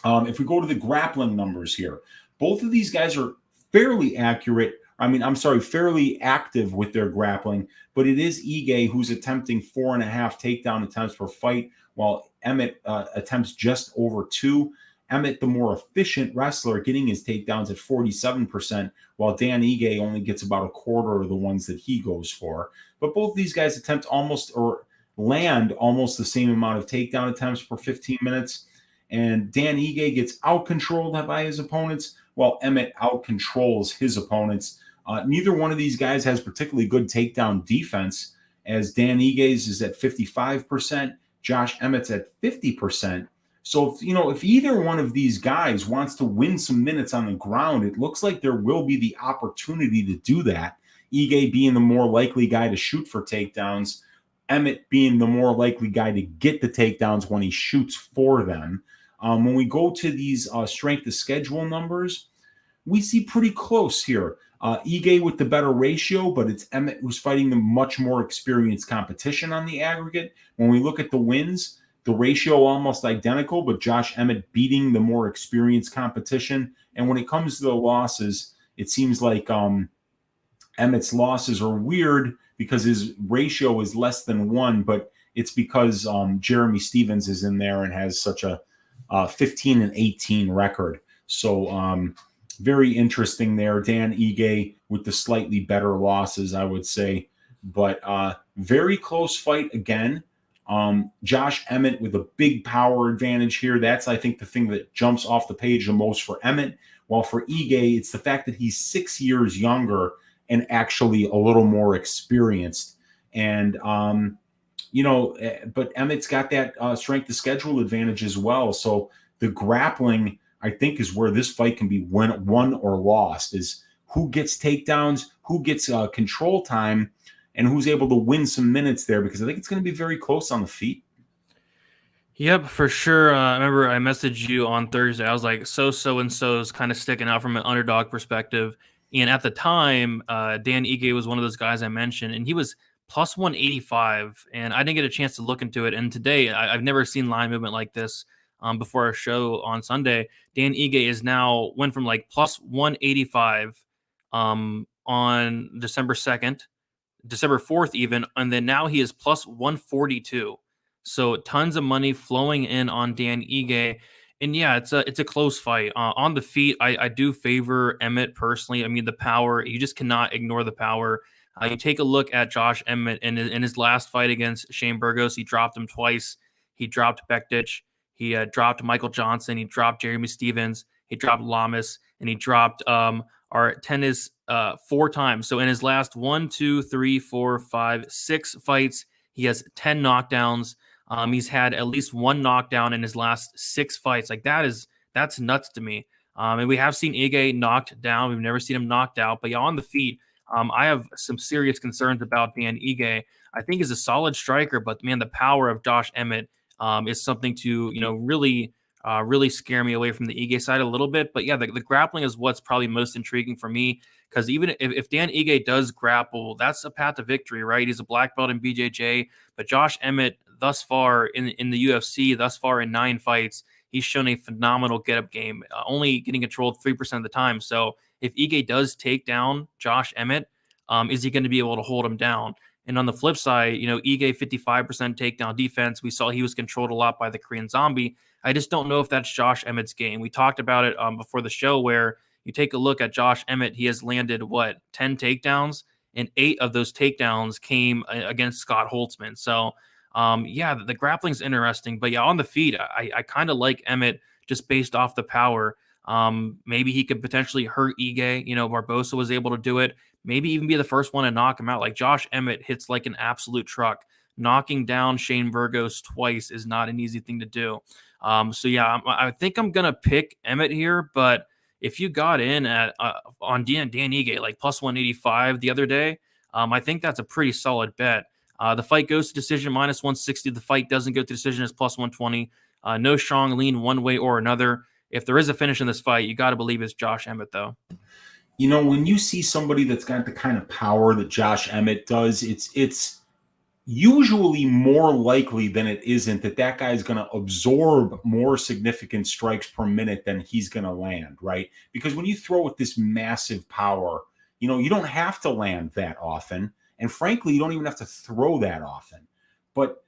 If we go to the grappling numbers here, both of these guys are fairly accurate. Fairly active with their grappling, but it is Ige who's attempting 4.5 takedown attempts per fight, while Emmett attempts just over 2. Emmett, the more efficient wrestler, getting his takedowns at 47%, while Dan Ige only gets about a quarter of the ones that he goes for. But both these guys attempt land almost the same amount of takedown attempts per 15 minutes. And Dan Ige gets out-controlled by his opponents, while Emmett out-controls his opponents. Neither one of these guys has particularly good takedown defense, as Dan Ige's is at 55%, Josh Emmett's at 50%. So, if either one of these guys wants to win some minutes on the ground, it looks like there will be the opportunity to do that. Ige being the more likely guy to shoot for takedowns, Emmett being the more likely guy to get the takedowns when he shoots for them. When we go to these strength of schedule numbers, we see pretty close here. Ige with the better ratio, but it's Emmett who's fighting the much more experienced competition on the aggregate. When we look at the wins, the ratio almost identical, but Josh Emmett beating the more experienced competition. And when it comes to the losses, it seems like Emmett's losses are weird because his ratio is less than 1, but it's because Jeremy Stevens is in there and has such a 15-18 record. So very interesting there. Dan Ige with the slightly better losses, I would say. But very close fight again. Josh Emmett with a big power advantage here. That's, I think, the thing that jumps off the page the most for Emmett. While for Ige, it's the fact that he's 6 years younger and actually a little more experienced. And, but Emmett's got that strength of schedule advantage as well. So the grappling, I think, is where this fight can be won or lost, is who gets takedowns, who gets control time, and who's able to win some minutes there, because I think it's going to be very close on the feet. Yep, for sure. I remember I messaged you on Thursday. I was like, so-and-so is kind of sticking out from an underdog perspective. And at the time, Dan Ige was one of those guys I mentioned, and he was plus 185, and I didn't get a chance to look into it. And today, I've never seen line movement like this before our show on Sunday. Dan Ige is now went from like plus 185 on December 2nd, December 4th even, and then now he is plus 142. So tons of money flowing in on Dan Ige. And yeah, it's a close fight. On the feet, I do favor Emmett personally. I mean, the power, you just cannot ignore the power. You take a look at Josh Emmett in his last fight against Shane Burgos. He dropped him twice. He dropped Bektic. He dropped Michael Johnson. He dropped Jeremy Stevens. He dropped Lamas. And he dropped our tennis 4 times. So in his last 1, 2, 3, 4, 5, 6 fights, he has 10 knockdowns. He's had at least 1 knockdown in his last 6 fights. Like that's nuts to me. And we have seen Ige knocked down. We've never seen him knocked out. But yeah, on the feet, I have some serious concerns about Dan Ige. I think he's a solid striker, but man, the power of Josh Emmett is something to really scare me away from the Ige side a little bit. But yeah, the grappling is what's probably most intriguing for me, because even if Dan Ige does grapple, that's a path to victory, right? He's a black belt in BJJ, but Josh Emmett, thus far in the UFC, thus far in 9 fights, he's shown a phenomenal get-up game, only getting controlled 3% of the time. So if Ige does take down Josh Emmett, is he going to be able to hold him down? And on the flip side, Ige 55% takedown defense. We saw he was controlled a lot by the Korean Zombie. I just don't know if that's Josh Emmett's game. We talked about it before the show, where you take a look at Josh Emmett. He has landed, 10 takedowns, and 8 of those takedowns came against Scott Holtzman. So, the grappling's interesting. But yeah, on the feet, I kind of like Emmett just based off the power. Maybe he could potentially hurt Ige. Barbosa was able to do it. Maybe even be the first one to knock him out. Like Josh Emmett hits like an absolute truck. Knocking down Shane Burgos twice is not an easy thing to do. I think I'm gonna pick Emmett here, but if you got in at on Dan Ige like plus 185 the other day, I think that's a pretty solid bet. The fight goes to decision minus 160. The fight doesn't go to decision as plus 120. No strong lean one way or another. If there is a finish in this fight, you got to believe it's Josh Emmett, though. When you see somebody that's got the kind of power that Josh Emmett does, it's usually more likely than it isn't that guy is going to absorb more significant strikes per minute than he's going to land, right? Because when you throw with this massive power, you don't have to land that often. And frankly, you don't even have to throw that often. But,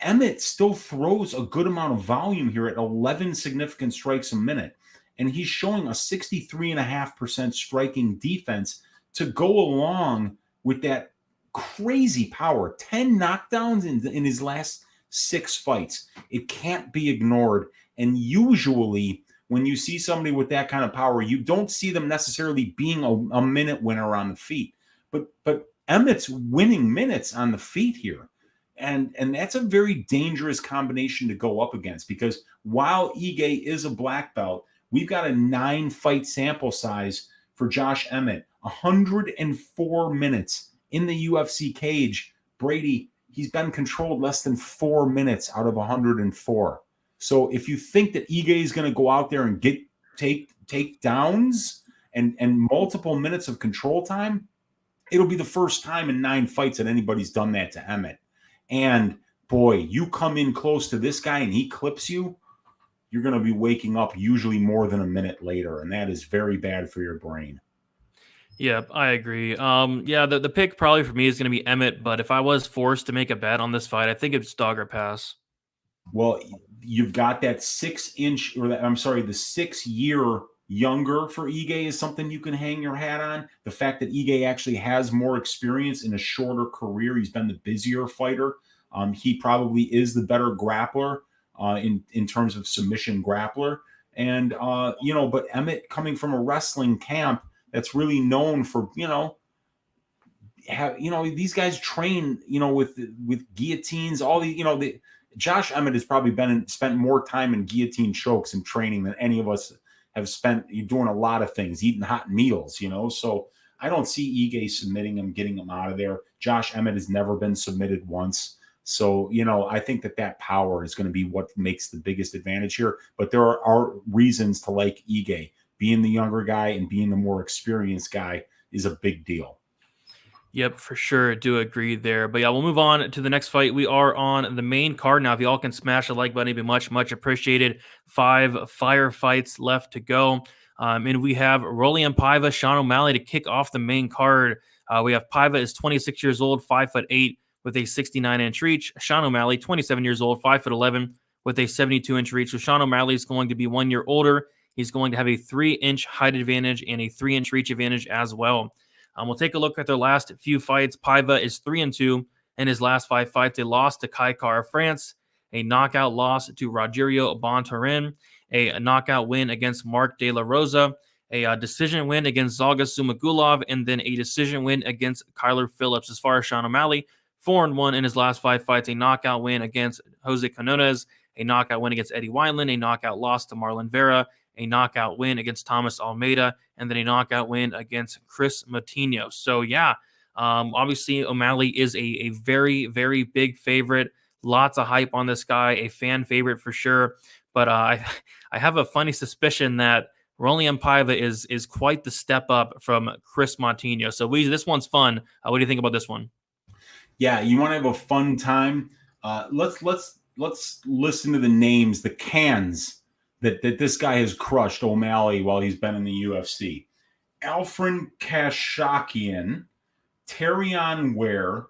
Emmett still throws a good amount of volume here at 11 significant strikes a minute. And he's showing a 63.5% striking defense to go along with that crazy power. 10 knockdowns in his last 6 fights. It can't be ignored. And usually when you see somebody with that kind of power, you don't see them necessarily being a minute winner on the feet. But Emmett's winning minutes on the feet here. And that's a very dangerous combination to go up against, because while Ige is a black belt, we've got a 9-fight sample size for Josh Emmett. 104 minutes in the UFC cage. Brady, he's been controlled less than 4 minutes out of 104. So if you think that Ige is going to go out there and take downs and multiple minutes of control time, it'll be the first time in 9 fights that anybody's done that to Emmett. And boy, you come in close to this guy and he clips you, you're going to be waking up usually more than a minute later. And that is very bad for your brain. Yeah, I agree. Yeah, the pick probably for me is going to be Emmett, but if I was forced to make a bet on this fight, I think it's dog or pass. Well, you've got that 6 inch, or that, I'm sorry, the 6 year younger for Ige is something you can hang your hat on. The fact that Ige actually has more experience in a shorter career, he's been the busier fighter. He probably is the better grappler in terms of submission grappler. And but Emmett coming from a wrestling camp that's really known for these guys train with guillotines, all the Josh Emmett has probably spent more time in guillotine chokes and training than any of us have spent doing a lot of things, eating hot meals, so I don't see Ige submitting him, getting him out of there. Josh Emmett has never been submitted once. So, I think that power is going to be what makes the biggest advantage here. But there are reasons to like Ige. Being the younger guy and being the more experienced guy is a big deal. Yep, for sure. Do agree there. But yeah, we'll move on to the next fight. We are on the main card now. If you all can smash the like button, it'd be much, much appreciated. 5 firefights left to go. And we have Raulian Paiva, Sean O'Malley to kick off the main card. We have Paiva is 26 years old, 5'8", with a 69-inch reach. Sean O'Malley, 27 years old, 5'11", with a 72-inch reach. So Sean O'Malley is going to be 1 year older. He's going to have a 3-inch height advantage and a 3-inch reach advantage as well. We'll take a look at their last few fights. Paiva is 3-2 in his last 5 fights. A loss to Kai Kara France, a knockout loss to Rogerio Bontorin, a knockout win against Mark De La Rosa, a decision win against Zalga Sumagulov, and then a decision win against Kyler Phillips. As far as Sean O'Malley, 4-1 in his last 5 fights, a knockout win against Jose Quinones, a knockout win against Eddie Wineland, a knockout loss to Marlon Vera, a knockout win against Thomas Almeida, and then a knockout win against Chris Matinho. So, yeah, obviously O'Malley is a very, very big favorite. Lots of hype on this guy, a fan favorite for sure. But I have a funny suspicion that Raulian Paiva is quite the step up from Chris Matinho. So, Weezy, this one's fun. What do you think about this one? Yeah, you want to have a fun time? Let's listen to the names, the cans that this guy has crushed O'Malley while he's been in the UFC. Alfred Kashakian, Terrion Ware,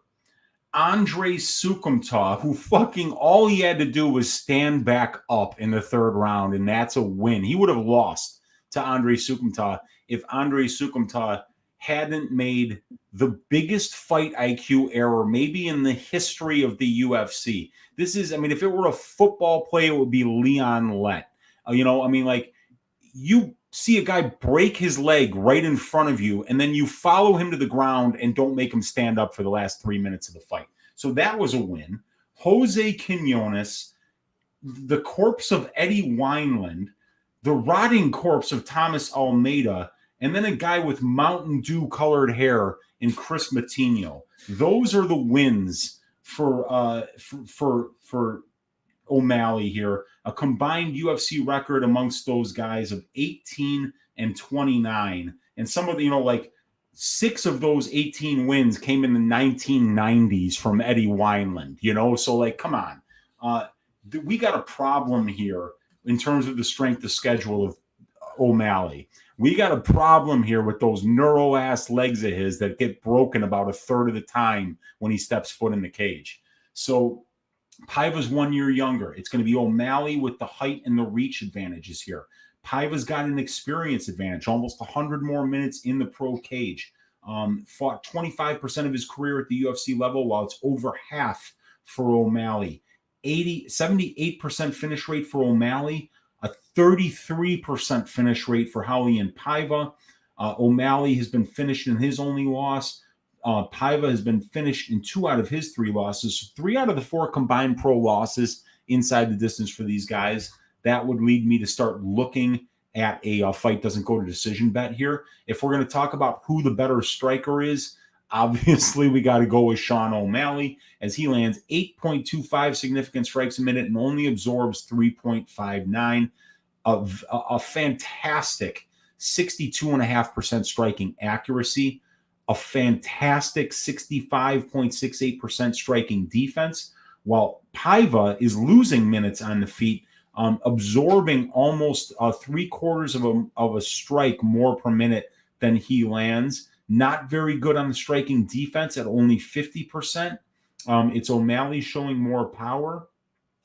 Andre Sukumta, who fucking all he had to do was stand back up in the 3rd round, and that's a win. He would have lost to Andre Sukumta if Andre Sukumta hadn't made the biggest fight IQ error maybe in the history of the UFC. This is, if it were a football play, it would be Leon Lett. You see a guy break his leg right in front of you, and then you follow him to the ground and don't make him stand up for the last 3 minutes of the fight. So that was a win. Jose Quinones, the corpse of Eddie Wineland, the rotting corpse of Thomas Almeida, and then a guy with Mountain Dew colored hair in Chris Matinho. Those are the wins for O'Malley here. A combined UFC record amongst those guys of 18-29. And some of the, 6 of those 18 wins came in the 1990s from Eddie Wineland, So, come on. We got a problem here in terms of the strength of schedule of O'Malley. We got a problem here with those neuro-ass legs of his that get broken about 1/3 of the time when he steps foot in the cage. So Paiva's 1 year younger. It's going to be O'Malley with the height and the reach advantages here. Paiva's got an experience advantage, almost 100 more minutes in the pro cage. Fought 25% of his career at the UFC level, while it's over half for O'Malley. 78% finish rate for O'Malley, a 33% finish rate for Raulian Paiva. O'Malley has been finished in his only loss. Paiva has been finished in 2 out of his 3 losses. So 3 out of the 4 combined pro losses inside the distance for these guys. That would lead me to start looking at a fight doesn't go to decision bet here. If we're going to talk about who the better striker is, obviously we got to go with Sean O'Malley, as he lands 8.25 significant strikes a minute and only absorbs 3.59. A fantastic 62.5% striking accuracy, a fantastic 65.68% striking defense, while Paiva is losing minutes on the feet, absorbing almost 3/4 of a strike more per minute than he lands. Not very good on the striking defense at only 50%. It's O'Malley showing more power,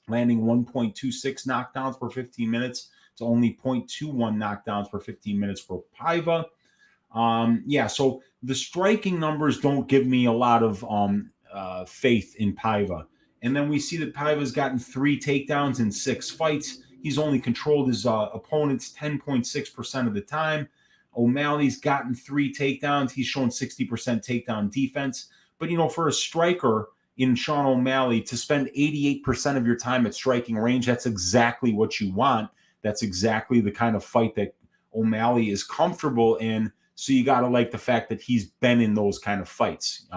landing 1.26 knockdowns per 15 minutes. It's only 0.21 knockdowns per 15 minutes for Paiva. So the striking numbers don't give me a lot of faith in Paiva. And then we see that Paiva's gotten 3 takedowns in 6 fights. He's only controlled his opponents 10.6% of the time. O'Malley's gotten 3 takedowns. He's shown 60% takedown defense. But, for a striker in Sean O'Malley to spend 88% of your time at striking range, that's exactly what you want. That's exactly the kind of fight that O'Malley is comfortable in. So you got to like the fact that he's been in those kind of fights.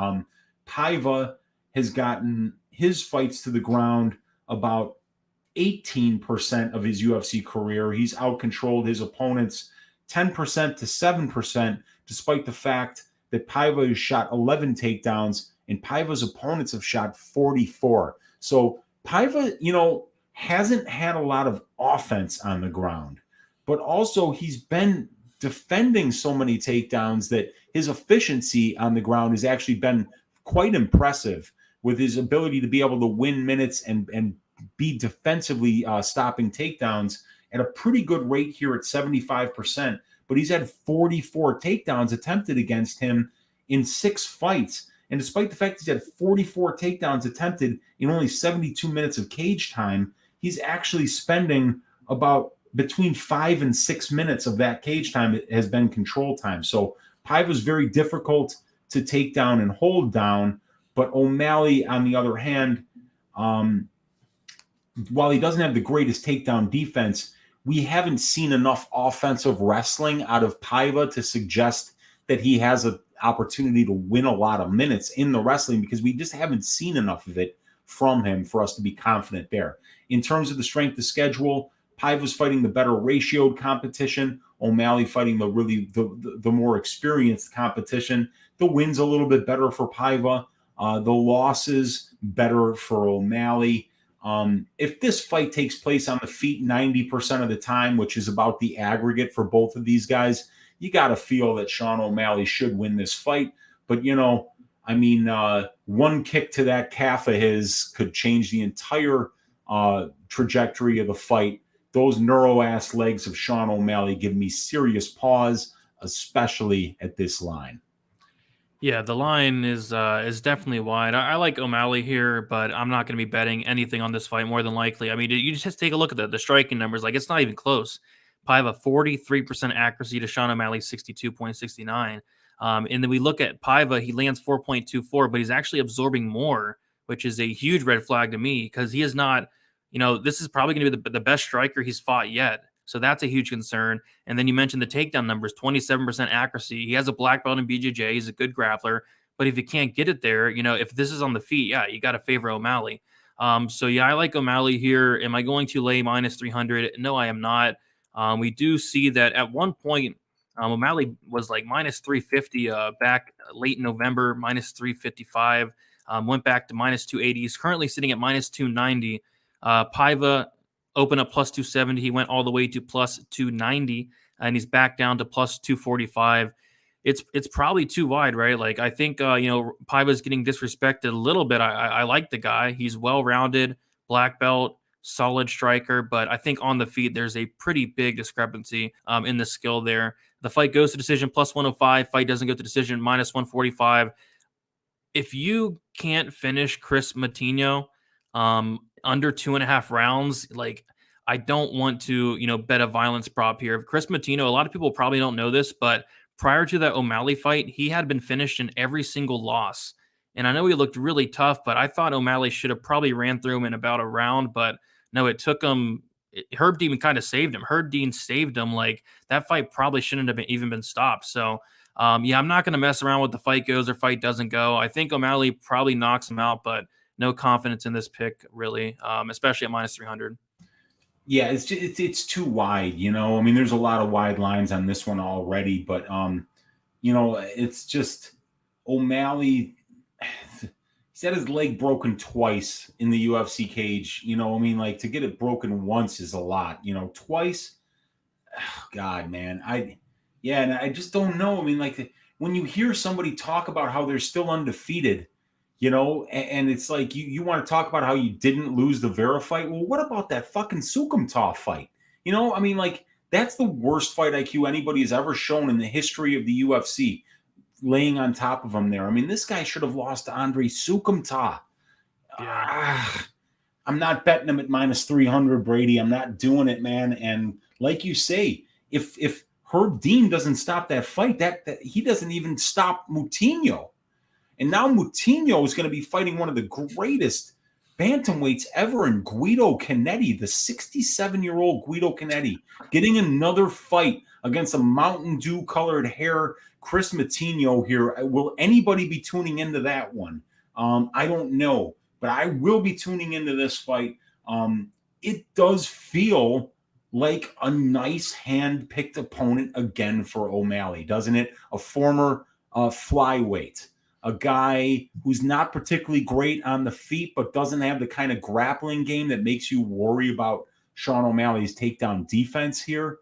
Paiva has gotten his fights to the ground about 18% of his UFC career. He's outcontrolled his opponents 10% to 7%, despite the fact that Paiva has shot 11 takedowns and Paiva's opponents have shot 44. So Paiva, hasn't had a lot of offense on the ground, but also he's been defending so many takedowns that his efficiency on the ground has actually been quite impressive, with his ability to be able to win minutes and be defensively stopping takedowns at a pretty good rate here at 75%. But he's had 44 takedowns attempted against him in 6 fights. And despite the fact he's had 44 takedowns attempted in only 72 minutes of cage time, he's actually spending about between 5 and 6 minutes of that cage time has been control time. So Paiva's very difficult to take down and hold down. But O'Malley, on the other hand, while he doesn't have the greatest takedown defense, we haven't seen enough offensive wrestling out of Paiva to suggest that he has an opportunity to win a lot of minutes in the wrestling, because we just haven't seen enough of it from him for us to be confident there. In terms of the strength of schedule, Paiva's fighting the better ratioed competition. O'Malley fighting the more experienced competition. The wins a little bit better for Paiva. The losses better for O'Malley. If this fight takes place on the feet 90% of the time, which is about the aggregate for both of these guys, you got to feel that Sean O'Malley should win this fight. But, one kick to that calf of his could change the entire trajectory of the fight. Those neuro-ass legs of Sean O'Malley give me serious pause, especially at this line. Yeah, the line is definitely wide. I like O'Malley here, but I'm not going to be betting anything on this fight more than likely. I mean, you just take a look at the striking numbers. Like, it's not even close. Paiva, 43% accuracy to Sean O'Malley, 62.69. And then we look at Paiva, he lands 4.24, but he's actually absorbing more, which is a huge red flag to me, because he is not, this is probably going to be the best striker he's fought yet. So that's a huge concern. And then you mentioned the takedown numbers, 27% accuracy. He has a black belt in BJJ. He's a good grappler. But if you can't get it there, if this is on the feet, yeah, you got to favor O'Malley. I like O'Malley here. Am I going to lay minus 300? No, I am not. We do see that at one point, O'Malley was like minus 350 back late in November, minus 355, went back to minus 280. He's currently sitting at minus 290. Paiva open up plus 270. He went all the way to plus 290, and he's back down to plus 245. It's probably too wide, right? Like, I think, Paiva's getting disrespected a little bit. I like the guy. He's well-rounded, black belt, solid striker, but I think on the feet, there's a pretty big discrepancy in the skill there. The fight goes to decision, plus 105. Fight doesn't go to decision, minus 145. If you can't finish Chris Matinho, under 2.5 rounds, like, I don't want to, bet a violence prop here. Chris Matinho, a lot of people probably don't know this, but prior to that O'Malley fight, he had been finished in every single loss. And I know he looked really tough, but I thought O'Malley should have probably ran through him in about a round. But no, it took him. Herb Dean kind of saved him. Herb Dean saved him. Like, that fight probably shouldn't have even been stopped. So, I'm not going to mess around with the fight goes or fight doesn't go. I think O'Malley probably knocks him out, but no confidence in this pick, really, especially at minus 300. Yeah, it's too wide, I mean, there's a lot of wide lines on this one already, but it's just O'Malley. He's had his leg broken twice in the UFC cage. I mean, like, to get it broken once is a lot. Twice. Oh, God, man, and I just don't know. I mean, like, when you hear somebody talk about how they're still undefeated, and it's like you want to talk about how you didn't lose the Vera fight. Well, what about that fucking Sukumtov fight? I mean, like, that's the worst fight IQ anybody has ever shown in the history of the UFC, laying on top of him there. I mean, this guy should have lost to Andre Sukumtov. Yeah. I'm not betting him at minus 300, Brady. I'm not doing it, man. And like you say, if Herb Dean doesn't stop that fight, that he doesn't even stop Moutinho. And now Moutinho is going to be fighting one of the greatest bantamweights ever in Guido Canetti, the 67-year-old Guido Canetti, getting another fight against a Mountain Dew colored hair Chris Moutinho here. Will anybody be tuning into that one? I don't know, but I will be tuning into this fight. It does feel like a nice hand-picked opponent again for O'Malley, doesn't it? A former flyweight. A guy who's not particularly great on the feet, but doesn't have the kind of grappling game that makes you worry about Sean O'Malley's takedown defense here.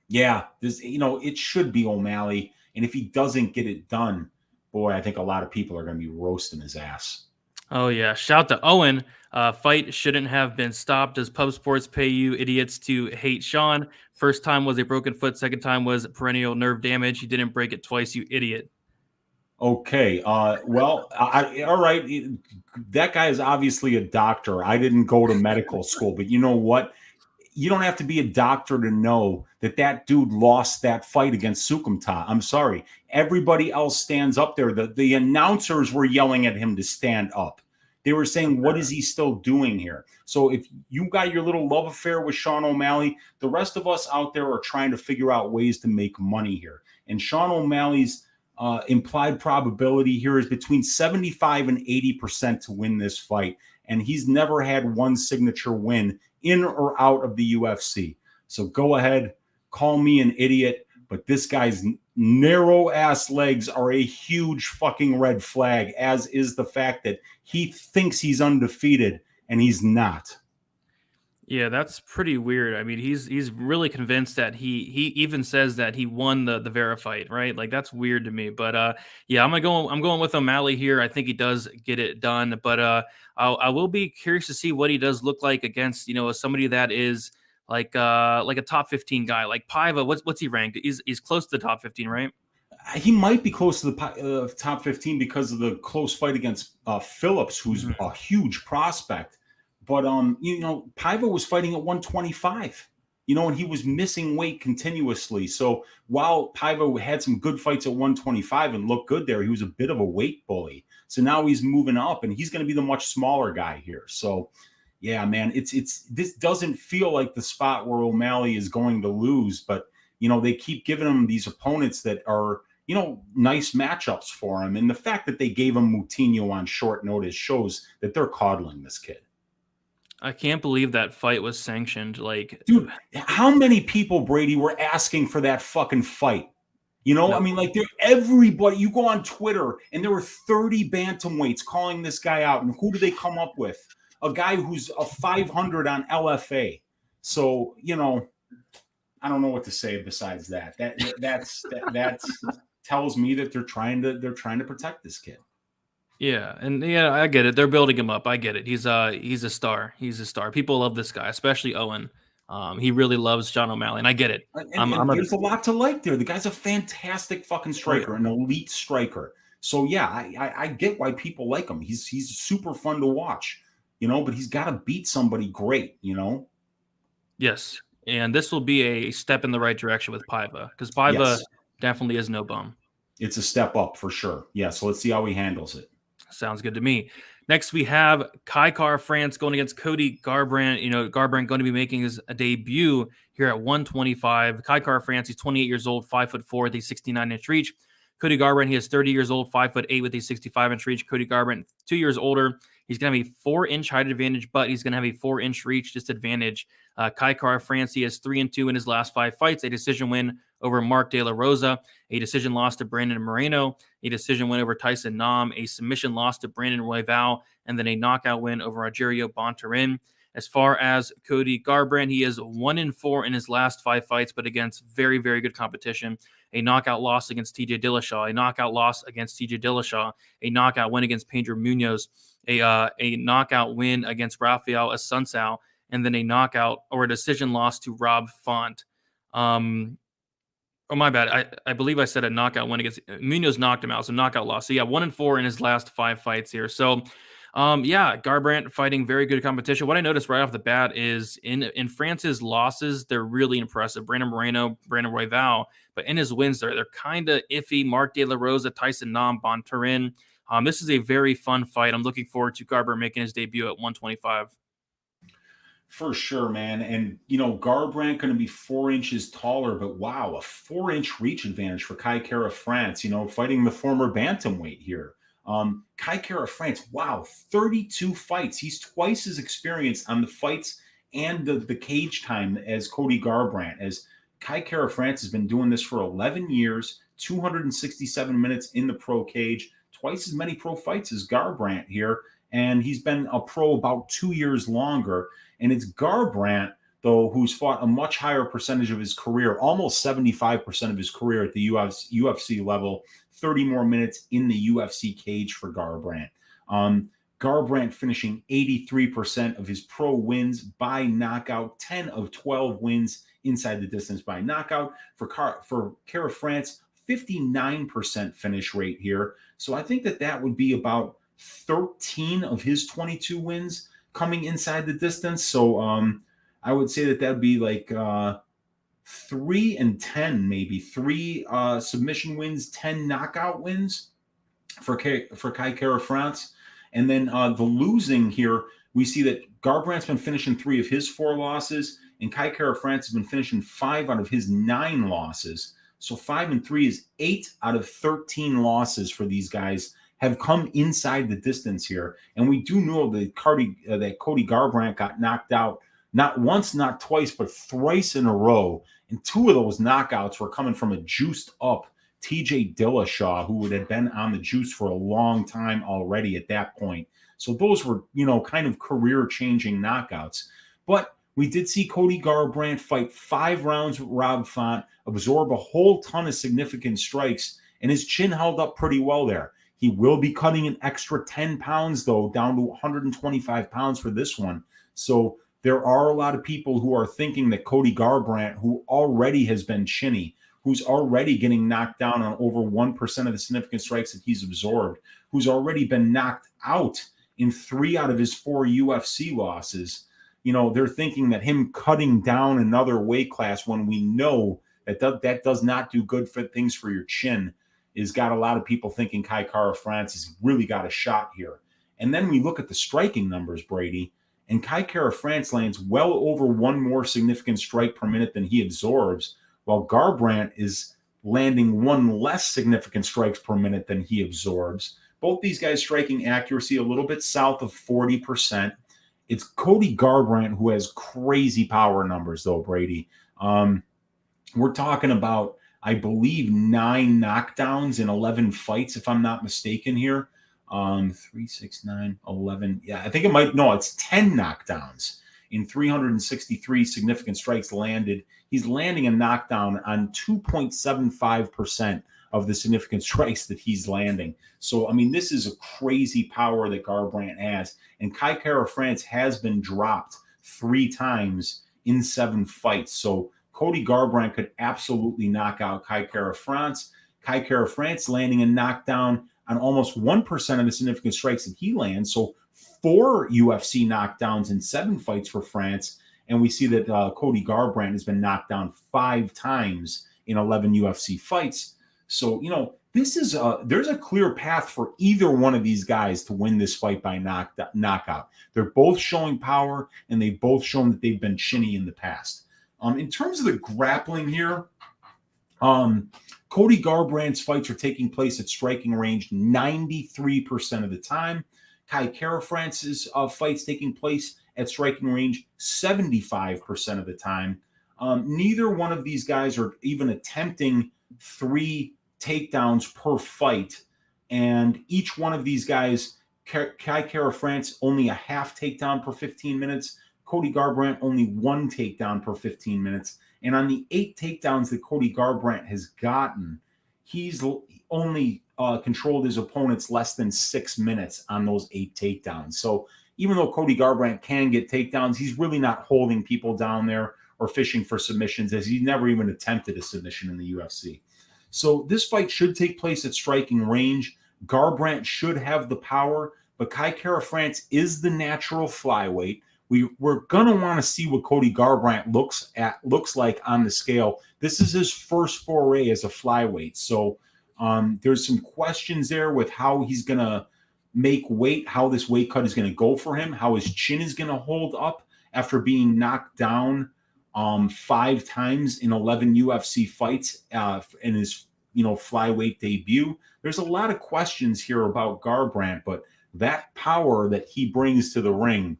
It should be O'Malley. And if he doesn't get it done, boy, I think a lot of people are going to be roasting his ass. Oh, yeah. Shout to Owen. Fight shouldn't have been stopped. Does Pub Sports pay you idiots to hate Sean? First time was a broken foot. Second time was perennial nerve damage. He didn't break it twice, you idiot. Okay. All right. That guy is obviously a doctor. I didn't go to medical school, but you know what? You don't have to be a doctor to know that dude lost that fight against Sukumta. I'm sorry. Everybody else stands up there. The announcers were yelling at him to stand up. They were saying, what is he still doing here? So if you got your little love affair with Sean O'Malley, the rest of us out there are trying to figure out ways to make money here. And Sean O'Malley's implied probability here is between 75 and 80% to win this fight. And he's never had one signature win in or out of the UFC. So go ahead, call me an idiot, but this guy's narrow ass legs are a huge fucking red flag, as is the fact that he thinks he's undefeated and he's not. Yeah, that's pretty weird. I mean, he's really convinced that he even says that he won the Vera fight, right? Like, that's weird to me. But yeah, I'm going with O'Malley here. I think he does get it done, but I will be curious to see what he does look like against somebody that is like a top 15 guy like Paiva. What's he ranked? He's close to the top 15, right? He might be close to the top 15 because of the close fight against Phillips, who's a huge prospect. But, Paiva was fighting at 125, and he was missing weight continuously. So while Paiva had some good fights at 125 and looked good there, he was a bit of a weight bully. So now he's moving up, and he's going to be the much smaller guy here. So, yeah, man, this doesn't feel like the spot where O'Malley is going to lose. But, they keep giving him these opponents that are, nice matchups for him. And the fact that they gave him Moutinho on short notice shows that they're coddling this kid. I can't believe that fight was sanctioned. Like, dude, how many people, Brady, were asking for that fucking fight? I mean, like, everybody, you go on Twitter and there were 30 bantamweights calling this guy out. And who do they come up with? A guy who's a 500 on LFA. So, I don't know what to say besides that. That tells me that they're trying to protect this kid. Yeah, and yeah, I get it. They're building him up. I get it. He's a star. He's a star. People love this guy, especially Owen. He really loves Sean O'Malley, and I get it. And there's a lot to like there. The guy's a fantastic fucking striker, an elite striker. So yeah, I get why people like him. He's super fun to watch, but he's got to beat somebody great, Yes, and this will be a step in the right direction with Paiva, because Paiva definitely is no bum. It's a step up for sure. Yeah, so let's see how he handles it. Sounds good to me. Next, we have Kai France going against Cody Garbrandt. Garbrandt going to be making his debut here at 125. Kai France, he's 28 years old, 5'4" with a 69-inch reach. Cody Garbrandt, he is 30 years old, 5'8" with a 65-inch reach. Cody Garbrandt, 2 years older. He's going to have a 4-inch height advantage, but he's going to have a 4-inch reach disadvantage. Kai France, he has 3-2 in his last 5 fights. A decision win over Mark De La Rosa, a decision loss to Brandon Moreno, a decision win over Tyson Nam, a submission loss to Brandon Royval, and then a knockout win over Rogerio Bontorin. As far as Cody Garbrandt, he is 1-4 in his last 5 fights, but against very, very good competition. a knockout loss against TJ Dillashaw, a knockout loss against TJ Dillashaw, a knockout win against Pedro Munhoz, a knockout win against Rafael Assunção, and then a knockout or a decision loss to Rob Font. Oh, my bad. I believe I said a knockout win against Munhoz, knocked him out, so knockout loss. So yeah, 1-4 in his last 5 fights here. So yeah, Garbrandt fighting very good competition. What I noticed right off the bat is in France's losses, they're really impressive. Brandon Moreno, Brandon Royval, but in his wins, they're kind of iffy. Mark De La Rosa, Tyson Nam, Bon Turin. This is a very fun fight. I'm looking forward to Garbrandt making his debut at 125. For sure, man. And, Garbrandt going to be 4 inches taller, but wow, a 4-inch reach advantage for Kai Kara France, fighting the former bantamweight here. Kai Kara France, wow, 32 fights. He's twice as experienced on the fights and the cage time as Cody Garbrandt, as Kai Kara France has been doing this for 11 years, 267 minutes in the pro cage, twice as many pro fights as Garbrandt here. And he's been a pro about 2 years longer. And it's Garbrandt, though, who's fought a much higher percentage of his career, almost 75% of his career at the UFC level, 30 more minutes in the UFC cage for Garbrandt. Garbrandt finishing 83% of his pro wins by knockout, 10 of 12 wins inside the distance by knockout. For Kara France, 59% finish rate here. So I think that would be about 13 of his 22 wins coming inside the distance. So I would say that would be like 3 and 10, maybe 3 submission wins, 10 knockout wins for Kai Kara France. And then the losing here, we see that Garbrandt's been finishing 3 of his 4 losses, and Kai Kara France has been finishing 5 out of his 9 losses. So 5 and 3 is 8 out of 13 losses for these guys have come inside the distance here. And we do know that Cody Garbrandt got knocked out not once, not twice, but thrice in a row. And 2 of those knockouts were coming from a juiced up TJ Dillashaw, who had been on the juice for a long time already at that point. So those were, kind of career-changing knockouts. But we did see Cody Garbrandt fight 5 rounds with Rob Font, absorb a whole ton of significant strikes, and his chin held up pretty well there. He will be cutting an extra 10 pounds, though, down to 125 pounds for this one. So there are a lot of people who are thinking that Cody Garbrandt, who already has been chinny, who's already getting knocked down on over 1% of the significant strikes that he's absorbed, who's already been knocked out in 3 out of his 4 UFC losses, they're thinking that him cutting down another weight class when we know that does not do good for things for your chin has got a lot of people thinking Kai Kara France has really got a shot here. And then we look at the striking numbers, Brady, and Kai Kara France lands well over 1 more significant strike per minute than he absorbs, while Garbrandt is landing 1 less significant strikes per minute than he absorbs. Both these guys striking accuracy a little bit south of 40%. It's Cody Garbrandt who has crazy power numbers, though, Brady. We're talking about, I believe, 9 knockdowns in 11 fights, if I'm not mistaken here. 3, 6, 9, 11. Yeah, I think it's 10 knockdowns in 363 significant strikes landed. He's landing a knockdown on 2.75% of the significant strikes that he's landing. So, this is a crazy power that Garbrandt has. And Kai Kara France has been dropped 3 times in 7 fights. So Cody Garbrandt could absolutely knock out Kai Kara France. Kai Kara France landing a knockdown on almost 1% of the significant strikes that he lands. So 4 UFC knockdowns in 7 fights for France. And we see that Cody Garbrandt has been knocked down 5 times in 11 UFC fights. So, there's a clear path for either one of these guys to win this fight by knockout. They're both showing power, and they've both shown that they've been chinny in the past. In terms of the grappling here, Cody Garbrandt's fights are taking place at striking range 93% of the time. Kai Kara France's fights taking place at striking range 75% of the time. Neither one of these guys are even attempting 3 takedowns per fight. And each one of these guys, Kai Kara France, only a half takedown per 15 minutes. Cody Garbrandt, only 1 takedown per 15 minutes. And on the 8 takedowns that Cody Garbrandt has gotten, he's only controlled his opponents less than 6 minutes on those 8 takedowns. So even though Cody Garbrandt can get takedowns, he's really not holding people down there or fishing for submissions, as he never even attempted a submission in the UFC. So this fight should take place at striking range. Garbrandt should have the power, but Kai Kara-France is the natural flyweight. We're going to want to see what Cody Garbrandt looks like on the scale. This is his first foray as a flyweight. So there's some questions there with how he's going to make weight, how this weight cut is going to go for him, how his chin is going to hold up after being knocked down 5 times in 11 UFC fights in his flyweight debut. There's a lot of questions here about Garbrandt, but that power that he brings to the ring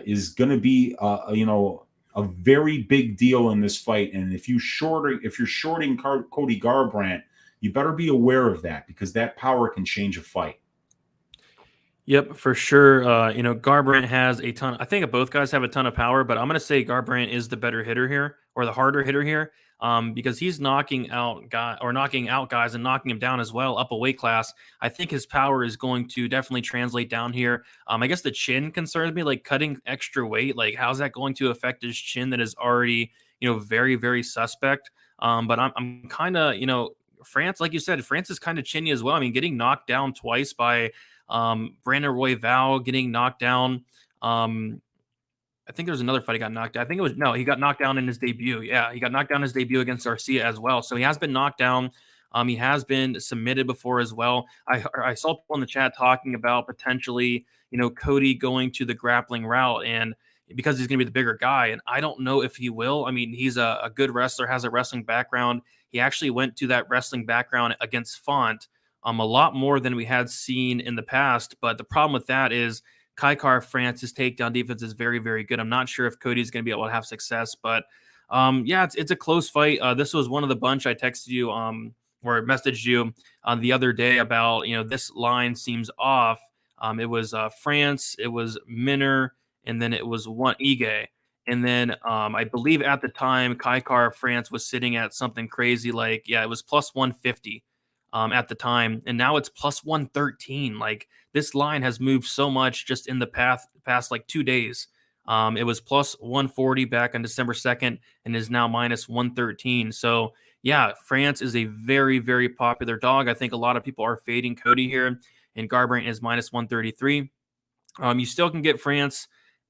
is going to be a very big deal in this fight. And if you're shorting Cody Garbrandt, you better be aware of that, because that power can change a fight. Yep, for sure. Garbrandt has a ton. I think both guys have a ton of power, but I'm going to say Garbrandt is the better hitter here, or the harder hitter here, because he's knocking out guys and knocking him down as well up a weight class. I think his power is going to definitely translate down here. I guess the chin concerns me, like cutting extra weight. Like, how's that going to affect his chin that is already, very, very suspect? But I'm kind of, France, like you said, France is kind of chinny as well. I mean, getting knocked down twice by Brandon Royval, getting knocked down. I think there's another fight he got knocked out. He got knocked down in his debut. Yeah, he got knocked down in his debut against Garcia as well. So he has been knocked down. He has been submitted before as well. I saw people in the chat talking about potentially, Cody going to the grappling route, and because he's going to be the bigger guy. And I don't know if he will. I mean, he's a good wrestler, has a wrestling background. He actually went to that wrestling background against Font a lot more than we had seen in the past. But the problem with that is Kai Kara-France's takedown defense is very, very good. I'm not sure if Cody's going to be able to have success, but it's a close fight. This was one of the bunch I texted you or messaged you the other day about, this line seems off. It was France, it was Minner, and then it was one Ige. And then I believe at the time, Kai Kara-France was sitting at something crazy like, it was plus 150 at the time. And now it's plus 113. Like, this line has moved so much just in the past like 2 days. It was plus 140 back on December 2nd and is now minus 113. So, yeah, France is a very, very popular dog. I think a lot of people are fading Cody here, and Garbrandt is minus 133. You still can get France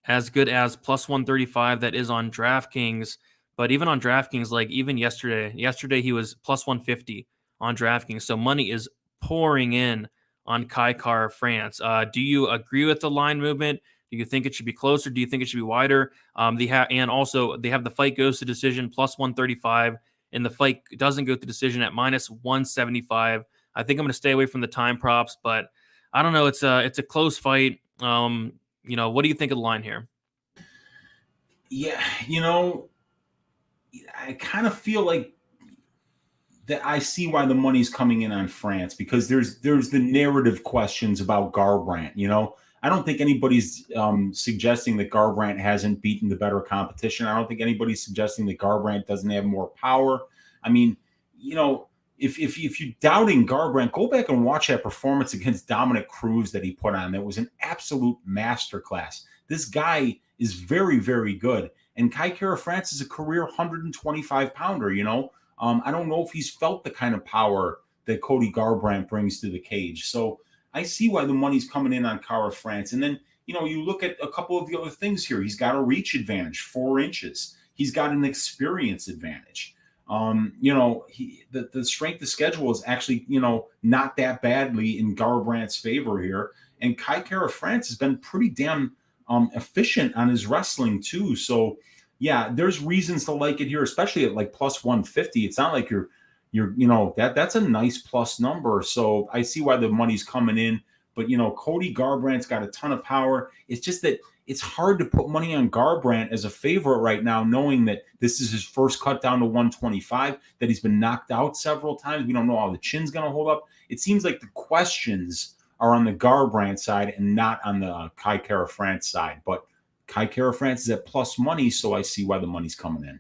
as good as plus 135. That is on DraftKings. But even on DraftKings, like even yesterday he was plus 150 on DraftKings. So money is pouring in on Kai Kara-France. Do you agree with the line movement? Do you think it should be closer? Do you think it should be wider? And also they have the fight goes to decision plus 135, and the fight doesn't go to decision at minus 175. I think I'm going to stay away from the time props, but I don't know. It's a close fight. What do you think of the line here? Yeah, I kind of feel like that I see why the money's coming in on France, because there's the narrative questions about Garbrandt. I don't think anybody's suggesting that Garbrandt hasn't beaten the better competition. I don't think anybody's suggesting that Garbrandt doesn't have more power. I mean, if you're doubting Garbrandt, go back and watch that performance against Dominick Cruz that he put on. That was an absolute masterclass. This guy is very, very good. And Kai Kara-France is a career 125-pounder, I don't know if he's felt the kind of power that Cody Garbrandt brings to the cage. So I see why the money's coming in on Kara-France. And then, you look at a couple of the other things here. He's got a reach advantage, 4 inches. He's got an experience advantage. The strength of schedule is actually, not that badly in Garbrandt's favor here. And Kai Kara-France has been pretty damn efficient on his wrestling too. So yeah, there's reasons to like it here, especially at like plus 150. It's not like you're that's a nice plus number. So I see why the money's coming in. But Cody Garbrandt's got a ton of power. It's just that it's hard to put money on Garbrandt as a favorite right now, knowing that this is his first cut down to 125, that he's been knocked out several times. We don't know how the chin's going to hold up. It seems like the questions are on the Garbrandt side and not on the Kai Kara-France side. But Kai Kara-France is at plus money, so I see why the money's coming in.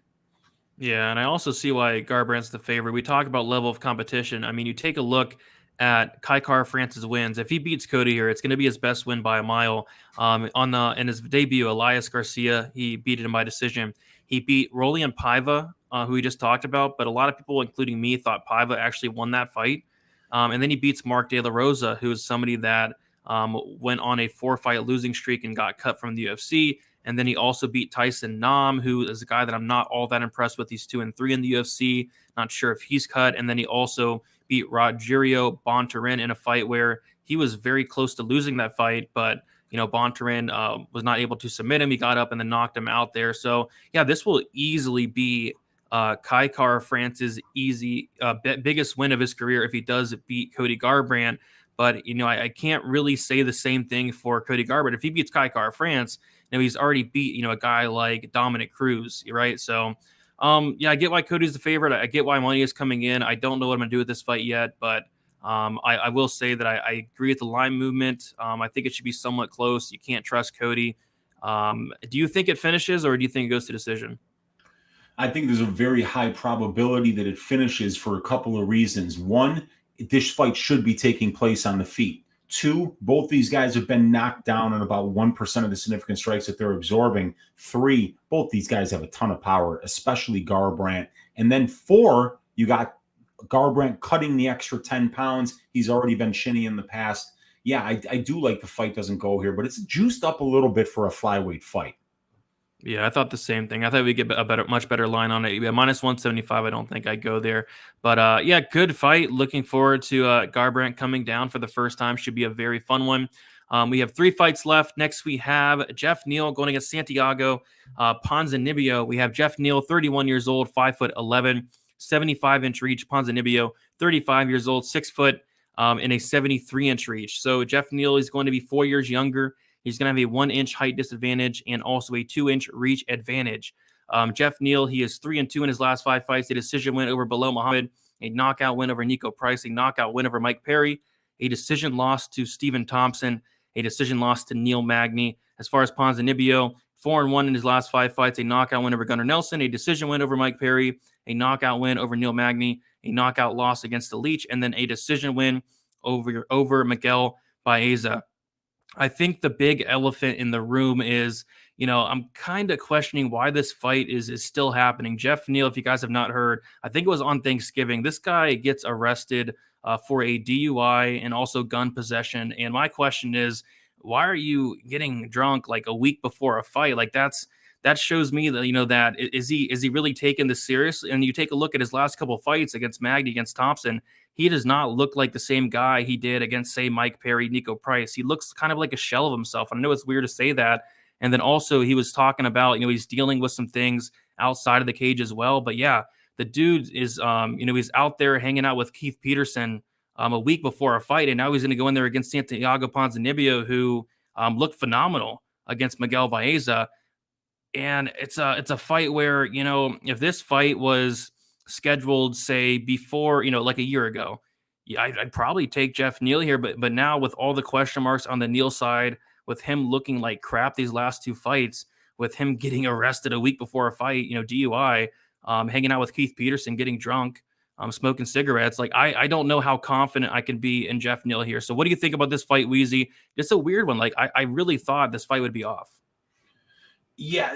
Yeah, and I also see why Garbrandt's the favorite. We talk about level of competition. I mean, you take a look at Kai France's wins. If he beats Cody here, it's going to be his best win by a mile. In his debut, Elias Garcia, he beat him by decision. He beat Raulian Paiva, who we just talked about, but a lot of people, including me, thought Paiva actually won that fight. And then he beats Mark De La Rosa, who is somebody that went on a 4-fight losing streak and got cut from the UFC. And then he also beat Tyson Nam, who is a guy that I'm not all that impressed with. He's 2-3 in the UFC. Not sure if he's cut. And then he also beat Rogerio Bontorin in a fight where he was very close to losing that fight, but Bontorin was not able to submit him. He got up and then knocked him out there. So yeah, this will easily be Kai France's biggest win of his career if he does beat Cody Garbrandt. But I can't really say the same thing for Cody Garbrandt. If he beats Kai France, he's already beat a guy like Dominick Cruz, right? So yeah, I get why Cody's the favorite. I get why money is coming in. I don't know what I'm gonna do with this fight yet, but I will say that I agree with the line movement. I think it should be somewhat close. You can't trust Cody. Do you think it finishes, or do you think it goes to decision? I think there's a very high probability that it finishes for a couple of reasons. One, this fight should be taking place on the feet. Two, both these guys have been knocked down on about 1% of the significant strikes that they're absorbing. Three, both these guys have a ton of power, especially Garbrandt. And then four, you got Garbrandt cutting the extra 10 pounds. He's already been shinny in the past. Yeah, I do like the fight doesn't go here, but it's juiced up a little bit for a flyweight fight. Yeah, I thought the same thing. I thought we'd get a much better line on it. Yeah, minus 175. I don't think I'd go there. But yeah, good fight. Looking forward to Garbrandt coming down for the first time. Should be a very fun one. We have 3 fights left. Next, we have Geoff Neal going against Santiago Ponzinibbio. We have Geoff Neal, 31 years old, 5'11", 75-inch reach. Ponzinibbio, 35 years old, 6 foot, in a 73-inch reach. So Geoff Neal is going to be 4 years younger. He's going to have a 1-inch height disadvantage and also a 2-inch reach advantage. Geoff Neal, he is 3-2 in his last 5 fights. A decision win over Belal Muhammad, a knockout win over Nico Price, a knockout win over Mike Perry, a decision loss to Stephen Thompson, a decision loss to Neil Magny. As far as Ponzinibbio, 4-1 in his last 5 fights, a knockout win over Gunnar Nelson, a decision win over Mike Perry, a knockout win over Neil Magny, a knockout loss against the Leech, and then a decision win over Miguel Baeza. I think the big elephant in the room is, I'm kind of questioning why this fight is still happening. Geoff Neal, if you guys have not heard, I think it was on Thanksgiving. This guy gets arrested for a DUI and also gun possession. And my question is, why are you getting drunk like a week before a fight? Like that shows me that, that is he really taking this serious? And you take a look at his last couple of fights against Magny, against Thompson. He does not look like the same guy he did against, say, Mike Perry, Nico Price. He looks kind of like a shell of himself. I know it's weird to say that. And then also he was talking about, he's dealing with some things outside of the cage as well. But yeah, the dude is, he's out there hanging out with Keith Peterson a week before a fight. And now he's going to go in there against Santiago Ponzinibbio, who looked phenomenal against Miguel Baeza. And it's a fight where, if this fight was scheduled, say, before, like a year ago, yeah, I'd probably take Geoff Neal here. But now with all the question marks on the Neal side, with him looking like crap these last 2 fights, with him getting arrested a week before a fight, DUI, hanging out with Keith Peterson, getting drunk, smoking cigarettes. Like, I don't know how confident I can be in Geoff Neal here. So what do you think about this fight, Weezy? It's a weird one. Like, I really thought this fight would be off. Yeah,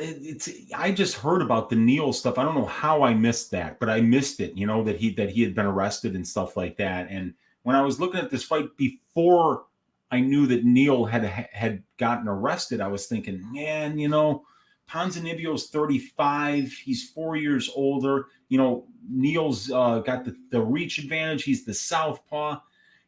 I just heard about the Neal stuff. I don't know how I missed that, but I missed it, that he had been arrested and stuff like that. And when I was looking at this fight before I knew that Neal had gotten arrested, I was thinking, man, Ponzinibbio's 35, he's 4 years older. Neal's got the reach advantage, he's the southpaw.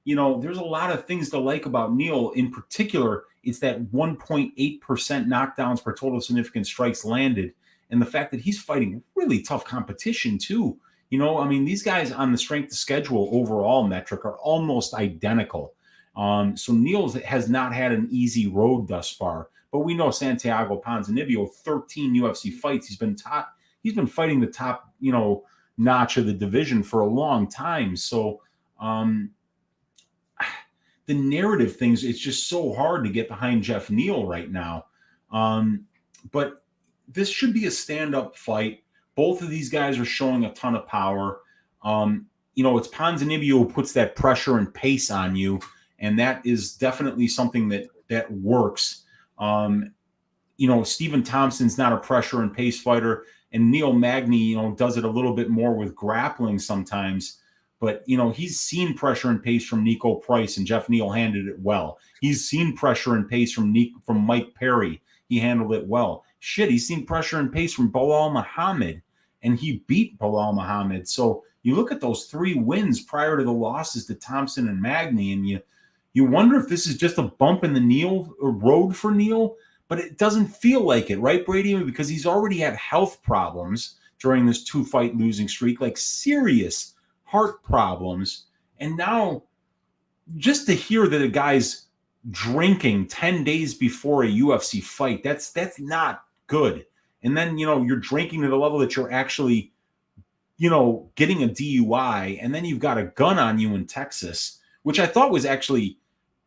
There's a lot of things to like about Neal. In particular, it's that 1.8% knockdowns per total significant strikes landed. And the fact that he's fighting really tough competition too. These guys on the strength of schedule overall metric are almost identical. So Neal has not had an easy road thus far. But we know Santiago Ponzinibbio, 13 UFC fights. He's been fighting the top, notch of the division for a long time. So the narrative things, it's just so hard to get behind Geoff Neal right now. But this should be a stand-up fight. Both of these guys are showing a ton of power. It's Ponzinibbio who puts that pressure and pace on you, and that is definitely something that works. Stephen Thompson's not a pressure and pace fighter, and Neal Magny, does it a little bit more with grappling sometimes. But, he's seen pressure and pace from Nico Price, and Geoff Neal handled it well. He's seen pressure and pace from Mike Perry. He handled it well. Shit, he's seen pressure and pace from Bilal Muhammad, and he beat Bilal Muhammad. So you look at those 3 wins prior to the losses to Thompson and Magny, and you wonder if this is just a bump in the Neal road for Neal, but it doesn't feel like it, right, Brady? Because he's already had health problems during this 2-fight losing streak, like serious heart problems. And now just to hear that a guy's drinking 10 days before a UFC fight, that's not good. And then, you're drinking to the level that you're actually, getting a DUI, and then you've got a gun on you in Texas, which I thought was actually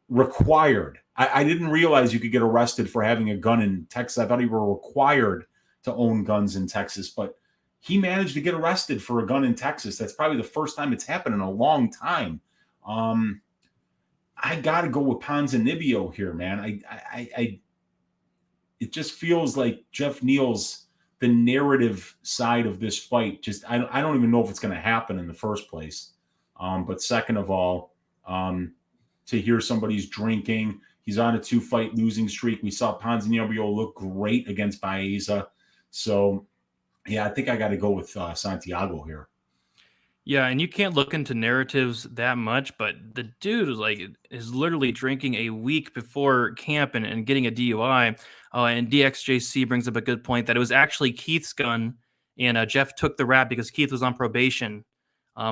required. I didn't realize you could get arrested for having a gun in Texas. I thought you were required to own guns in Texas, but he managed to get arrested for a gun in Texas. That's probably the first time it's happened in a long time. I got to go with Ponzinibbio here, man. It just feels like Geoff Neal's the narrative side of this fight. I don't even know if it's going to happen in the first place. But second of all, to hear somebody's drinking, he's on a 2-fight losing streak. We saw Ponzinibbio look great against Paiva. So, yeah, I think I got to go with Santiago here. Yeah, and you can't look into narratives that much, but the dude is literally drinking a week before camp and getting a DUI. And DXJC brings up a good point that it was actually Keith's gun, and Geoff took the rap because Keith was on probation.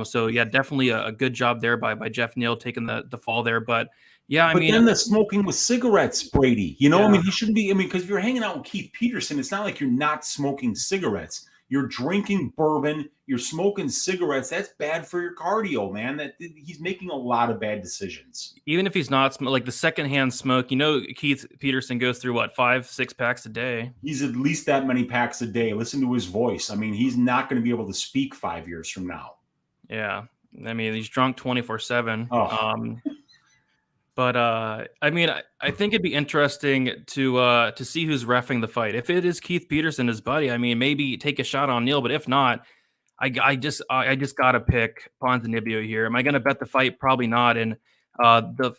So yeah, definitely a good job there by Geoff Neal taking the fall there. But yeah, but then the smoking with cigarettes, Brady. Yeah. He shouldn't be. Because if you're hanging out with Keith Peterson, it's not like you're not smoking cigarettes. You're drinking bourbon, you're smoking cigarettes. That's bad for your cardio, man. He's making a lot of bad decisions. Even if he's not like the secondhand smoke, Keith Peterson goes through what, 5-6 packs a day. He's at least that many packs a day. Listen to his voice. He's not going to be able to speak 5 years from now. Yeah, he's drunk 24/7. Oh. But I think it'd be interesting to see who's reffing the fight. If it is Keith Peterson, his buddy, maybe take a shot on Neal. But if not, I just gotta pick Ponzinibbio here. Am I gonna bet the fight? Probably not. And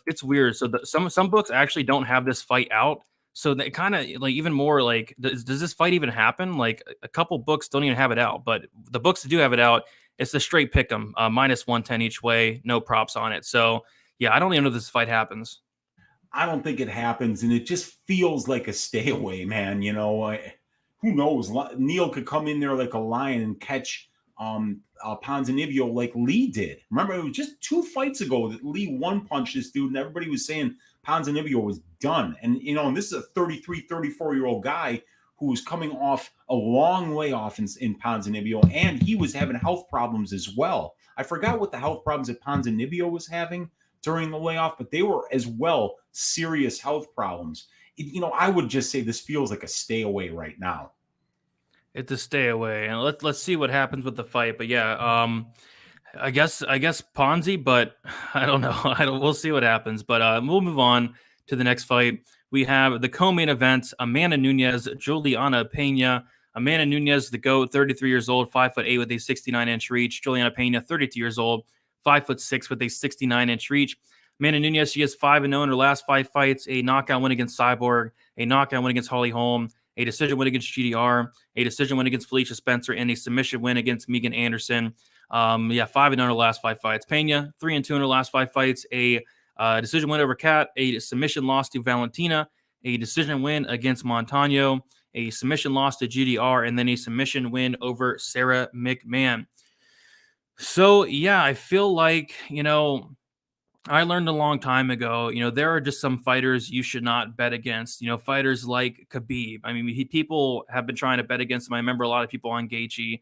it's weird. So some books actually don't have this fight out. So they kind of even more does this fight even happen? Like a couple books don't even have it out, but the books that do have it out, it's the straight pick 'em, -110 each way, no props on it. So. Yeah, I don't even know if this fight happens. I don't think it happens, and it just feels like a stay away, man. Who knows? Neal could come in there like a lion and catch Ponzinibbio like Lee did. Remember, it was just 2 fights ago that Lee one-punched this dude, and everybody was saying Ponzinibbio was done. And, and this is a 33, 34-year-old guy who was coming off a long way off in Ponzinibbio, and he was having health problems as well. I forgot what the health problems that Ponzinibbio was having during the layoff, but they were as well serious health problems. I would just say this feels like a stay away right now. It's a stay away, and let's see what happens with the fight. But yeah, I guess Ponzi, but I don't know. We'll see what happens. But we'll move on to the next fight. We have the co-main event: Amanda Nunes, Julianna Peña. Amanda Nunes, the GOAT, 33 years old, 5'8" with a 69-inch reach. Julianna Peña, 32 years old, 5'6" with a 69-inch reach. Amanda Nunes, she is 5-0 in her last 5 fights, a knockout win against Cyborg, a knockout win against Holly Holm, a decision win against GDR, a decision win against Felicia Spencer, and a submission win against Megan Anderson. 5-0 in her last 5 fights. Peña, 3-2 in her last 5 fights, a decision win over Kat, a submission loss to Valentina, a decision win against Montano, a submission loss to GDR, and then a submission win over Sarah McMahon. So, yeah, I feel like, I learned a long time ago, there are just some fighters you should not bet against, fighters like Khabib. People have been trying to bet against him. I remember a lot of people on Gaethje.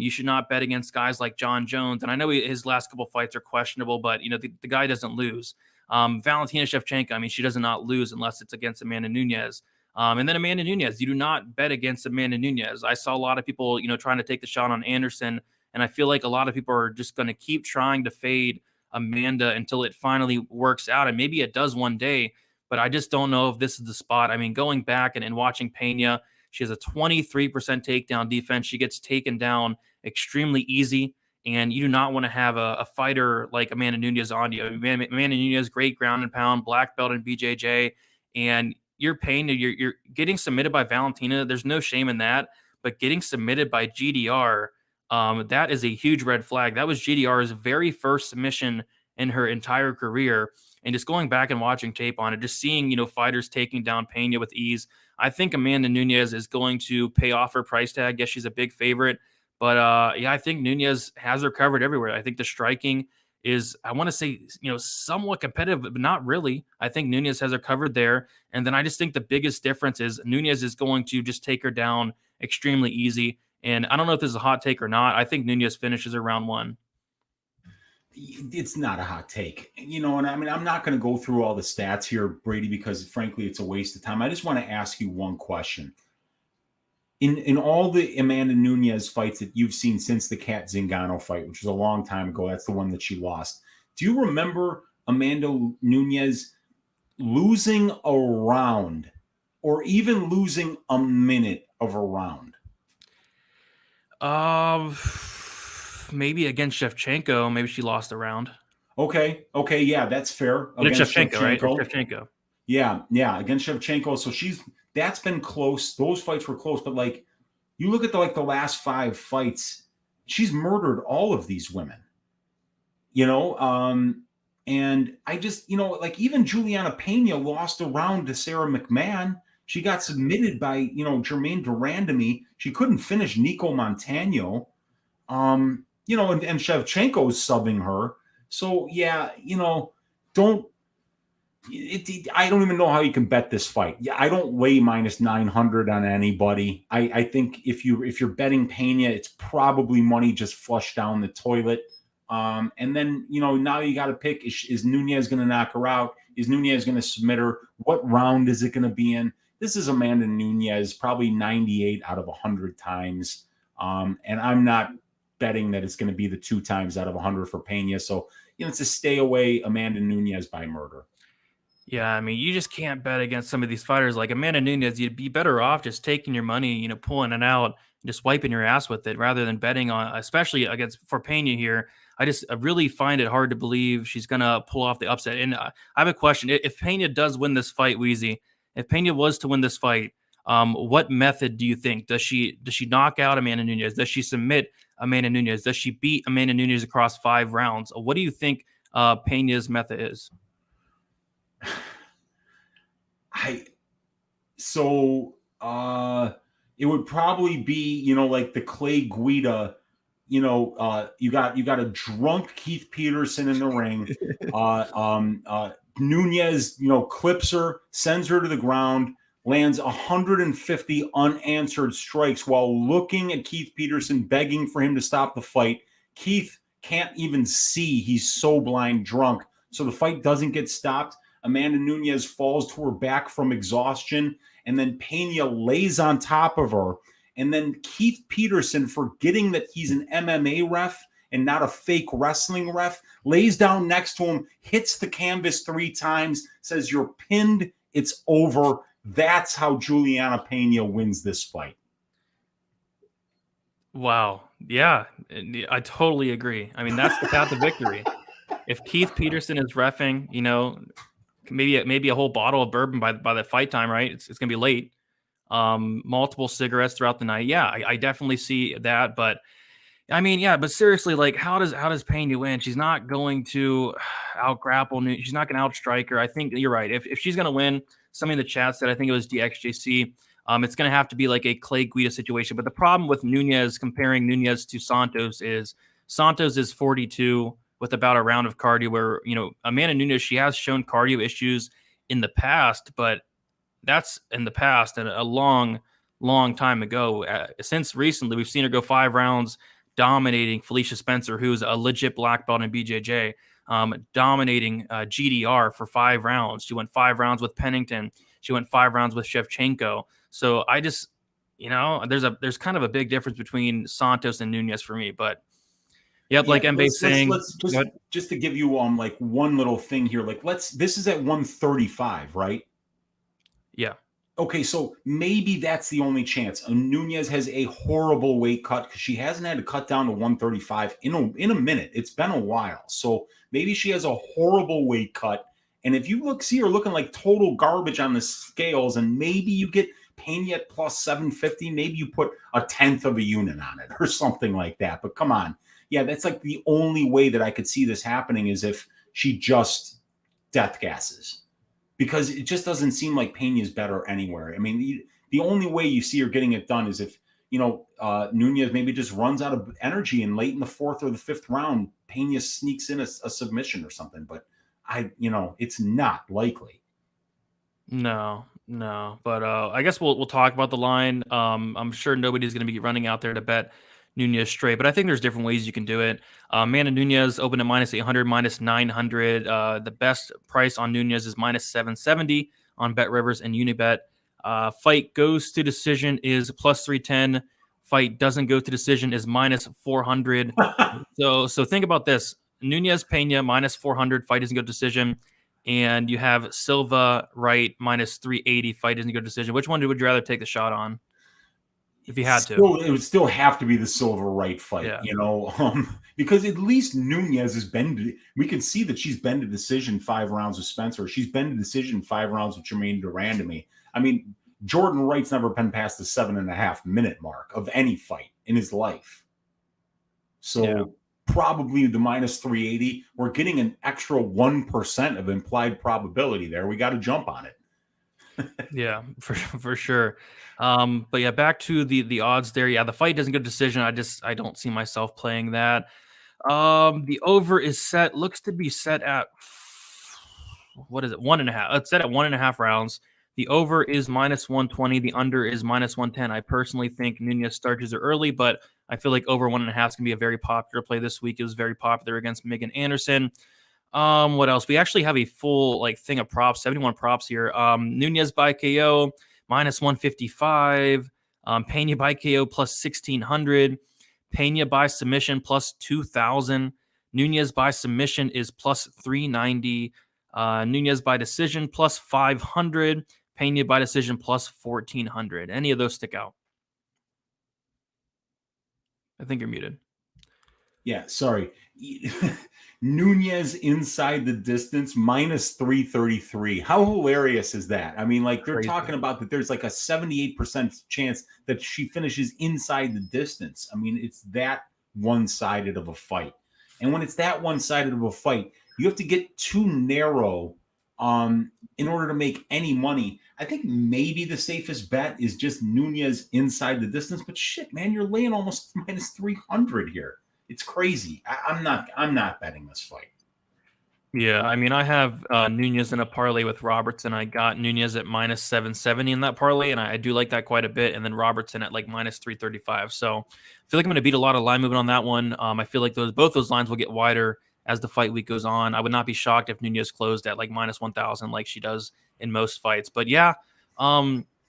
You should not bet against guys like John Jones. And I know his last couple fights are questionable, but, the guy doesn't lose. Valentina Shevchenko, she does not lose unless it's against Amanda Nunes. And then Amanda Nunes, you do not bet against Amanda Nunes. I saw a lot of people, trying to take the shot on Anderson, and I feel like a lot of people are just going to keep trying to fade Amanda until it finally works out, and maybe it does one day. But I just don't know if this is the spot. I mean, going back and watching Peña, she has a 23% takedown defense. She gets taken down extremely easy, and you do not want to have a fighter like Amanda Nunes on you. Amanda Nunes, great ground and pound, black belt in BJJ, and you're Peña, you're getting submitted by Valentina. There's no shame in that, but getting submitted by GDR, that is a huge red flag. That was GDR's very first submission in her entire career. And just going back and watching tape on it, just seeing, fighters taking down Peña with ease, I think Amanda Nunes is going to pay off her price tag. Yes, she's a big favorite, but I think Nunes has her covered everywhere. I think the striking is, I want to say, somewhat competitive, but not really. I think Nunes has her covered there. And then I just think the biggest difference is Nunes is going to just take her down extremely easy. And I don't know if this is a hot take or not. I think Nunes finishes her round one. It's not a hot take, and I mean, I'm not going to go through all the stats here, Brady, because frankly, it's a waste of time. I just want to ask you one question. In all the Amanda Nunes fights that you've seen since the Kat Zingano fight, which was a long time ago, that's the one that she lost. Do you remember Amanda Nunes losing a round or even losing a minute of a round? Maybe against Shevchenko, maybe she lost a round. Okay, yeah, that's fair. Against Shevchenko, right? Shevchenko. Yeah, against Shevchenko. So that's been close. Those fights were close, but like you look at the last 5 fights, she's murdered all of these women. And I just, like even Julianna Peña lost a round to Sarah McMahon. She got submitted by, Jermaine Durandamy. She couldn't finish Nico Montano. And Shevchenko's subbing her. So yeah, I don't even know how you can bet this fight. Yeah, I don't lay minus 900 on anybody. I think if you're betting Peña, it's probably money just flushed down the toilet. And then now you got to pick: is Nunes going to knock her out? Is Nunes going to submit her? What round is it going to be in? This is Amanda Nunes, probably 98 out of 100 times. And I'm not betting that it's going to be the 2 times out of 100 for Peña. So, it's a stay away Amanda Nunes by murder. Yeah, I mean, you just can't bet against some of these fighters like Amanda Nunes. You'd be better off just taking your money, pulling it out, just wiping your ass with it, rather than betting on, especially for Peña here. I really find it hard to believe she's gonna pull off the upset. And I have a question: if Peña does win this fight, Weezy, if Peña was to win this fight, what method do you think? Does she knock out Amanda Nunes? Does she submit Amanda Nunes? Does she beat Amanda Nunes across 5 rounds? What do you think Peña's method is? It would probably be, like the Clay Guida, you got a drunk Keith Peterson in the ring. Nunes, clips her, sends her to the ground, lands 150 unanswered strikes while looking at Keith Peterson, begging for him to stop the fight. Keith can't even see. He's so blind drunk. So the fight doesn't get stopped. Amanda Nunes falls to her back from exhaustion, and then Peña lays on top of her. And then Keith Peterson, forgetting that he's an MMA ref and not a fake wrestling ref, lays down next to him, hits the canvas 3 times, says, "You're pinned, it's over." That's how Julianna Peña wins this fight. Wow. Yeah, I totally agree. I mean, that's the path to victory. If Keith Peterson is reffing, maybe a whole bottle of bourbon by the fight time, right? It's going to be late. Multiple cigarettes throughout the night. Yeah, I definitely see that. But I mean, yeah, but seriously, like, how does Peña win? She's not going to out grapple. She's not going to outstrike her. I think you're right. If she's going to win, somebody in the chat said, I think it was DXJC. It's going to have to be like a Clay Guida situation. But the problem with Nunes, comparing Nunes to Santos is 42 with about a round of cardio, where, Amanda Nunes, she has shown cardio issues in the past, but that's in the past and a long, long time ago. Since recently, we've seen her go 5 rounds dominating Felicia Spencer, who's a legit black belt in BJJ. dominating GDR for 5 rounds. She went 5 rounds with Pennington. She went 5 rounds with Shevchenko. So I just, there's kind of a big difference between Santos and Nunes for me. But yep, Yeah, like Mba's saying, just to give you like one little thing here. Like this is at 135, right? yeah. Okay, so maybe that's the only chance. Nunes has a horrible weight cut because she hasn't had to cut down to 135 in a minute. It's been a while. So maybe she has a horrible weight cut. And if you see her looking like total garbage on the scales, and maybe you get Peña at plus 750, maybe you put a tenth of a unit on it or something like that. But come on. Yeah, that's like the only way that I could see this happening is if she just death gasses. Because it just doesn't seem like Peña is better anywhere. I mean, the only way you see her getting it done is if, Nunes maybe just runs out of energy and late in the 4th or the 5th round, Peña sneaks in a submission or something. But it's not likely. No. But I guess we'll talk about the line. I'm sure nobody's going to be running out there to bet Nunes straight, but I think there's different ways you can do it. Amanda Nunes opened at minus 800, minus 900. The best price on Nunes is minus 770 on Bet Rivers and Unibet. Fight goes to decision is plus 310. Fight doesn't go to decision is minus 400. So think about this. Nunes Peña minus 400. Fight doesn't go to decision. And you have Silva Wright minus 380. Fight doesn't go to decision. Which one would you rather take the shot on? If you had to, it would still have to be the Silva Wright fight, because at least Nunes has been. We can see that she's been to decision 5 rounds with Spencer. She's been to decision 5 rounds with Jermaine Durandamy. I mean, Jordan Wright's never been past the 7.5 minute mark of any fight in his life. So probably the minus 380. We're getting an extra 1% of implied probability there. We got to jump on it. Yeah, for sure. But yeah, back to the odds there. Yeah, the fight doesn't go to decision. I don't see myself playing that. The over is set, looks to be set at, what is it? 1.5. It's set at 1.5 rounds. The over is minus 120. The under is minus 110. I personally think Nunes starches her early, but I feel like over 1.5 is going to be a very popular play this week. It was very popular against Megan Anderson. What else? We actually have a full thing of props, 71 props here. Nunes by KO minus 155. Peña by KO plus 1,600. Peña by submission plus 2,000. Nunes by submission is plus 390. Nunes by decision plus 500. Peña by decision plus 1,400. Any of those stick out? I think you're muted. Yeah, sorry. Nunes inside the distance minus 333. How hilarious is that? I mean, they're talking about that there's like a 78% chance that she finishes inside the distance. I mean, it's that one-sided of a fight. And when it's that one-sided of a fight, you have to get too narrow in order to make any money. I think maybe the safest bet is just Nunes inside the distance, but shit, man, you're laying almost minus 300 here. It's crazy. I'm not betting this fight. Yeah, I mean, I have Nunes in a parlay with Robertson. I got Nunes at minus 770 in that parlay, and I do like that quite a bit. And then Robertson at minus 335. So I feel like I'm going to beat a lot of line movement on that one. I feel like both those lines will get wider as the fight week goes on. I would not be shocked if Nunes closed at minus 1,000 like she does in most fights. But yeah,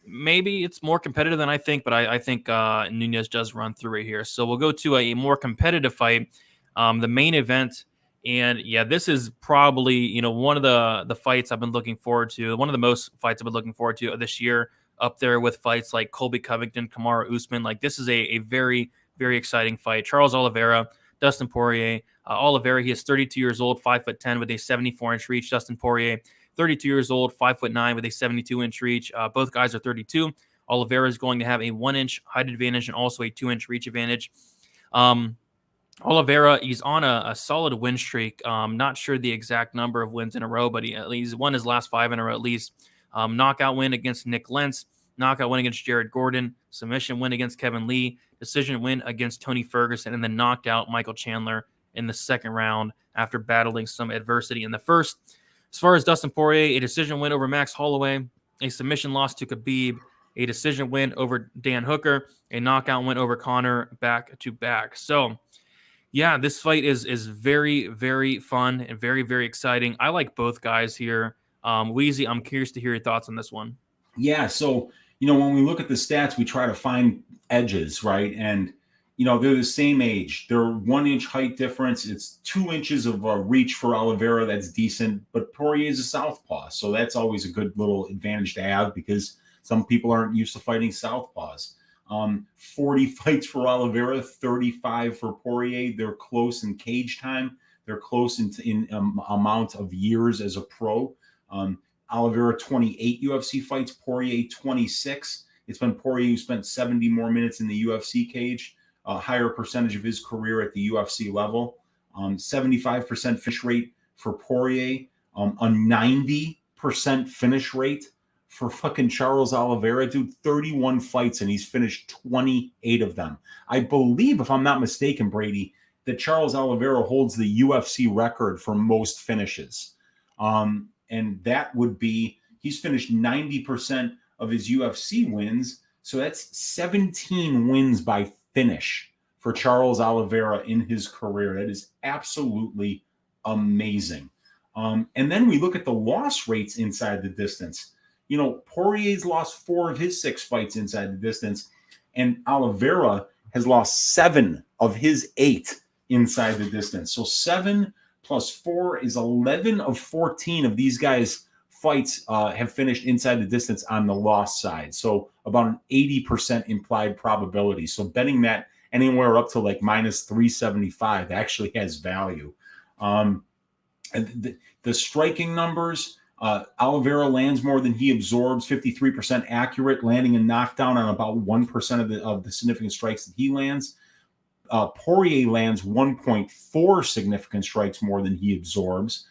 maybe it's more competitive than I think, but I think Nunes does run through right here. So we'll go to a more competitive fight, the main event. And yeah, this is probably, one of the fights I've been looking forward to, one of the most fights I've been looking forward to this year, up there with fights like Colby Covington, Kamaru Usman. This is a very, very exciting fight. Charles Oliveira, Dustin Poirier. Oliveira, he is 32 years old, 5'10" with a 74-inch reach. Dustin Poirier, 32 years old, 5'9" with a 72-inch reach. Both guys are 32. Oliveira is going to have a 1-inch height advantage and also a 2-inch reach advantage. Oliveira, he's on a solid win streak. Not sure the exact number of wins in a row, but he's won his last 5 in a row at least. Knockout win against Nick Lentz, knockout win against Jared Gordon, submission win against Kevin Lee, decision win against Tony Ferguson, and then knocked out Michael Chandler in the second round after battling some adversity in the first. As far as Dustin Poirier, a decision win over Max Holloway, a submission loss to Khabib, a decision win over Dan Hooker, a knockout win over Conor back-to-back. So, Yeah, this fight is very, very fun and very, very exciting. I like both guys here. Weezy, I'm curious to hear your thoughts on this one. Yeah, so when we look at the stats, we try to find edges, right? And they're the same age. They're 1 inch height difference. It's 2 inches of reach for Oliveira. That's decent, but Poirier is a southpaw, so that's always a good little advantage to have because some people aren't used to fighting southpaws. 40 fights for Oliveira, 35 for Poirier. They're close in cage time. They're close in amount of years as a pro. Oliveira 28 UFC fights, Poirier 26. It's been Poirier who spent 70 more minutes in the UFC cage, a higher percentage of his career at the UFC level. 75% finish rate for Poirier, a 90% finish rate for fucking Charles Oliveira, dude. 31 fights and he's finished 28 of them. I believe, if I'm not mistaken, Brady, that Charles Oliveira holds the UFC record for most finishes. And that would be, he's finished 90% of his UFC wins. So that's 17 wins by finish for Charles Oliveira in his career. That is absolutely amazing. And then we look at the loss rates inside the distance. Poirier's lost 4 of his 6 fights inside the distance, and Oliveira has lost 7 of his 8 inside the distance. So 7 plus 4 is 11 of 14 of these guys' fights have finished inside the distance on the loss side. So about an 80% implied probability. So betting that anywhere up to like minus 375 actually has value. The striking numbers, Oliveira lands more than he absorbs, 53% accurate, landing a knockdown on about 1% of the significant strikes that he lands. Poirier lands 1.4 significant strikes more than he absorbs,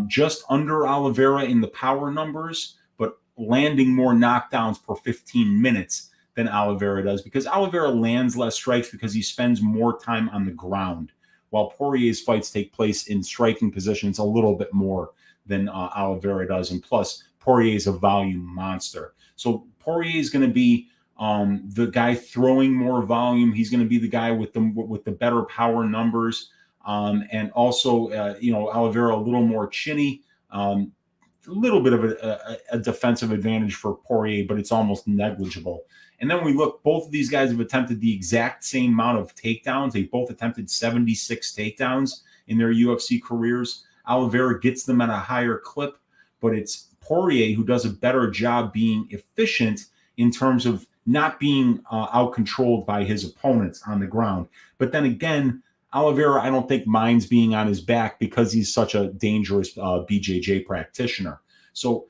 just under Oliveira in the power numbers, but landing more knockdowns per 15 minutes than Oliveira does, because Oliveira lands less strikes because he spends more time on the ground, while Poirier's fights take place in striking positions a little bit more than Oliveira does. And plus, Poirier is a volume monster. So Poirier is going to be the guy throwing more volume. He's going to be the guy with the better power numbers. And also, Oliveira a little more chinny. A little bit of a defensive advantage for Poirier, but it's almost negligible. And then we look, both of these guys have attempted the exact same amount of takedowns. They both attempted 76 takedowns in their UFC careers. Oliveira gets them at a higher clip, but it's Poirier who does a better job being efficient in terms of not being out-controlled by his opponents on the ground. But then again, Oliveira, I don't think minds being on his back because he's such a dangerous BJJ practitioner. So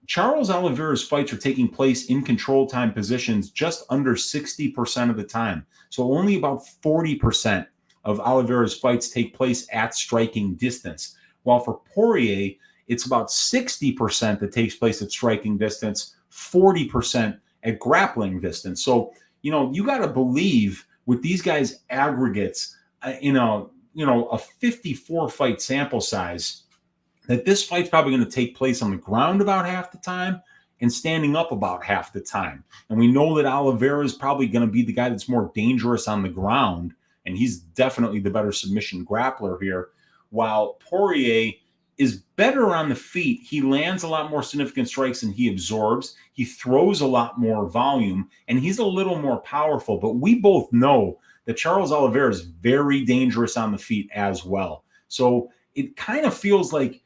Charles Oliveira's fights are taking place in control time positions just under 60% of the time. So only about 40% of Oliveira's fights take place at striking distance. While for Poirier, it's about 60% that takes place at striking distance, 40% at grappling distance. So, you got to believe with these guys' aggregates, a 54 fight sample size, that this fight's probably going to take place on the ground about half the time and standing up about half the time. And we know that Oliveira is probably going to be the guy that's more dangerous on the ground, and he's definitely the better submission grappler here, while Poirier is better on the feet. He lands a lot more significant strikes than he absorbs. He throws a lot more volume, and he's a little more powerful. But we both know that Charles Oliveira is very dangerous on the feet as well. So it kind of feels like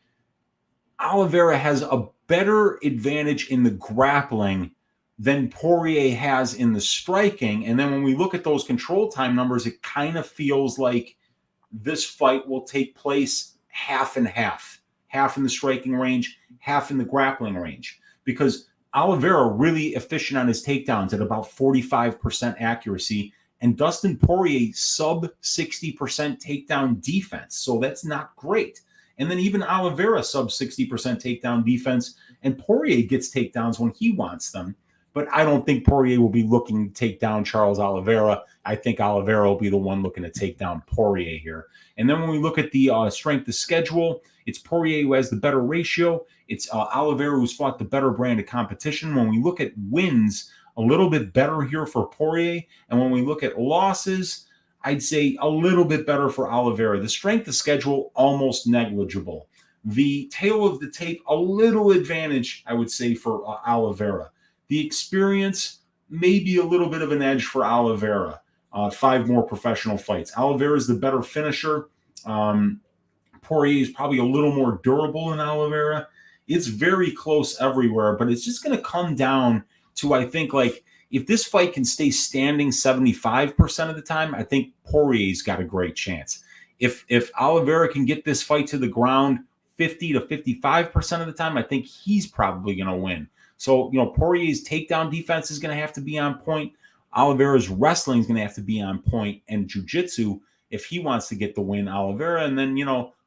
Oliveira has a better advantage in the grappling than Poirier has in the striking. And then when we look at those control time numbers, it kind of feels like this fight will take place half and half in the striking range, half in the grappling range, because Oliveira really efficient on his takedowns at about 45% accuracy, and Dustin Poirier sub 60% takedown defense. So that's not great. And then even Oliveira sub 60% takedown defense, and Poirier gets takedowns when he wants them. But I don't think Poirier will be looking to take down Charles Oliveira. I think Oliveira will be the one looking to take down Poirier here. And then when we look at the strength of schedule, it's Poirier who has the better ratio. It's Oliveira who's fought the better brand of competition. When we look at wins, a little bit better here for Poirier. And when we look at losses, I'd say a little bit better for Oliveira. The strength of schedule, almost negligible. The tail of the tape, a little advantage, I would say, for Oliveira. The experience, maybe a little bit of an edge for Oliveira. 5 more professional fights. Oliveira is the better finisher. Poirier is probably a little more durable than Oliveira. It's very close everywhere, but it's just going to come down to, I think, like, if this fight can stay standing 75% of the time, I think Poirier's got a great chance. If Oliveira can get this fight to the ground 50 to 55% of the time, I think he's probably going to win. So, Poirier's takedown defense is going to have to be on point. Oliveira's wrestling is going to have to be on point, and jiu-jitsu, if he wants to get the win, Oliveira. And then,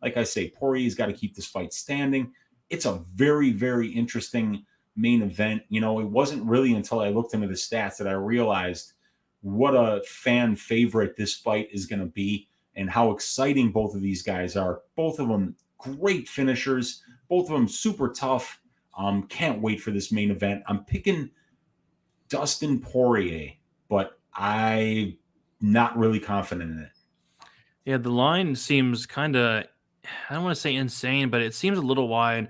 like I say, Poirier's got to keep this fight standing. It's a very, very interesting main event. It wasn't really until I looked into the stats that I realized what a fan favorite this fight is going to be and how exciting both of these guys are. Both of them great finishers, both of them super tough. Can't wait for this main event. I'm picking Dustin Poirier, but I'm not really confident in it. Yeah, the line seems kind of, I don't want to say insane, but it seems a little wide.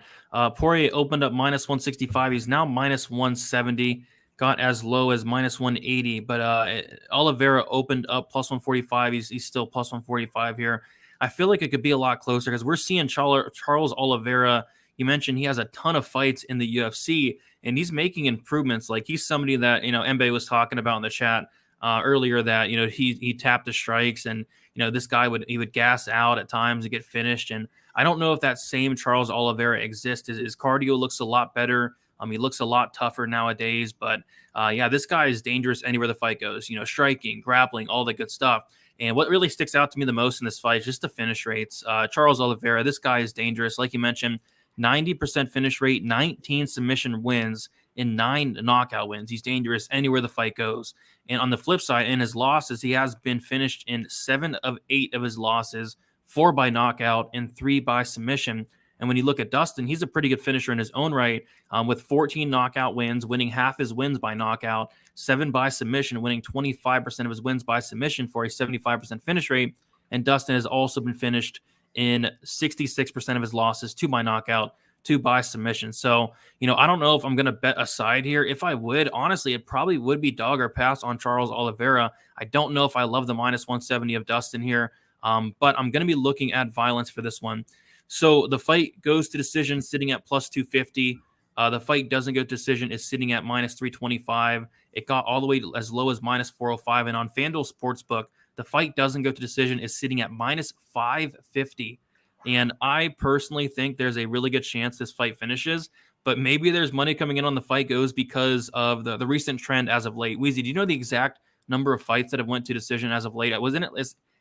Poirier opened up minus 165. He's now minus 170. Got as low as minus 180. But Oliveira opened up plus 145. He's still plus 145 here. I feel like it could be a lot closer because we're seeing Charles Oliveira. You mentioned he has a ton of fights in the UFC, and he's making improvements. Like, he's somebody that, Mbe was talking about in the chat earlier that, he tapped the strikes, and, this guy would gas out at times to get finished. And I don't know if that same Charles Oliveira exists. His cardio looks a lot better. He looks a lot tougher nowadays. But yeah, this guy is dangerous anywhere the fight goes. Striking, grappling, all the good stuff. And what really sticks out to me the most in this fight is just the finish rates. Charles Oliveira, this guy is dangerous. Like you mentioned, 90% finish rate, 19 submission wins, and 9 knockout wins. He's dangerous anywhere the fight goes. And on the flip side, in his losses, he has been finished in 7 of 8 of his losses, 4 by knockout and 3 by submission. And when you look at Dustin, he's a pretty good finisher in his own right, with 14 knockout wins, winning half his wins by knockout, 7 by submission, winning 25% of his wins by submission for a 75% finish rate. And Dustin has also been finished in 66% of his losses, 2 by knockout, 2 by submission. So, I don't know if I'm going to bet a side here. If I would, honestly, it probably would be dog or pass on Charles Oliveira. I don't know if I love the minus 170 of Dustin here, but I'm going to be looking at violence for this one. So the fight goes to decision, sitting at plus 250. The fight doesn't go to decision, is sitting at minus 325. It got all the way as low as minus 405. And on FanDuel Sportsbook, the fight doesn't go to decision, is sitting at minus 550. And I personally think there's a really good chance this fight finishes, but maybe there's money coming in on the fight goes because of the recent trend as of late. Weezy, do you know the exact number of fights that have went to decision as of late? Wasn't it?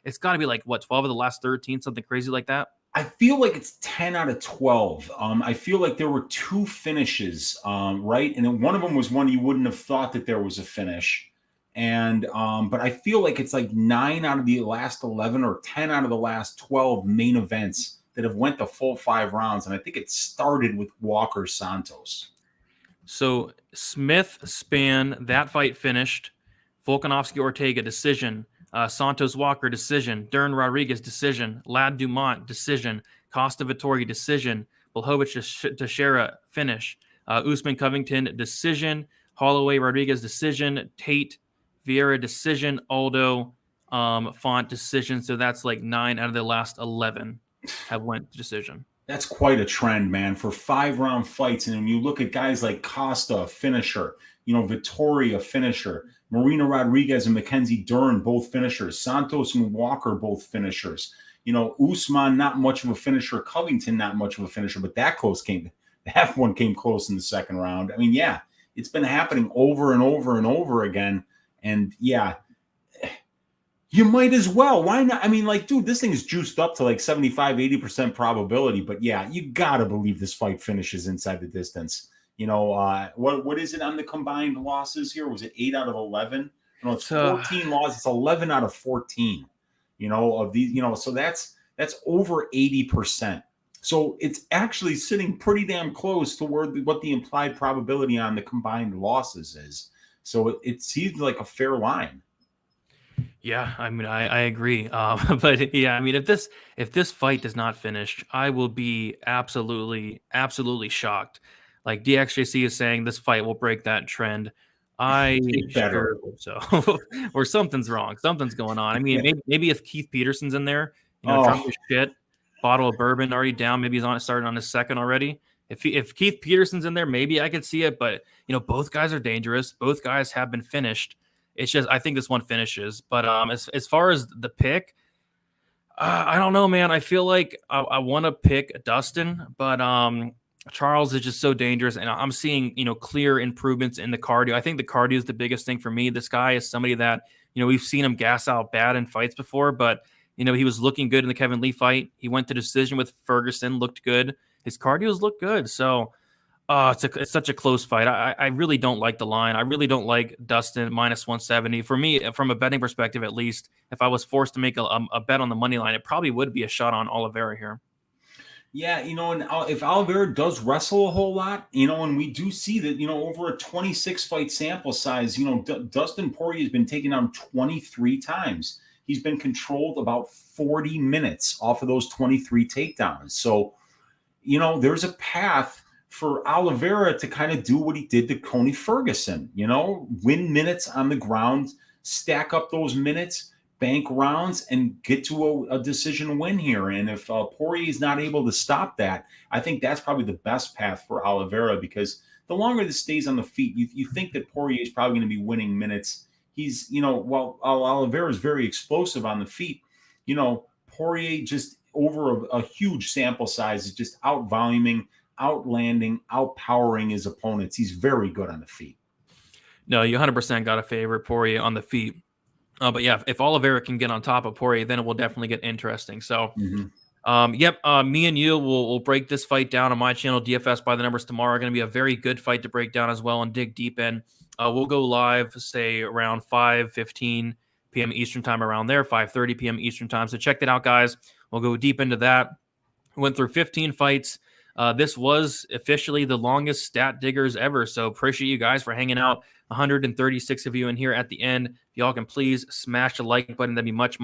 It's got to be like, what, 12 of the last 13, something crazy like that? I feel like it's 10 out of 12. I feel like there were 2 finishes, right? And then one of them was one you wouldn't have thought that there was a finish. And but I feel like it's like 9 out of the last 11 or 10 out of the last 12 main events that have went the full 5 rounds. And I think it started with Walker Santos. So Smith Span, that fight finished. Volkanovski Ortega, decision. Santos Walker, decision. Dern Rodriguez, decision. Lad Dumont, decision. Costa Vittori, decision. Blachowicz Teixeira, finish. Usman Covington, decision. Holloway Rodriguez, decision. Tate Vieira, decision. Aldo Font, decision. So that's like 9 out of the last 11 have went to decision. That's quite a trend, man, for 5-round fights. And when you look at guys like Costa, finisher, Vittori, a finisher, Marina Rodriguez and Mackenzie Dern, both finishers, Santos and Walker, both finishers. Usman, not much of a finisher, Covington, not much of a finisher, but that one came close in the second round. I mean, yeah, it's been happening over and over and over again. And yeah, you might as well. Why not? I mean, like, dude, this thing is juiced up to like 75, 80% probability. But yeah, you got to believe this fight finishes inside the distance. What is it on the combined losses here? Was it 8 out of 11? It's 14 losses. It's 11 out of 14, of these, so that's over 80%. So it's actually sitting pretty damn close to what the implied probability on the combined losses is. So it seems like a fair line. Yeah, I mean, I agree. But yeah, I mean, if this fight does not finish, I will be absolutely shocked. Like DXJC is saying, this fight will break that trend. I It better. sure hope so, or something's wrong. Something's going on. I mean, maybe if Keith Peterson's in there, drunk Oh, as shit, bottle of bourbon already down. Maybe he's on starting on his second already. If Keith Peterson's in there, maybe I could see it. But both guys are dangerous. Both guys have been finished. It's just I think this one finishes. But as far as the pick, I don't know, man. I feel like I want to pick Dustin, but Charles is just so dangerous, and I'm seeing clear improvements in the cardio. I think the cardio is the biggest thing for me. This guy is somebody that we've seen him gas out bad in fights before, but he was looking good in the Kevin Lee fight. He went to decision with Ferguson, looked good. His cardios look good, so. It's such a close fight. I really don't like the line. I really don't like Dustin minus 170. For me, from a betting perspective, at least, if I was forced to make a bet on the money line, it probably would be a shot on Oliveira here. yeah, and if Oliveira does wrestle a whole lot, and we do see that, over a 26 fight sample size, Dustin Poirier has been taken down 23 times. He's been controlled about 40 minutes off of those 23 takedowns. So, there's a path for Oliveira to kind of do what he did to Coney Ferguson, win minutes on the ground, stack up those minutes, bank rounds, and get to a decision win here. And if Poirier is not able to stop that, I think that's probably the best path for Oliveira, because the longer this stays on the feet, you think that Poirier is probably going to be winning minutes. He's, while Oliveira is very explosive on the feet, Poirier just over a huge sample size is just out-voluming, outlanding, outpowering his opponents. He's very good on the feet. No, you 100% got a favorite Poirier on the feet. But yeah, if Oliveira can get on top of Poirier, then it will definitely get interesting. So, me and you will break this fight down on my channel, DFS by the numbers tomorrow. Going to be a very good fight to break down as well and dig deep in. We'll go live, say, around 5:15 p.m. Eastern time, around there, 5:30 p.m. Eastern time. So check that out, guys. We'll go deep into that. We went through 15 fights. This was officially the longest stat diggers ever. So appreciate you guys for hanging out. 136 of you in here at the end. If y'all can please smash the like button, that'd be much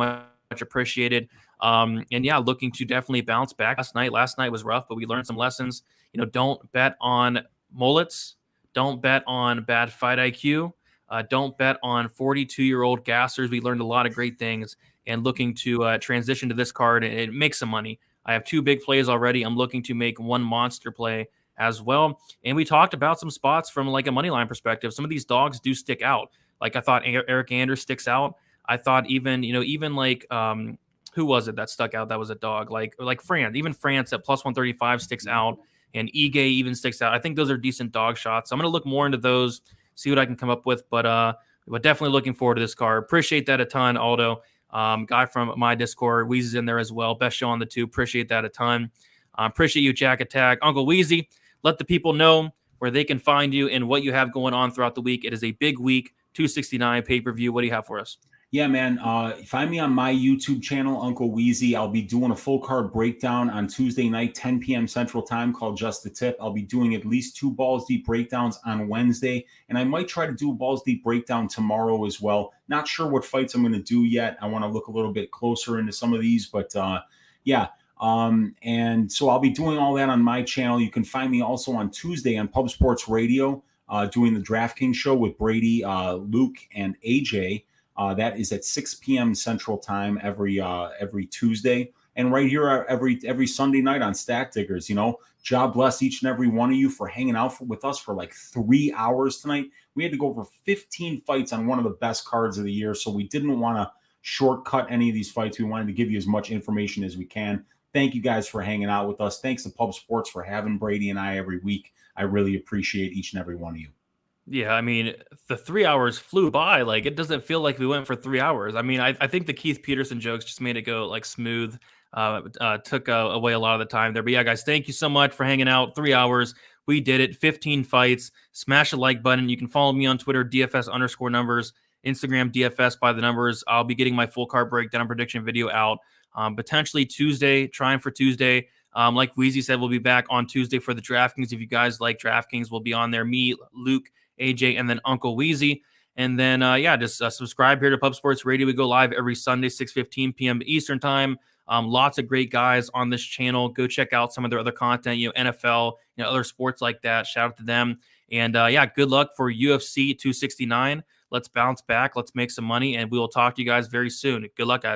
appreciated. And yeah, looking to definitely bounce back. Last night was rough, but we learned some lessons. Don't bet on mullets. Don't bet on bad fight IQ. Don't bet on 42-year-old gassers. We learned a lot of great things, and looking to transition to this card and make some money. I have 2 big plays already. I'm looking to make 1 monster play as well. And we talked about some spots from like a money line perspective. Some of these dogs do stick out. Like I thought Eric Anders sticks out. I thought even like who was it that stuck out? That was a dog like France. Even France at plus 135 sticks out, and Ige even sticks out. I think those are decent dog shots. So I'm going to look more into those, see what I can come up with. But definitely looking forward to this card. Appreciate that a ton, Aldo. Guy from my Discord, Weezy's in there as well. Best show on the tube. Appreciate that a ton. Appreciate you, Jack Attack. Uncle Weezy, let the people know where they can find you and what you have going on throughout the week. It is a big week, 269 pay-per-view. What do you have for us? Yeah, man. Find me on my YouTube channel, Uncle Weezy. I'll be doing a full card breakdown on Tuesday night, 10 p.m. Central Time, called Just the Tip. I'll be doing at least 2 Balls Deep breakdowns on Wednesday, and I might try to do a Balls Deep breakdown tomorrow as well. Not sure what fights I'm going to do yet. I want to look a little bit closer into some of these, but yeah. And so I'll be doing all that on my channel. You can find me also on Tuesday on Pub Sports Radio, doing the DraftKings show with Brady, Luke, and AJ. That is at 6 p.m. Central Time every Tuesday, and right here every Sunday night on Stack Diggers. God bless each and every one of you for hanging out with us for like 3 hours tonight. We had to go over 15 fights on one of the best cards of the year, so we didn't want to shortcut any of these fights. We wanted to give you as much information as we can. Thank you guys for hanging out with us. Thanks to Pub Sports for having Brady and I every week. I really appreciate each and every one of you. Yeah, I mean, the 3 hours flew by. Like, it doesn't feel like we went for 3 hours. I mean, I think the Keith Peterson jokes just made it go like smooth. Took away a lot of the time there. But yeah, guys, thank you so much for hanging out. 3 hours. We did it. 15 fights. Smash the like button. You can follow me on Twitter, DFS_numbers, Instagram, DFS by the numbers. I'll be getting my full card breakdown prediction video out potentially Tuesday, trying for Tuesday. Like Weezy said, we'll be back on Tuesday for the DraftKings. If you guys like DraftKings, we'll be on there. Me, Luke, AJ, and then Uncle Weezy. And then, just subscribe here to Pub Sports Radio. We go live every Sunday, 6:15 p.m. Eastern time. Lots of great guys on this channel. Go check out some of their other content, NFL, other sports like that. Shout out to them. And good luck for UFC 269. Let's bounce back. Let's make some money. And we will talk to you guys very soon. Good luck, guys.